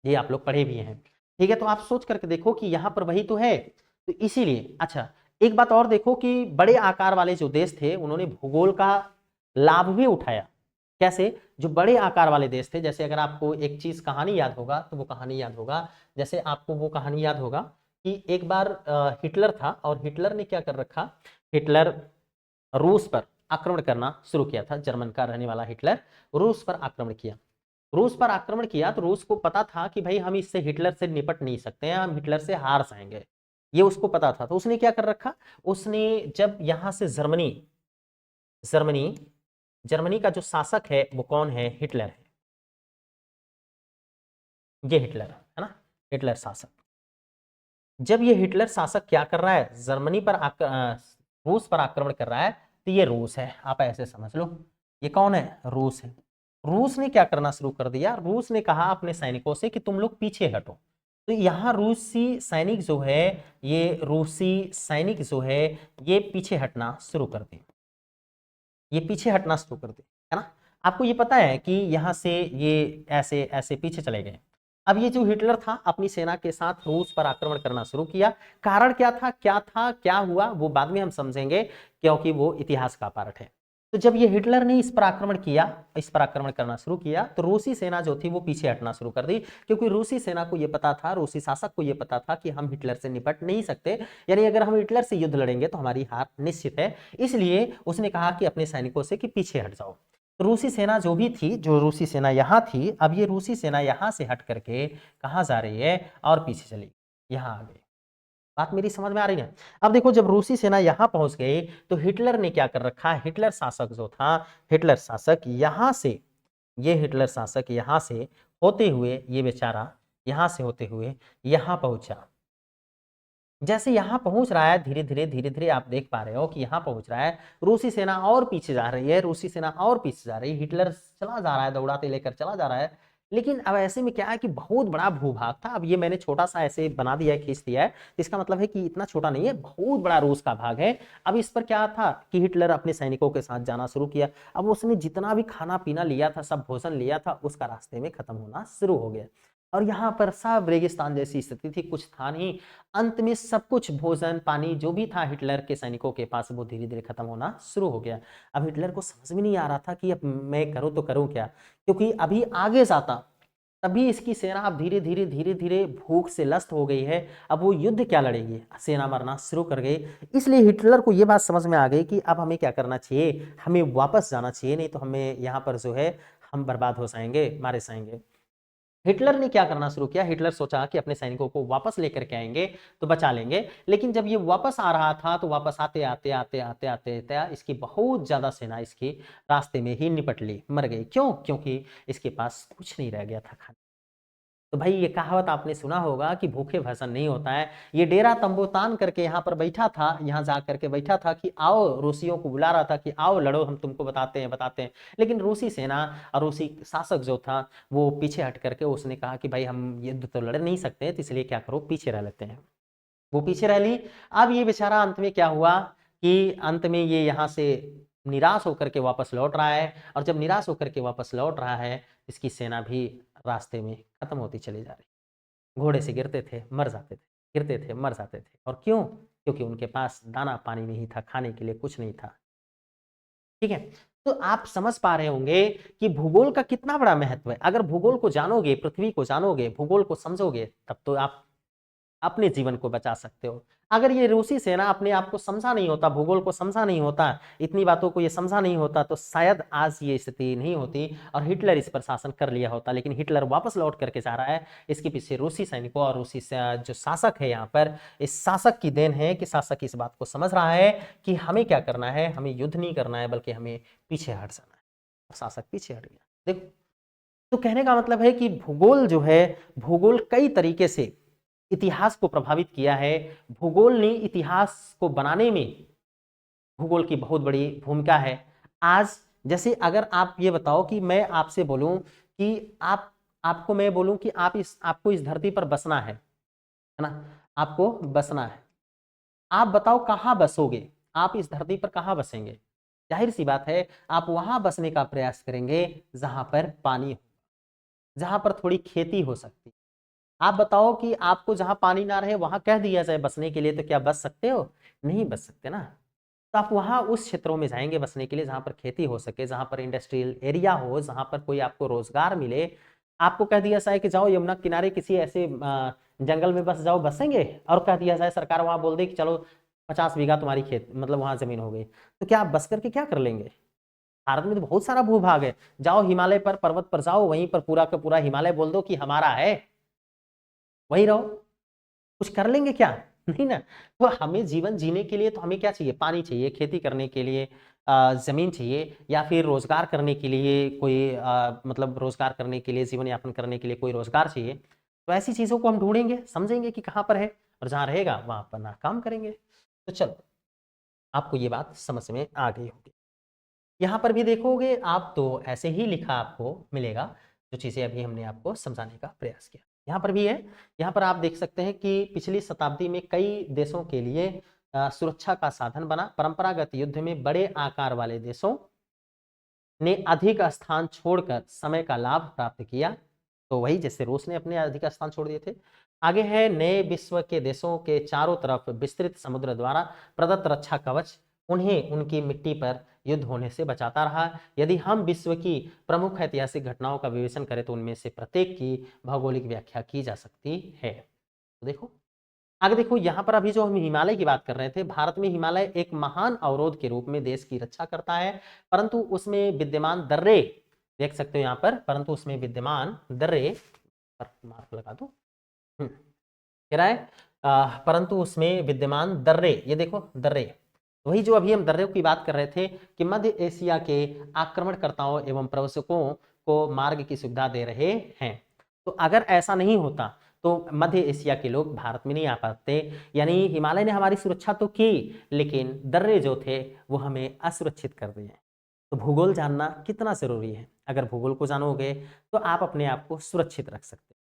ये आप लोग पढ़े भी हैं। ठीक है, तो आप सोच करके देखो कि यहाँ पर वही तो है। तो इसीलिए अच्छा एक बात और देखो कि बड़े आकार वाले जो देश थे उन्होंने भूगोल का लाभ भी उठाया। कैसे, जो बड़े आकार वाले देश थे, जैसे अगर आपको एक चीज कहानी याद होगा तो वो कहानी याद होगा, जैसे आपको वो कहानी याद होगा कि एक बार हिटलर था और हिटलर ने क्या कर रखा, हिटलर रूस पर आक्रमण करना शुरू किया था। जर्मन का रहने वाला हिटलर रूस पर आक्रमण किया। रूस पर आक्रमण किया तो रूस को पता था कि भाई हम इससे हिटलर से निपट नहीं सकते हैं, हम हिटलर से हार जाएंगे, ये उसको पता था। तो उसने क्या कर रखा, उसने जब यहां से जर्मनी जर्मनी जर्मनी का जो शासक है वो कौन है, हिटलर है। ये हिटलर है ना, हिटलर शासक। जब ये हिटलर शासक क्या कर रहा है, जर्मनी पर रूस पर आक्रमण कर रहा है, तो ये रूस है, आप ऐसे समझ लो ये कौन है, रूस है। रूस ने क्या करना शुरू कर दिया, रूस ने कहा अपने सैनिकों से कि तुम लोग पीछे हटो। तो यहाँ रूसी सैनिक जो है, ये रूसी सैनिक जो है ये पीछे हटना शुरू कर दे, ये पीछे हटना शुरू कर दे, है ना। आपको ये पता है कि यहाँ से ये ऐसे ऐसे पीछे चले गए। अब ये जो हिटलर था अपनी सेना के साथ रूस पर आक्रमण करना शुरू किया। कारण क्या था, क्या हुआ वो बाद में हम समझेंगे, क्योंकि वो इतिहास का पार्ट है। तो जब ये हिटलर ने इस पर आक्रमण किया, इस पर आक्रमण करना शुरू किया, तो रूसी सेना जो थी वो पीछे हटना शुरू कर दी, क्योंकि रूसी सेना को ये पता था, रूसी शासक को ये पता था कि हम हिटलर से निपट नहीं सकते, यानी अगर हम हिटलर से युद्ध लड़ेंगे तो हमारी हार निश्चित है। इसलिए उसने कहा कि अपने सैनिकों से कि पीछे हट जाओ। तो रूसी सेना जो भी थी, जो रूसी सेना यहाँ थी, अब ये रूसी सेना यहाँ से हट करके कहाँ जा रही है, और पीछे चली, यहाँ आ गई। बात मेरी समझ में आ रही है। अब देखो जब रूसी सेना यहां पहुंच गई तो हिटलर ने क्या कर रखा, हिटलर शासक जो था, हिटलर शासक यहां से, ये हिटलर शासक यहां से होते हुए, ये बेचारा यहां से होते हुए यहां पहुंचा। जैसे यहां पहुंच रहा है, धीरे धीरे आप देख पा रहे हो कि यहां पहुंच रहा है, रूसी सेना और पीछे जा रही है, रूसी सेना और पीछे जा रही है, हिटलर चला जा रहा है, दौड़ाते लेकर चला जा रहा है। लेकिन अब ऐसे में क्या है कि बहुत बड़ा भूभाग था। अब ये मैंने छोटा सा ऐसे बना दिया है, खींच दिया है, इसका मतलब है कि इतना छोटा नहीं है, बहुत बड़ा रूस का भाग है। अब इस पर क्या था कि हिटलर अपने सैनिकों के साथ जाना शुरू किया। अब उसने जितना भी खाना पीना लिया था, सब भोजन लिया था, उसका रास्ते में खत्म होना शुरू हो गया। और यहाँ पर सब रेगिस्तान जैसी स्थिति थी, कुछ था नहीं। अंत में सब कुछ, भोजन पानी जो भी था हिटलर के सैनिकों के पास, वो धीरे धीरे खत्म होना शुरू हो गया। अब हिटलर को समझ में नहीं आ रहा था कि अब मैं करूँ तो करूँ क्या, क्योंकि अभी आगे जाता तभी इसकी सेना अब धीरे धीरे धीरे धीरे भूख से लस्त हो गई है। अब वो युद्ध क्या लड़ेगी, सेना मरना शुरू कर गई। इसलिए हिटलर को ये बात समझ में आ गई कि अब हमें क्या करना चाहिए, हमें वापस जाना चाहिए, नहीं तो हमें यहाँ पर जो है हम बर्बाद हो जाएंगे, मारे जाएंगे। हिटलर ने क्या करना शुरू किया, हिटलर सोचा कि अपने सैनिकों को वापस लेकर के आएंगे तो बचा लेंगे। लेकिन जब ये वापस आ रहा था तो वापस आते आते आते आते आते आते इसकी बहुत ज्यादा सेना इसकी रास्ते में ही निपट ली, मर गई। क्यों? क्योंकि इसके पास कुछ नहीं रह गया था खाने। तो भाई ये कहावत आपने सुना होगा कि भूखे भजन नहीं होता है। ये डेरा तंबू तान करके यहाँ पर बैठा था, यहाँ जा करके बैठा था कि आओ, रूसियों को बुला रहा था कि आओ लड़ो, हम तुमको बताते हैं। लेकिन रूसी सेना और रूसी शासक जो था वो पीछे हट करके उसने कहा कि भाई हम युद्ध तो लड़ नहीं सकते, तो इसलिए क्या करो, पीछे रह लेते हैं। वो पीछे रह ली। अब ये बेचारा अंत में क्या हुआ कि अंत में ये यहाँ से निराश होकर के वापस लौट रहा है, और जब निराश होकर के वापस लौट रहा है, इसकी सेना भी रास्ते में खत्म होती चली जा रही। घोड़े से गिरते थे, मर जाते थे, गिरते थे, मर जाते थे। और क्यों? क्योंकि उनके पास दाना पानी नहीं था, खाने के लिए कुछ नहीं था। ठीक है, तो आप समझ पा रहे होंगे कि भूगोल का कितना बड़ा महत्व है। अगर भूगोल को जानोगे, पृथ्वी को जानोगे, भूगोल को समझोगे, तब तो आप अपने जीवन को बचा सकते हो। अगर ये रूसी सेना अपने आप को समझा नहीं होता, भूगोल को समझा नहीं होता, इतनी बातों को ये समझा नहीं होता, तो शायद आज ये स्थिति नहीं होती और हिटलर इस पर शासन कर लिया होता। लेकिन हिटलर वापस लौट करके जा रहा है, इसके पीछे रूसी सैनिकों और रूसी जो शासक है यहाँ पर, इस शासक की देन है कि शासक इस बात को समझ रहा है कि हमें क्या करना है, हमें युद्ध नहीं करना है, बल्कि हमें पीछे हट जाना है। और शासक पीछे हट गया। देखो, तो कहने का मतलब है कि भूगोल जो है, भूगोल कई तरीके से इतिहास को प्रभावित किया है। भूगोल ने इतिहास को बनाने में भूगोल की बहुत बड़ी भूमिका है। आज जैसे अगर आप ये बताओ कि मैं आपसे बोलूं कि आपको मैं बोलूं कि आपको इस धरती पर बसना है ना, आपको बसना है, आप बताओ कहाँ बसोगे, आप इस धरती पर कहाँ बसेंगे? जाहिर सी बात है, आप वहां बसने का प्रयास करेंगे जहां पर पानी हो, जहां पर थोड़ी खेती हो सकती। आप बताओ कि आपको जहां पानी ना रहे वहां कह दिया जाए बसने के लिए, तो क्या बस सकते हो? नहीं बस सकते ना। तो आप वहां उस क्षेत्रों में जाएंगे बसने के लिए जहां पर खेती हो सके, जहां पर इंडस्ट्रियल एरिया हो, जहां पर कोई आपको रोजगार मिले। आपको कह दिया जाए कि जाओ यमुना किनारे किसी ऐसे जंगल में बस जाओ, बसेंगे? और कह दिया जाए, सरकार वहां बोल दे कि चलो 50 बीघा तुम्हारी खेत, मतलब वहां जमीन हो गई, तो क्या आप बस करके क्या कर लेंगे? भारत में तो बहुत सारा भूभाग है, जाओ हिमालय पर, पर्वत पर जाओ, वहीं पर पूरा का पूरा हिमालय बोल दो कि हमारा है, वहीं रहो। कुछ कर लेंगे क्या? नहीं ना। तो हमें जीवन जीने के लिए तो हमें क्या चाहिए? पानी चाहिए, खेती करने के लिए जमीन चाहिए, या फिर रोजगार करने के लिए कोई मतलब रोजगार करने के लिए, जीवन यापन करने के लिए कोई रोजगार चाहिए। तो ऐसी चीजों को हम ढूंढेंगे, समझेंगे कि कहाँ पर है, और जहां रहेगा वहां पर ना काम करेंगे। तो चलो, आपको ये बात समझ में आ गई होगी। यहाँ पर भी देखोगे आप तो ऐसे ही लिखा आपको मिलेगा, जो चीजें अभी हमने आपको समझाने का प्रयास किया। यहाँ पर भी है, यहाँ पर आप देख सकते हैं कि पिछली शताब्दी में कई देशों के लिए सुरक्षा का साधन बना। परंपरागत युद्ध में बड़े आकार वाले देशों ने अधिक स्थान छोड़कर समय का लाभ प्राप्त किया। तो वही जैसे रूस ने अपने अधिक स्थान छोड़ दिए थे। आगे है, नए विश्व के देशों के चारों तरफ विस्तृत समुद्र द्वारा प्रदत्त रक्षा कवच उन्हें उनकी मिट्टी पर युद्ध होने से बचाता रहा। यदि हम विश्व की प्रमुख ऐतिहासिक घटनाओं का विवेचन करें तो उनमें से प्रत्येक की भौगोलिक व्याख्या की जा सकती है। तो देखो आगे, देखो यहाँ पर अभी जो हम हिमालय की बात कर रहे थे, भारत में हिमालय एक महान अवरोध के रूप में देश की रक्षा करता है, परंतु उसमें विद्यमान दर्रे देख सकते हो यहाँ पर, परंतु उसमें विद्यमान दर्रे पर मार्क लगा दो, कह रहा है परंतु उसमें विद्यमान दर्रे, ये देखो दर्रे, वही जो अभी हम दर्रे की बात कर रहे थे कि मध्य एशिया के आक्रमणकर्ताओं एवं प्रवशकों को मार्ग की सुविधा दे रहे हैं। तो अगर ऐसा नहीं होता तो मध्य एशिया के लोग भारत में नहीं आ पाते। यानी हिमालय ने हमारी सुरक्षा तो की, लेकिन दर्रे जो थे वो हमें असुरक्षित कर दिए। तो भूगोल जानना कितना जरूरी है। अगर भूगोल को जानोगे तो आप अपने आप को सुरक्षित रख सकते हैं।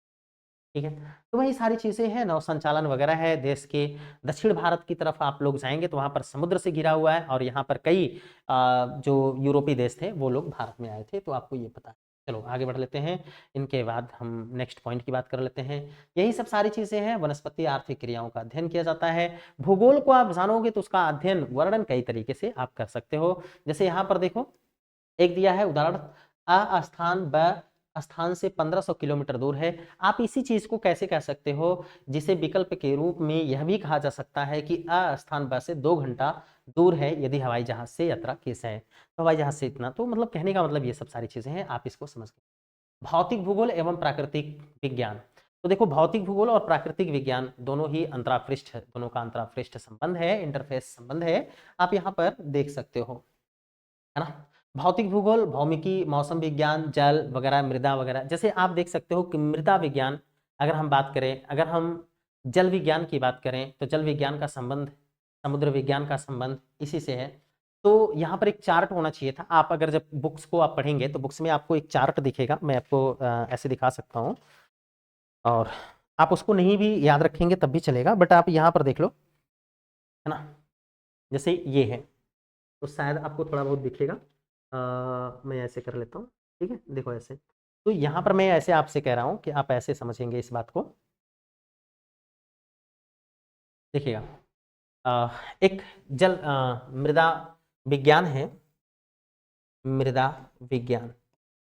ठीक है, तो वही सारी चीजें हैं, नौ संचालन वगैरह है। देश के दक्षिण भारत की तरफ आप लोग जाएंगे तो वहां पर समुद्र से घिरा हुआ है, और यहाँ पर कई जो यूरोपीय देश थे वो लोग भारत में आए थे, तो आपको ये पता है। चलो आगे बढ़ लेते हैं। इनके बाद हम नेक्स्ट पॉइंट की बात कर लेते हैं। यही सब सारी चीजें हैं, वनस्पति आर्थिक क्रियाओं का अध्ययन किया जाता है। भूगोल को आप जानोगे तो उसका अध्ययन वर्णन कई तरीके से आप कर सकते हो। जैसे यहाँ पर देखो एक दिया है उदाहरण, अ स्थान ब स्थान से 1500 किलोमीटर दूर है। आप इसी चीज को कैसे कह सकते हो, जिसे विकल्प के रूप में यह भी कहा जा सकता है कि अ स्थान ब से 2 घंटा दूर है यदि हवाई जहाज से यात्रा की जाए। तो हवाई जहाज से इतना, तो मतलब कहने का मतलब ये सब सारी चीजें हैं, आप इसको समझ गए। भौतिक भूगोल एवं प्राकृतिक विज्ञान। तो देखो भौतिक भूगोल और प्राकृतिक विज्ञान दोनों ही अंतरापृष्ठ, दोनों का अंतरापृष्ठ संबंध है, इंटरफेस संबंध है, आप यहाँ पर देख सकते हो, है ना। भौतिक भूगोल, भौमिकी, मौसम विज्ञान, जल वगैरह, मृदा वगैरह। जैसे आप देख सकते हो कि मृदा विज्ञान अगर हम बात करें, अगर हम जल विज्ञान की बात करें तो जल विज्ञान का संबंध समुद्र विज्ञान का संबंध इसी से है। तो यहाँ पर एक चार्ट होना चाहिए था। आप अगर जब बुक्स को आप पढ़ेंगे तो बुक्स में आपको एक चार्ट दिखेगा, मैं आपको ऐसे दिखा सकता हूँ, और आप उसको नहीं भी याद रखेंगे तब भी चलेगा, बट आप यहाँ पर देख लो, है ना। जैसे ये है तो शायद आपको थोड़ा बहुत दिखेगा। मैं ऐसे कर लेता हूँ, ठीक है, देखो ऐसे। तो यहाँ पर मैं ऐसे आपसे कह रहा हूँ कि आप ऐसे समझेंगे इस बात को। देखिएगा, एक जल मृदा विज्ञान है, मृदा विज्ञान।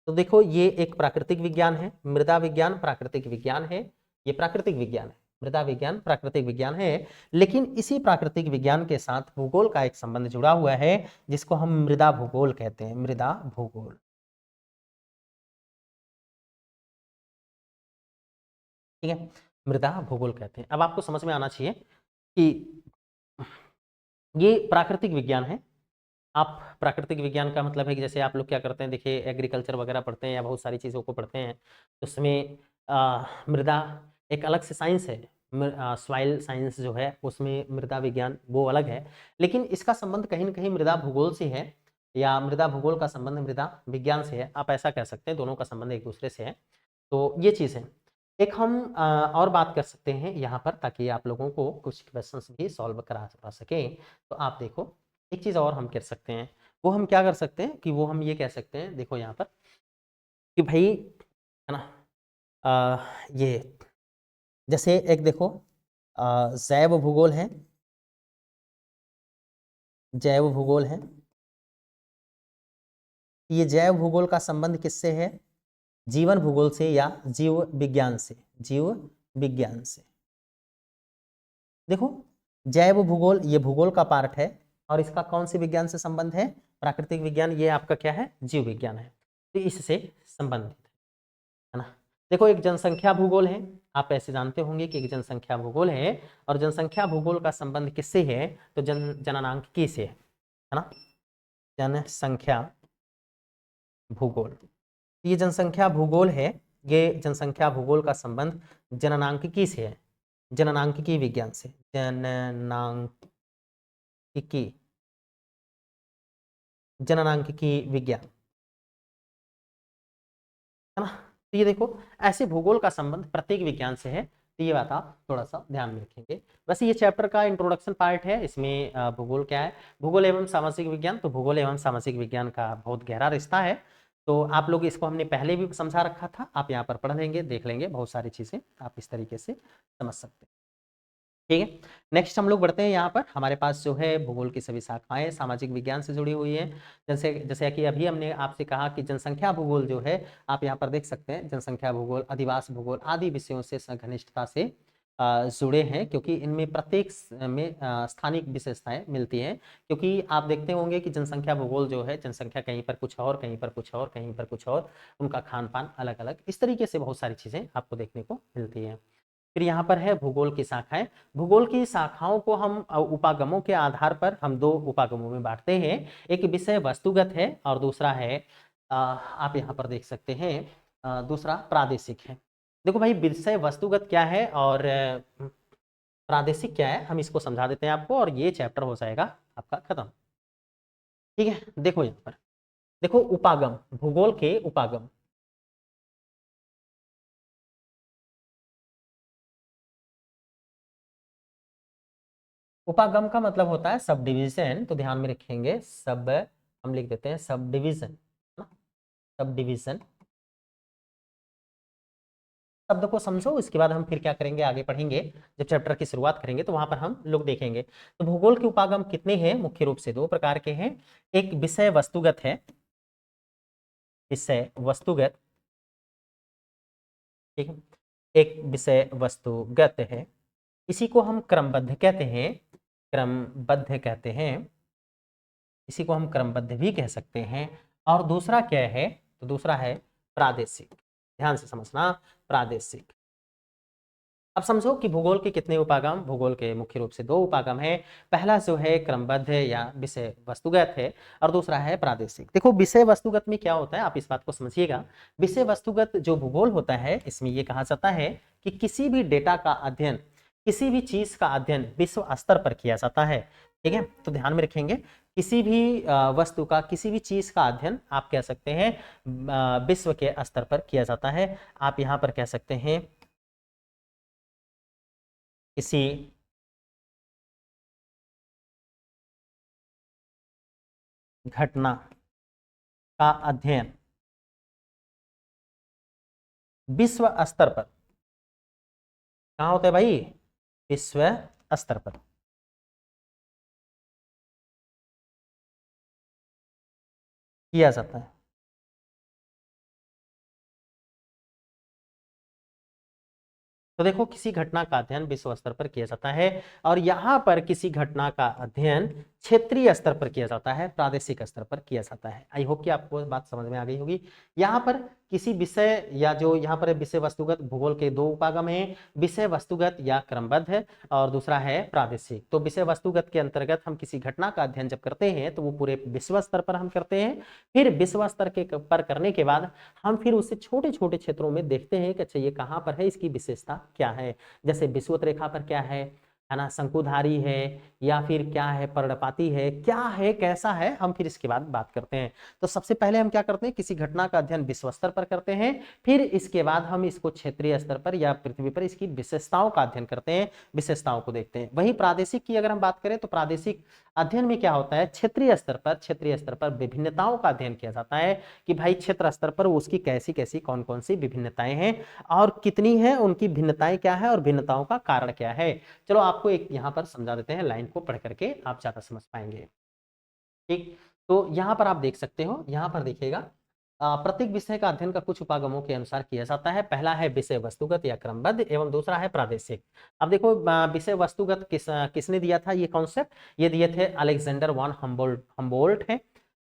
तो देखो ये एक प्राकृतिक विज्ञान है, मृदा विज्ञान प्राकृतिक विज्ञान है, ये प्राकृतिक विज्ञान है, मृदा विज्ञान प्राकृतिक विज्ञान है। लेकिन इसी प्राकृतिक विज्ञान के साथ भूगोल का एक संबंध जुड़ा हुआ है, जिसको हम मृदा भूगोल कहते हैं, मृदा भूगोल, ठीक है, मृदा भूगोल कहते हैं। अब आपको समझ में आना चाहिए कि ये प्राकृतिक विज्ञान है। आप प्राकृतिक विज्ञान का मतलब है कि जैसे आप लोग क्या करते हैं, देखिए एग्रीकल्चर वगैरह पढ़ते हैं या बहुत सारी चीज़ों को पढ़ते हैं, तो उसमें मृदा एक अलग से साइंस है, सॉइल साइंस जो है उसमें मृदा विज्ञान वो अलग है। लेकिन इसका संबंध कहीं ना कहीं मृदा भूगोल से है, या मृदा भूगोल का संबंध मृदा विज्ञान से है, आप ऐसा कह सकते हैं, दोनों का संबंध एक दूसरे से है। तो ये चीज़ है। एक हम और बात कर सकते हैं यहाँ पर, ताकि आप लोगों को कुछ क्वेश्चंस भी सॉल्व करा सकें। तो आप देखो एक चीज़ और हम कर सकते हैं, वो हम क्या कर सकते हैं कि वो हम ये कह सकते हैं, देखो यहाँ पर कि भाई, है ना, ये जैसे एक देखो जैव भूगोल है, जैव भूगोल है। ये जैव भूगोल का संबंध किससे है, जीवन भूगोल से या जीव विज्ञान से, जीव विज्ञान से। देखो जैव भूगोल ये भूगोल का पार्ट है, और इसका कौन से विज्ञान से संबंध है, प्राकृतिक विज्ञान, ये आपका क्या है, जीव विज्ञान है, तो इससे संबंधित है ना। देखो एक जनसंख्या भूगोल है, आप ऐसे जानते होंगे कि एक जनसंख्या भूगोल है, और जनसंख्या भूगोल का संबंध किससे है, तो जननांकिकी से है ना, जनसंख्या भूगोल। ये जनसंख्या भूगोल है, ये जनसंख्या भूगोल का संबंध जननांकिकी से है, जननांकिकी विज्ञान से, जननांकिकी, जननांकिकी विज्ञान, है ना। तो ये देखो ऐसे भूगोल का संबंध प्रत्येक विज्ञान से है, तो ये बात आप थोड़ा सा ध्यान में रखेंगे। वैसे ये चैप्टर का इंट्रोडक्शन पार्ट है, इसमें भूगोल क्या है, भूगोल एवं सामाजिक विज्ञान। तो भूगोल एवं सामाजिक विज्ञान का बहुत गहरा रिश्ता है, तो आप लोग इसको हमने पहले भी समझा रखा था, आप यहाँ पर पढ़ लेंगे, देख लेंगे, बहुत सारी चीजें आप इस तरीके से समझ सकते हैं, ठीक है। नेक्स्ट हम लोग बढ़ते हैं, यहाँ पर हमारे पास जो है भूगोल की सभी शाखाएं सामाजिक विज्ञान से जुड़ी हुई हैं। जैसे जैसे कि अभी हमने आपसे कहा कि जनसंख्या भूगोल जो है, आप यहाँ पर देख सकते हैं, जनसंख्या भूगोल, अधिवास भूगोल आदि विषयों से घनिष्ठता से जुड़े हैं, क्योंकि इनमें प्रत्येक में स्थानिक विशेषताएं मिलती हैं। क्योंकि आप देखते होंगे कि जनसंख्या भूगोल जो है, जनसंख्या कहीं पर कुछ और, कहीं पर कुछ और, कहीं पर कुछ और, उनका खान पान अलग अलग, इस तरीके से बहुत सारी चीजें आपको देखने को मिलती हैं। फिर यहाँ पर है भूगोल की शाखाएं। भूगोल की शाखाओं को हम उपागमों के आधार पर हम दो उपागमों में बांटते हैं, एक विषय वस्तुगत है और दूसरा है आप यहाँ पर देख सकते हैं दूसरा प्रादेशिक है। देखो भाई विषय वस्तुगत क्या है और प्रादेशिक क्या है, हम इसको समझा देते हैं आपको, और ये चैप्टर हो जाएगा आपका खत्म, ठीक है। देखो यहाँ पर, देखो उपागम, भूगोल के उपागम, उपागम का मतलब होता है सब डिवीजन, तो ध्यान में रखेंगे, सब हम लिख देते हैं सब डिवीजन, सब डिवीजन, शब्द को समझो, उसके बाद हम फिर क्या करेंगे, आगे पढ़ेंगे। जब चैप्टर की शुरुआत करेंगे तो वहां पर हम लोग देखेंगे। तो भूगोल के उपागम कितने हैं? मुख्य रूप से दो प्रकार के हैं। एक विषय वस्तुगत है, विषय वस्तुगत, ठीक है, एक विषय वस्तुगत है। इसी को हम क्रमबद्ध कहते हैं, क्रमबद्ध कहते हैं, इसी को हम क्रमबद्ध भी कह सकते हैं। और दूसरा क्या है? तो दूसरा है प्रादेशिक। ध्यान से समझना, प्रादेशिक। अब समझो कि भूगोल के कितने उपागम? भूगोल के मुख्य रूप से दो उपागम है। पहला जो है क्रमबद्ध या विषय वस्तुगत है, और दूसरा है प्रादेशिक। देखो विषय वस्तुगत में क्या होता है, आप इस बात को समझिएगा। विषय वस्तुगत जो भूगोल होता है, इसमें यह कहा जाता है कि किसी भी डेटा का अध्ययन, किसी भी चीज का अध्ययन विश्व स्तर पर किया जाता है। ठीक है, तो ध्यान में रखेंगे, किसी भी वस्तु का, किसी भी चीज का अध्ययन आप कह सकते हैं विश्व के स्तर पर किया जाता है। आप यहां पर कह सकते हैं किसी घटना का अध्ययन विश्व स्तर पर, कहाँ होता है भाई? विश्व स्तर पर किया जाता है। तो देखो किसी घटना का अध्ययन विश्व स्तर पर किया जाता है, और यहाँ पर किसी घटना का अध्ययन क्षेत्रीय स्तर पर किया जाता है, प्रादेशिक स्तर पर किया जाता है। आई होप कि आपको बात समझ में आ गई होगी। यहाँ पर किसी विषय, या जो यहाँ पर विषय वस्तुगत, भूगोल के दो उपागम है, विषय वस्तुगत या क्रमबद्ध है, और दूसरा है प्रादेशिक। तो विषय वस्तुगत के अंतर्गत हम किसी घटना का अध्ययन जब करते हैं तो वो पूरे विश्व स्तर पर हम करते हैं। फिर विश्व स्तर के पर करने के बाद हम फिर उसे छोटे छोटे क्षेत्रों में देखते हैं कि अच्छा ये कहाँ पर है, इसकी विशेषता क्या है। जैसे विषुवत रेखा पर क्या है ना, शंकुधारी है, या फिर क्या है, पर्णपाती है, क्या है, कैसा है, हम फिर इसके बाद बात करते हैं। तो सबसे पहले हम क्या करते हैं, किसी घटना का अध्ययन विश्व स्तर पर करते हैं। फिर इसके बाद हम इसको क्षेत्रीय स्तर पर या पृथ्वी पर इसकी विशेषताओं का अध्ययन करते हैं, विशेषताओं को देखते हैं। वहीं प्रादेशिक की अगर हम बात करें तो प्रादेशिक अध्ययन में क्या होता है, क्षेत्रीय स्तर पर, क्षेत्रीय स्तर पर विभिन्नताओं का अध्ययन किया जाता है कि भाई क्षेत्र स्तर पर उसकी कैसी कैसी कौन कौन सी विभिन्नताएं हैं, और कितनी है, उनकी भिन्नताएं क्या है, और भिन्नताओं का कारण क्या है। चलो आपको एक यहाँ पर समझा देते हैं, लाइन को पढ़ करके आप ज्यादा समझ पाएंगे। ठीक, तो यहाँ पर आप देख सकते हो, यहाँ पर देखिएगा, प्रत्येक विषय का अध्ययन का कुछ उपागमों के अनुसार किया जाता है। पहला है विषय वस्तुगत या क्रमबद्ध, एवं दूसरा है प्रादेशिक। अब देखो विषय वस्तुगत किसने दिया था ये कॉन्सेप्ट? ये दिए थे अलेक्जेंडर वॉन हम्बोल्ट है।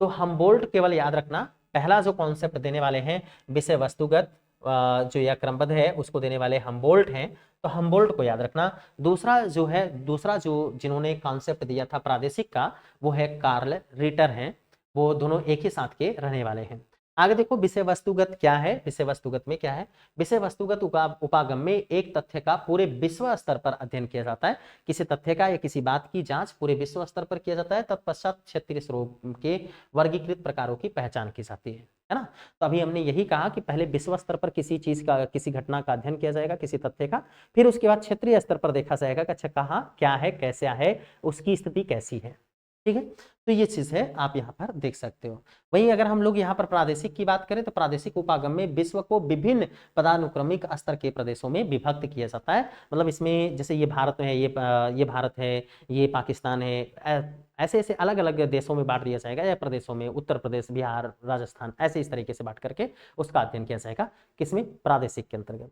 तो हम्बोल्ट केवल याद रखना, पहला जो कॉन्सेप्ट देने वाले हैं विषय वस्तुगत जो या क्रमबद्ध है, उसको देने वाले हम्बोल्ट हैं। तो हम्बोल्ट को याद रखना। दूसरा जो जिन्होंने कॉन्सेप्ट दिया था प्रादेशिक का, वो है कार्ल रिटर हैं। वो दोनों एक ही साथ के रहने वाले हैं। आगे देखो विषय वस्तुगत क्या है, विषय वस्तुगत में क्या है, विषय वस्तुगत उपागम में एक तथ्य का पूरे विश्व स्तर पर अध्ययन किया जाता है। किसी तथ्य का या किसी बात की जांच पूरे विश्व स्तर पर किया जाता है, तत्पश्चात क्षेत्रीय स्वरूप के वर्गीकृत प्रकारों की पहचान की जाती है ना। तो अभी हमने यही कहा कि पहले विश्व स्तर पर किसी चीज का, किसी घटना का अध्ययन किया जाएगा, किसी तथ्य का, फिर उसके बाद क्षेत्रीय स्तर पर देखा जाएगा कि अच्छा कहाँ क्या है, कैसा है, उसकी स्थिति कैसी है। ठीक है, तो ये चीज है, आप यहाँ पर देख सकते हो। वहीं अगर हम लोग यहाँ पर प्रादेशिक की बात करें तो प्रादेशिक उपागम में विश्व को विभिन्न पदानुक्रमिक स्तर के प्रदेशों में विभक्त किया जाता है। मतलब इसमें जैसे ये भारत में है, ये भारत है, ये पाकिस्तान है, ऐसे ऐसे अलग अलग देशों में बांट दिया जाएगा, या प्रदेशों में, उत्तर प्रदेश, बिहार, राजस्थान, ऐसे इस तरीके से बांट करके उसका अध्ययन किया जाएगा, किसमें, प्रादेशिक के अंतर्गत।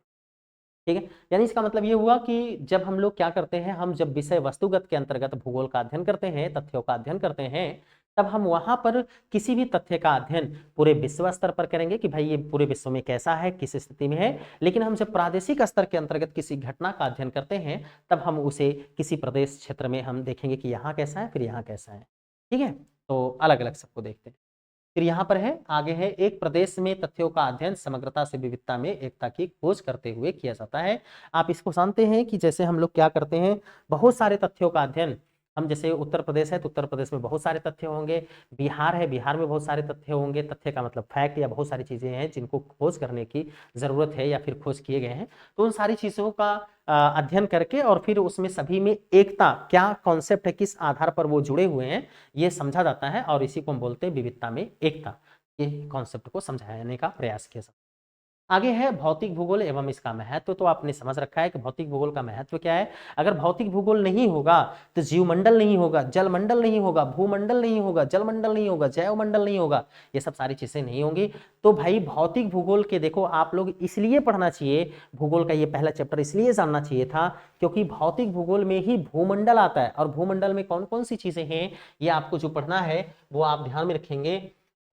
ठीक है, यानी इसका मतलब ये हुआ कि जब हम लोग क्या करते हैं, हम जब विषय वस्तुगत के अंतर्गत भूगोल का अध्ययन करते हैं, तथ्यों का अध्ययन करते हैं, तब हम वहां पर किसी भी तथ्य का अध्ययन पूरे विश्व स्तर पर करेंगे कि भाई ये पूरे विश्व में कैसा है, किस स्थिति में है। लेकिन हम जब प्रादेशिक स्तर के अंतर्गत किसी घटना का अध्ययन करते हैं, तब हम उसे किसी प्रदेश क्षेत्र में हम देखेंगे कि यहाँ कैसा है, फिर यहाँ कैसा है। ठीक है, तो अलग अलग सबको देखते हैं। फिर यहाँ पर है, आगे है, एक प्रदेश में तथ्यों का अध्ययन समग्रता से विविधता में एकता की खोज करते हुए किया जाता है। आप इसको जानते हैं कि जैसे हम लोग क्या करते हैं, बहुत सारे तथ्यों का अध्ययन, हम जैसे उत्तर प्रदेश है तो उत्तर प्रदेश में बहुत सारे तथ्य होंगे, बिहार है, बिहार में बहुत सारे तथ्य होंगे। तथ्य का मतलब फैक्ट, या बहुत सारी चीजें हैं जिनको खोज करने की जरूरत है या फिर खोज किए गए हैं। तो उन सारी चीजों का अध्ययन करके और फिर उसमें सभी में एकता, क्या कॉन्सेप्ट है, किस आधार पर वो जुड़े हुए हैं, ये समझा जाता है, और इसी को हम बोलते हैं विविधता में एकता। ये कॉन्सेप्ट को समझाने का प्रयास किया जाता है। आगे है भौतिक भूगोल एवं इसका महत्व। तो आपने समझ रखा है कि भौतिक भूगोल का महत्व क्या है। अगर भौतिक भूगोल नहीं होगा तो जीवमंडल नहीं होगा, जलमंडल नहीं होगा, भूमंडल नहीं होगा, जलमंडल नहीं होगा, जैवमंडल नहीं होगा, ये सब सारी चीजें नहीं होंगी। तो भाई भौतिक भूगोल के देखो आप लोग इसलिए पढ़ना चाहिए, भूगोल का ये पहला चैप्टर इसलिए जानना चाहिए था क्योंकि भौतिक भूगोल में ही भूमंडल आता है, और भूमंडल में कौन कौन सी चीजें हैं ये आपको जो पढ़ना है वो आप ध्यान में रखेंगे।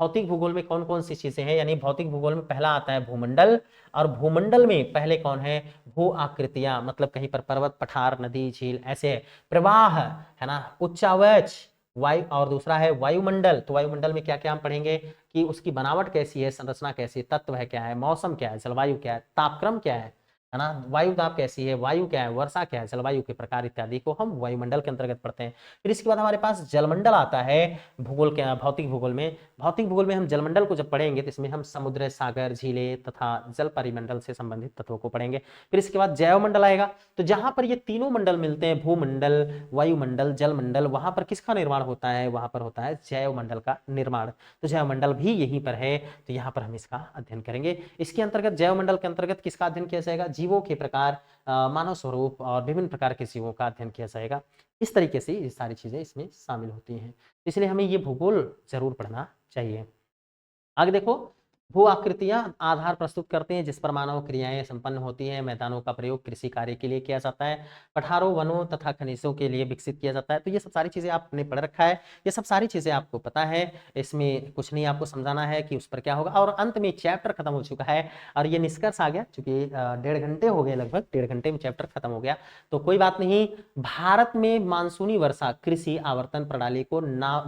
भौतिक भूगोल में कौन कौन सी चीजें हैं, यानी भौतिक भूगोल में पहला आता है भूमंडल, और भूमंडल में पहले कौन है, भू आकृतियां, मतलब कहीं पर पर्वत, पठार, नदी, झील ऐसे प्रवाह है ना, उच्चावच वायु, और दूसरा है वायुमंडल। तो वायुमंडल में क्या क्या हम पढ़ेंगे कि उसकी बनावट कैसी है, संरचना कैसी है, तत्व है क्या है, मौसम क्या है, जलवायु क्या है, तापक्रम क्या है ना, वायु दाब कैसी है, वायु क्या है, वर्षा क्या है, जलवायु के प्रकार इत्यादि को हम वायुमंडल के अंतर्गत पढ़ते हैं। फिर इसके बाद हमारे पास जलमंडल आता है भूगोल के भौतिक भूगोल में। भौतिक भूगोल में हम जलमंडल को जब पढ़ेंगे तो इसमें हम समुद्र, सागर, झीलें तथा जल परिमंडल से संबंधित तत्वों को पढ़ेंगे। फिर इसके बाद जैवमंडल आएगा, तो जहां पर ये तीनों मंडल मिलते हैं, भूमंडल, वायुमंडल, जलमंडल, वहां पर किसका निर्माण होता है, वहां पर होता है जैवमंडल का निर्माण। तो जैवमंडल भी यहीं पर है, तो यहाँ पर हम इसका अध्ययन करेंगे। इसके अंतर्गत जैवमंडल के अंतर्गत किसका अध्ययन किया जाएगा, जीवों के प्रकार, मानव स्वरूप और विभिन्न प्रकार के जीवों का अध्ययन किया जाएगा। इस तरीके से ये सारी चीजें इसमें शामिल होती हैं, इसलिए हमें ये भूगोल जरूर पढ़ना चाहिए। आगे देखो, भू आकृतियां आधार प्रस्तुत करते हैं जिस पर मानव क्रियाएं संपन्न होती हैं। मैदानों का प्रयोग कृषि कार्य के लिए किया जाता है, पठारों, वनों तथा खनिजों के लिए विकसित किया जाता है। तो ये सब सारी चीजें आपने पढ़ रखा है, ये सब सारी चीजें आपको पता है, इसमें कुछ नहीं आपको समझाना है कि उस पर क्या होगा। और अंत में चैप्टर खत्म हो चुका है और ये निष्कर्ष आ गया, चूंकि 1.5 घंटे हो गए, लगभग 1.5 घंटे में चैप्टर खत्म हो गया। तो कोई बात नहीं, भारत में मानसूनी वर्षा कृषि आवर्तन प्रणाली को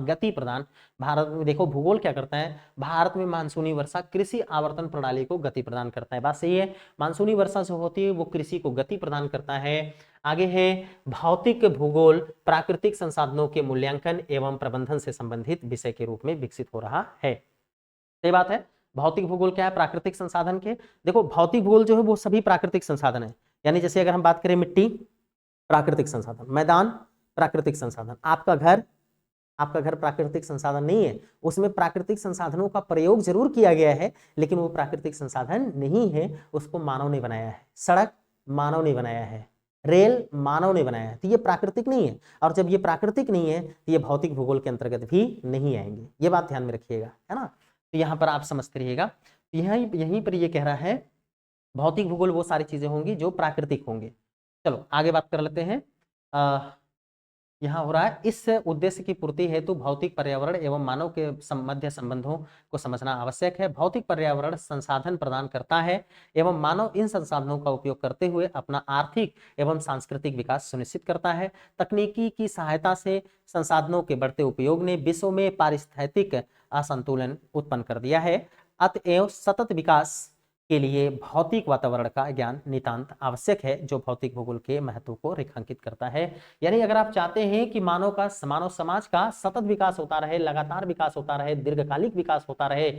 गति प्रदान, भारत में देखो भूगोल क्या करता है, भारत में मानसूनी वर्षा कृषि आवर्तन प्रणाली को गति प्रदान करता है। बात सही है, मानसूनी वर्षा जो होती है वो कृषि को गति प्रदान करता है। आगे है भौतिक भूगोल प्राकृतिक संसाधनों के मूल्यांकन एवं प्रबंधन से संबंधित विषय के रूप में विकसित हो रहा है। सही बात है, भौतिक भूगोल क्या है, प्राकृतिक संसाधन के। देखो भौतिक भूगोल जो है वो सभी प्राकृतिक संसाधन है, यानी जैसे अगर हम बात करें मिट्टी प्राकृतिक संसाधन, मैदान प्राकृतिक संसाधन, आपका घर प्राकृतिक संसाधन नहीं है, उसमें प्राकृतिक संसाधनों का प्रयोग जरूर किया गया है लेकिन वो प्राकृतिक संसाधन नहीं है, उसको मानव ने बनाया है। सड़क मानव ने बनाया है, रेल मानव ने बनाया है, तो ये प्राकृतिक नहीं है। और जब ये प्राकृतिक नहीं है तो ये भौतिक भूगोल के अंतर्गत भी नहीं आएंगे, ये बात ध्यान में रखिएगा, है ना। तो यहाँ पर आप समझते रहिएगा, यहीं पर ये कह रहा है भौतिक भूगोल वो सारी चीजें होंगी जो प्राकृतिक होंगे। चलो आगे बात कर लेते हैं। यहाँ हो रहा है, इस उद्देश्य की पूर्ति हेतु भौतिक पर्यावरण एवं मानव के मध्य संबंधों को समझना आवश्यक है। भौतिक पर्यावरण संसाधन प्रदान करता है एवं मानव इन संसाधनों का उपयोग करते हुए अपना आर्थिक एवं सांस्कृतिक विकास सुनिश्चित करता है। तकनीकी की सहायता से संसाधनों के बढ़ते उपयोग ने विश्व में पारिस्थितिक असंतुलन उत्पन्न कर दिया है। अतएव सतत विकास के लिए भौतिक वातावरण का ज्ञान नितांत आवश्यक है, जो भौतिक भूगोल के महत्व को रेखांकित करता है। यानी अगर आप चाहते हैं कि मानव समाज का सतत विकास होता रहे, लगातार विकास होता रहे, दीर्घकालिक विकास होता रहे,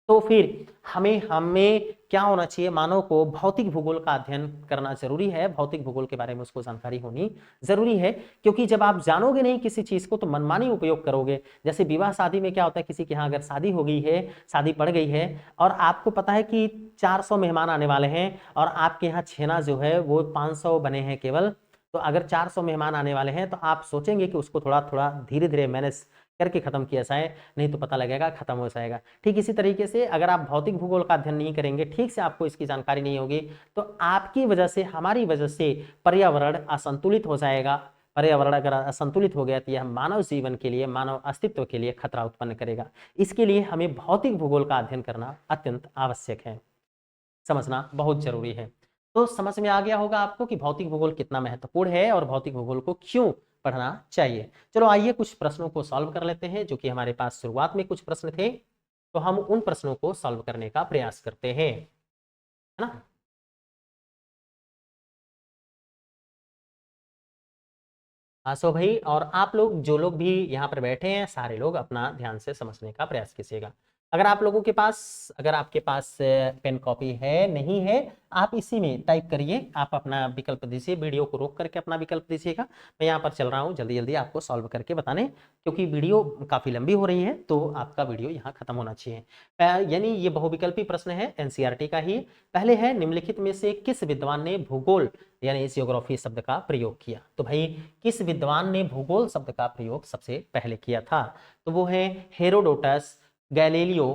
तो फिर हमें क्या होना चाहिए, मानव को भौतिक भूगोल का अध्ययन करना जरूरी है, भौतिक भूगोल के बारे में उसको जानकारी होनी जरूरी है। क्योंकि जब आप जानोगे नहीं किसी चीज को तो मनमानी उपयोग करोगे। जैसे विवाह शादी में क्या होता है, किसी के यहाँ अगर शादी हो गई है, शादी पड़ गई है और आपको पता है कि 400 मेहमान आने वाले हैं और आपके यहाँ छेना जो है वो 500 बने हैं केवल, तो अगर 400 मेहमान आने वाले हैं तो आप सोचेंगे कि उसको थोड़ा थोड़ा धीरे धीरे मैनेज करके खत्म किया जाए, नहीं तो पता लगेगा खत्म हो जाएगा। ठीक इसी तरीके से अगर आप भौतिक भूगोल का अध्ययन नहीं करेंगे, ठीक से आपको इसकी जानकारी नहीं होगी, तो आपकी वजह से, हमारी वजह से पर्यावरण असंतुलित हो जाएगा। पर्यावरण अगर असंतुलित हो गया तो यह मानव जीवन के लिए, मानव अस्तित्व के लिए खतरा उत्पन्न करेगा। इसके लिए हमें भौतिक भूगोल का अध्ययन करना अत्यंत आवश्यक है, समझना बहुत जरूरी है। तो समझ में आ गया होगा आपको कि भौतिक भूगोल कितना महत्वपूर्ण है और भौतिक भूगोल को क्यों पढ़ना चाहिए। चलो आइए कुछ प्रश्नों को सॉल्व कर लेते हैं, जो कि हमारे पास शुरुआत में कुछ प्रश्न थे, तो हम उन प्रश्नों को सॉल्व करने का प्रयास करते हैं, है ना। सो भाई, और आप लोग जो लोग भी यहाँ पर बैठे हैं सारे लोग अपना ध्यान से समझने का प्रयास कीजिएगा। अगर आप लोगों के पास, अगर आपके पास पेन कॉपी है, नहीं है, आप इसी में टाइप करिए, आप अपना विकल्प दीजिए, वीडियो को रोक करके अपना विकल्प दीजिएगा। मैं यहाँ पर चल रहा हूँ जल्दी जल्दी आपको सॉल्व करके बताने, क्योंकि वीडियो काफी लंबी हो रही है तो आपका वीडियो यहाँ खत्म होना चाहिए। यानी ये बहुविकल्पी प्रश्न है, एनसीईआरटी का ही। पहले है, निम्नलिखित में से किस विद्वान ने भूगोल यानी जियोग्राफी शब्द का प्रयोग किया? तो भाई किस विद्वान ने भूगोल शब्द का प्रयोग सबसे पहले किया था? तो वो है हेरोडोटस, गैलीलियो,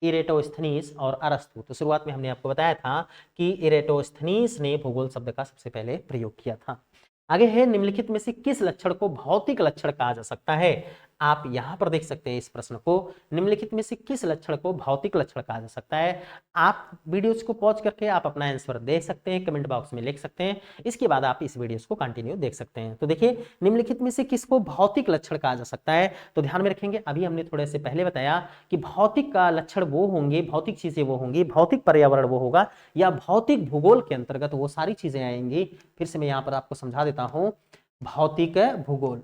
इरेटोस्थनीस और अरस्तु। तो शुरुआत में हमने आपको बताया था कि इरेटोस्थनीस ने भूगोल शब्द का सबसे पहले प्रयोग किया था। आगे है, निम्नलिखित में से किस लक्षण को भौतिक लक्षण कहा जा सकता है? आप यहां पर देख सकते हैं इस प्रश्न को, निम्नलिखित में से किस लक्षण को भौतिक लक्षण कहा जा सकता है? आप वीडियोस को पॉज करके आप अपना आंसर दे सकते हैं, कमेंट बॉक्स में लिख सकते हैं, इसके बाद आप इस वीडियोस को कंटिन्यू देख सकते हैं। तो देखिए, निम्नलिखित में से किसको भौतिक लक्षण कहा जा सकता है? तो ध्यान में रखेंगे, अभी हमने थोड़े से पहले बताया कि भौतिक का लक्षण वो होंगे, भौतिक चीजें वो होंगी, भौतिक पर्यावरण वो होगा, या भौतिक भूगोल के अंतर्गत वो सारी चीजें आएंगी। फिर से मैं यहाँ पर आपको समझा देता हूं, भौतिक भूगोल,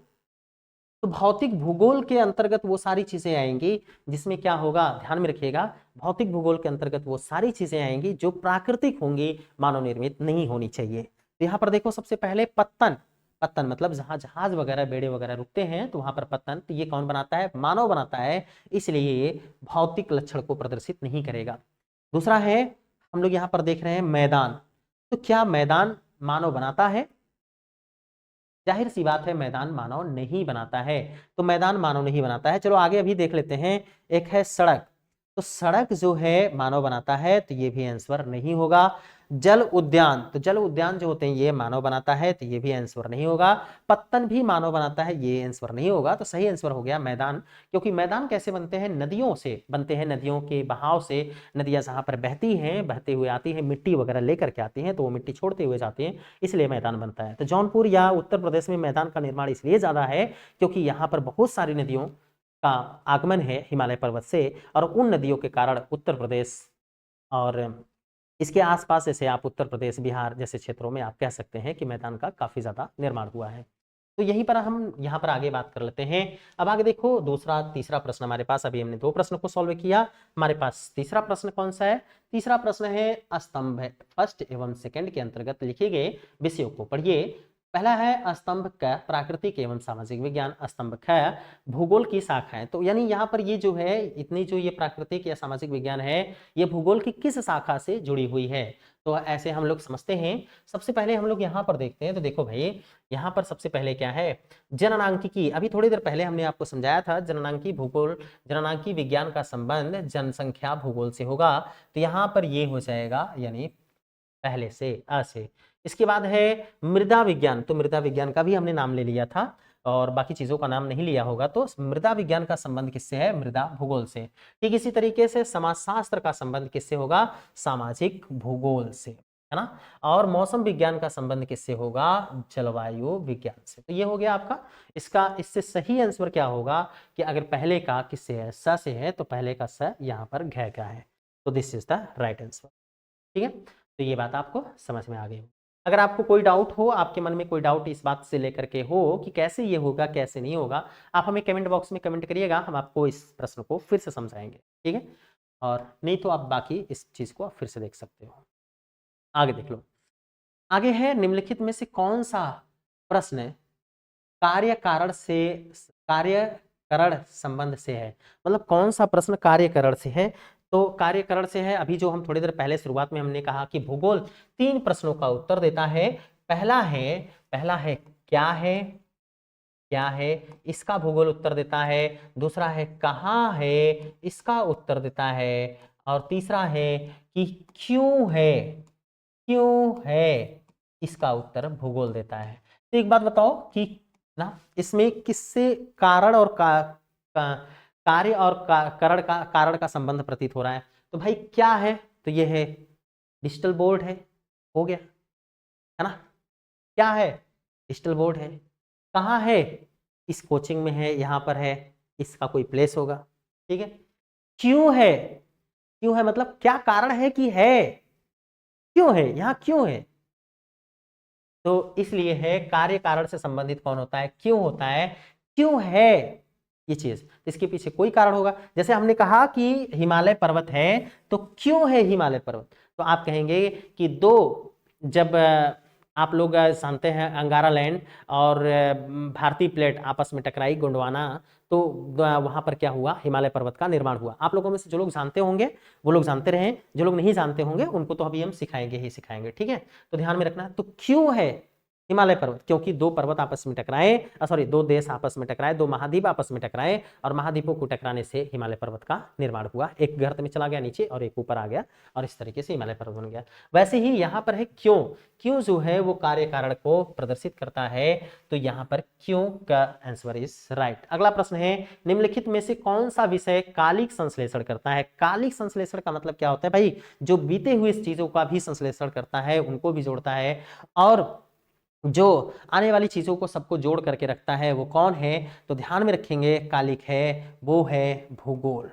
तो भौतिक भूगोल के अंतर्गत वो सारी चीजें आएंगी जिसमें क्या होगा, ध्यान में रखिएगा, भौतिक भूगोल के अंतर्गत वो सारी चीजें आएंगी जो प्राकृतिक होंगी, मानव निर्मित नहीं होनी चाहिए। तो यहाँ पर देखो, सबसे पहले पत्तन, पत्तन मतलब जहां जहाज वगैरह, बेड़े वगैरह रुकते हैं तो वहां पर पत्तन, तो ये कौन बनाता है? मानव बनाता है, इसलिए ये भौतिक लक्षण को प्रदर्शित नहीं करेगा। दूसरा है, हम लोग यहाँ पर देख रहे हैं मैदान, तो क्या मैदान मानव बनाता है? जाहिर सी बात है, मैदान मानव नहीं बनाता है, तो मैदान मानव नहीं बनाता है। चलो आगे अभी देख लेते हैं, एक है सड़क, तो सड़क जो है मानव बनाता है, तो ये भी आंसर नहीं होगा। जल उद्यान, तो जल उद्यान जो होते हैं ये मानव बनाता है, तो ये भी आंसर नहीं होगा। पत्तन भी मानव बनाता है, ये आंसर नहीं होगा। तो सही आंसर हो गया मैदान, क्योंकि मैदान कैसे बनते हैं? नदियों से बनते हैं, नदियों के बहाव से। नदियां जहां पर बहती हैं, बहते हुए आती हैं, मिट्टी वगैरह लेकर के आती हैं, तो वो मिट्टी छोड़ते हुए जाती हैं, इसलिए मैदान बनता है। तो जौनपुर या उत्तर प्रदेश में मैदान का निर्माण इसलिए ज्यादा है क्योंकि यहाँ पर बहुत सारी नदियों का आगमन है हिमालय पर्वत से, और उन नदियों के कारण उत्तर प्रदेश और इसके आसपास, जैसे आप उत्तर प्रदेश, बिहार जैसे क्षेत्रों में आप कह सकते हैं कि मैदान का काफी ज्यादा निर्माण हुआ है। तो यहीं पर हम यहाँ पर आगे बात कर लेते हैं। अब आगे देखो, दूसरा तीसरा प्रश्न हमारे पास, अभी हमने 2 प्रश्न को सॉल्व किया, हमारे पास तीसरा प्रश्न कौन सा है? तीसरा प्रश्न है, स्तंभ फर्स्ट एवं सेकंड के अंतर्गत लिखे गए विषयों को पढ़िए। पहला है स्तंभ क प्राकृतिक एवं सामाजिक विज्ञान, स्तंभ ख भूगोल की शाखाएं। तो यानी यहाँ पर ये जो है, इतनी जो ये प्राकृतिक या सामाजिक विज्ञान है, ये भूगोल की किस शाखा से जुड़ी हुई है? तो ऐसे हम लोग समझते हैं। सबसे पहले हम लोग यहाँ पर देखते हैं, तो देखो भाई, यहाँ पर सबसे पहले क्या है? जननांकिकी। अभी थोड़ी देर पहले हमने आपको समझाया था, जननांकी भूगोल, जननांकी विज्ञान का संबंध जनसंख्या भूगोल से होगा, तो यहाँ पर ये हो जाएगा, यानी पहले से, अ से। इसके बाद है मृदा विज्ञान, तो मृदा विज्ञान का भी हमने नाम ले लिया था और बाकी चीजों का नाम नहीं लिया होगा। तो मृदा विज्ञान का संबंध किससे है? मृदा भूगोल से। ठीक इसी तरीके से समाजशास्त्र का संबंध किससे होगा? सामाजिक भूगोल से, है ना। और मौसम विज्ञान का संबंध किससे होगा? जलवायु विज्ञान से। तो ये हो गया आपका, इसका इससे सही आंसर क्या होगा कि अगर पहले का किससे है? स से है, तो पहले का स यहाँ पर घ का है, तो this is the right answer. ठीक है, तो ये बात आपको समझ में आ गई। अगर आपको कोई डाउट हो, आपके मन में कोई डाउट इस बात से लेकर के हो कि कैसे ये होगा, कैसे नहीं होगा, आप हमें कमेंट बॉक्स में कमेंट करिएगा, हम आपको इस प्रश्न को फिर से समझाएंगे। ठीक है, और नहीं तो आप बाकी इस चीज को फिर से देख सकते हो। आगे देख लो, आगे है, निम्नलिखित में से कौन सा प्रश्न कार्य कारण से, कार्य करण संबंध से है? मतलब कौन सा प्रश्न कार्य करण से है? तो कार्य करण से है, अभी जो हम थोड़ी देर पहले शुरुआत में हमने कहा कि भूगोल 3 प्रश्नों का उत्तर देता है। पहला है क्या है, क्या है, इसका भूगोल उत्तर देता है। दूसरा है कहाँ है, इसका उत्तर देता है। और तीसरा है कि क्यों है, क्यों है, इसका उत्तर भूगोल देता है। तो एक बात बताओ कि ना, इसमें किससे कारण और कार्य और कारण का संबंध प्रतीत हो रहा है? तो भाई क्या है? तो ये है डिजिटल बोर्ड है, हो गया, है ना। क्या है? डिजिटल बोर्ड है। कहाँ है? इस कोचिंग में है, यहाँ पर है, इसका कोई प्लेस होगा। ठीक है, क्यों है, क्यों है मतलब क्या कारण है कि है, क्यों है, यहाँ क्यों है? तो इसलिए है, कार्य कारण से संबंधित कौन होता है? क्यों होता है, क्यों है, ये चीज, तो इसके पीछे कोई कारण होगा। जैसे हमने कहा कि हिमालय पर्वत है, तो क्यों है हिमालय पर्वत, तो आप कहेंगे कि जब आप लोग जानते हैं अंगारा लैंड और भारतीय प्लेट आपस में टकराई गोंडवाना, तो वहां पर क्या हुआ, हिमालय पर्वत का निर्माण हुआ। आप लोगों में से जो लोग जानते होंगे वो लोग जानते रहे, जो लोग नहीं जानते होंगे उनको तो अभी हम सिखाएंगे ही सिखाएंगे, ठीक है। तो ध्यान में रखना है। तो क्यों है हिमालय पर्वत, क्योंकि दो पर्वत आपस में टकराए, सॉरी दो देश आपस में टकराए, दो महाद्वीप आपस में टकराए, और महाद्वीपों को टकराने से हिमालय पर्वत का निर्माण हुआ। एक गर्त में चला गया नीचे और एक ऊपर आ गया, और इस तरीके से हिमालय पर्वत बन गया। वैसे ही यहाँ पर है क्यों, क्यों जो है वो कार्य कारण को प्रदर्शित करता है, तो यहाँ पर क्यों का आंसर इज राइट। अगला प्रश्न है, निम्नलिखित में से कौन सा विषय कालिक संश्लेषण करता है। कालिक संश्लेषण का मतलब क्या होता है भाई, जो बीते हुए चीजों का भी संश्लेषण करता है, उनको भी जोड़ता है, और जो आने वाली चीजों को सबको जोड़ करके रखता है, वो कौन है, तो ध्यान में रखेंगे कालिक है, वो है भूगोल,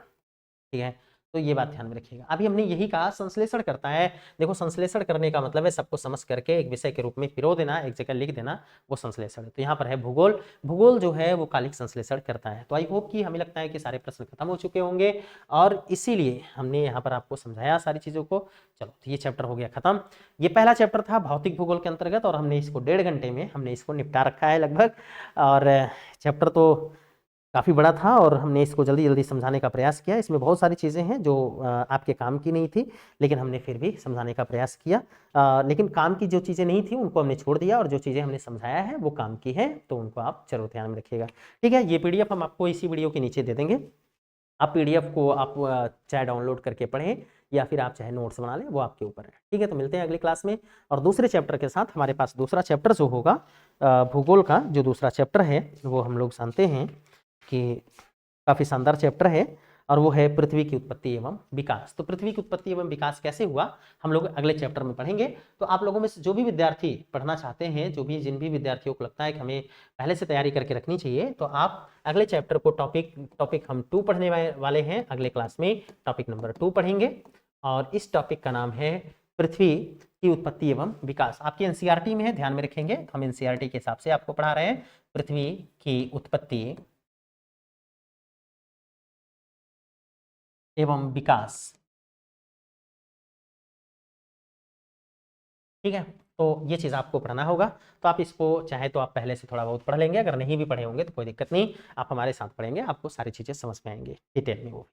ठीक है। तो ये बात ध्यान में रखिएगा। अभी हमने यही कहा संश्लेषण करता है। देखो संश्लेषण करने का मतलब है सबको समझ करके एक विषय के रूप में पिरो देना, एक जगह लिख देना, वो संश्लेषण है। तो यहाँ पर है भूगोल, भूगोल जो है वो कालिक संश्लेषण करता है। तो आई होप कि हमें लगता है कि सारे प्रश्न खत्म हो चुके होंगे, और इसीलिए हमने यहाँ पर आपको समझाया सारी चीजों को। चलो तो ये चैप्टर हो गया खत्म। ये पहला चैप्टर था भौतिक भूगोल के अंतर्गत, और हमने इसको 1.5 घंटे में हमने इसको निपटा रखा है लगभग। और चैप्टर तो काफ़ी बड़ा था, और हमने इसको जल्दी जल्दी समझाने का प्रयास किया। इसमें बहुत सारी चीज़ें हैं जो आपके काम की नहीं थी, लेकिन हमने फिर भी समझाने का प्रयास किया। लेकिन काम की जो चीज़ें नहीं थी उनको हमने छोड़ दिया, और जो चीज़ें हमने समझाया है वो काम की है, तो उनको आप जरूर ध्यान में रखिएगा, ठीक है। ये PDF हम आपको इसी वीडियो के नीचे दे देंगे। आप PDF को आप चाहे डाउनलोड करके पढ़ें, या फिर आप चाहे नोट्स बना लें, वो आपके ऊपर है, ठीक है। तो मिलते हैं अगली क्लास में, और दूसरे चैप्टर के साथ। हमारे पास दूसरा चैप्टर जो होगा भूगोल का, जो दूसरा चैप्टर है वो हम लोग जानते हैं कि काफ़ी शानदार चैप्टर है, और वो है पृथ्वी की उत्पत्ति एवं विकास। तो पृथ्वी की उत्पत्ति एवं विकास कैसे हुआ, हम लोग अगले चैप्टर में पढ़ेंगे। तो आप लोगों में से जो भी विद्यार्थी पढ़ना चाहते हैं, जिन भी विद्यार्थियों को लगता है कि हमें पहले से तैयारी करके रखनी चाहिए, तो आप अगले चैप्टर को टॉपिक हम 2 पढ़ने वाले हैं। अगले क्लास में टॉपिक नंबर 2 पढ़ेंगे, और इस टॉपिक का नाम है पृथ्वी की उत्पत्ति एवं विकास। आपकी एनसीईआरटी में है, ध्यान में रखेंगे। हम एनसीईआरटी के हिसाब से आपको पढ़ा रहे हैं पृथ्वी की उत्पत्ति एवं विकास, ठीक है। तो ये चीज़ आपको पढ़ना होगा। तो आप इसको चाहे तो आप पहले से थोड़ा बहुत पढ़ लेंगे, अगर नहीं भी पढ़े होंगे तो कोई दिक्कत नहीं, आप हमारे साथ पढ़ेंगे, आपको सारी चीज़ें समझ में आएंगी डिटेल में वो,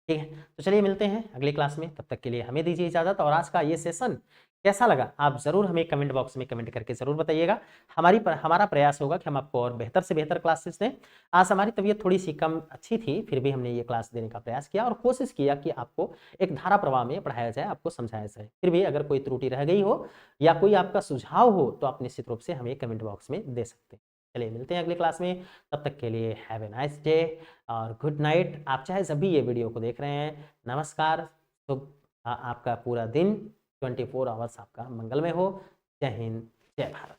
ठीक है। तो चलिए मिलते हैं अगली क्लास में, तब तक के लिए हमें दीजिए इजाजत। और आज का ये सेशन कैसा लगा आप जरूर हमें कमेंट बॉक्स में कमेंट करके जरूर बताइएगा। हमारा प्रयास होगा कि हम आपको और बेहतर से बेहतर क्लासेस दें। आज हमारी तबीयत थोड़ी सी कम अच्छी थी, फिर भी हमने ये क्लास देने का प्रयास किया, और कोशिश किया कि आपको एक धारा प्रवाह में पढ़ाया जाए, आपको समझाया जाए। फिर भी अगर कोई त्रुटि रह गई हो या कोई आपका सुझाव हो, तो आप निश्चित रूप से हमें कमेंट बॉक्स में दे सकते हैं। चलिए मिलते हैं अगली क्लास में, तब तक के लिए हैव ए नाइस डे और गुड नाइट। आप चाहे जब भी ये वीडियो को देख रहे हैं, नमस्कार। तो आपका पूरा दिन 24 आवर्स आपका मंगलमय हो। जय हिंद, जय भारत।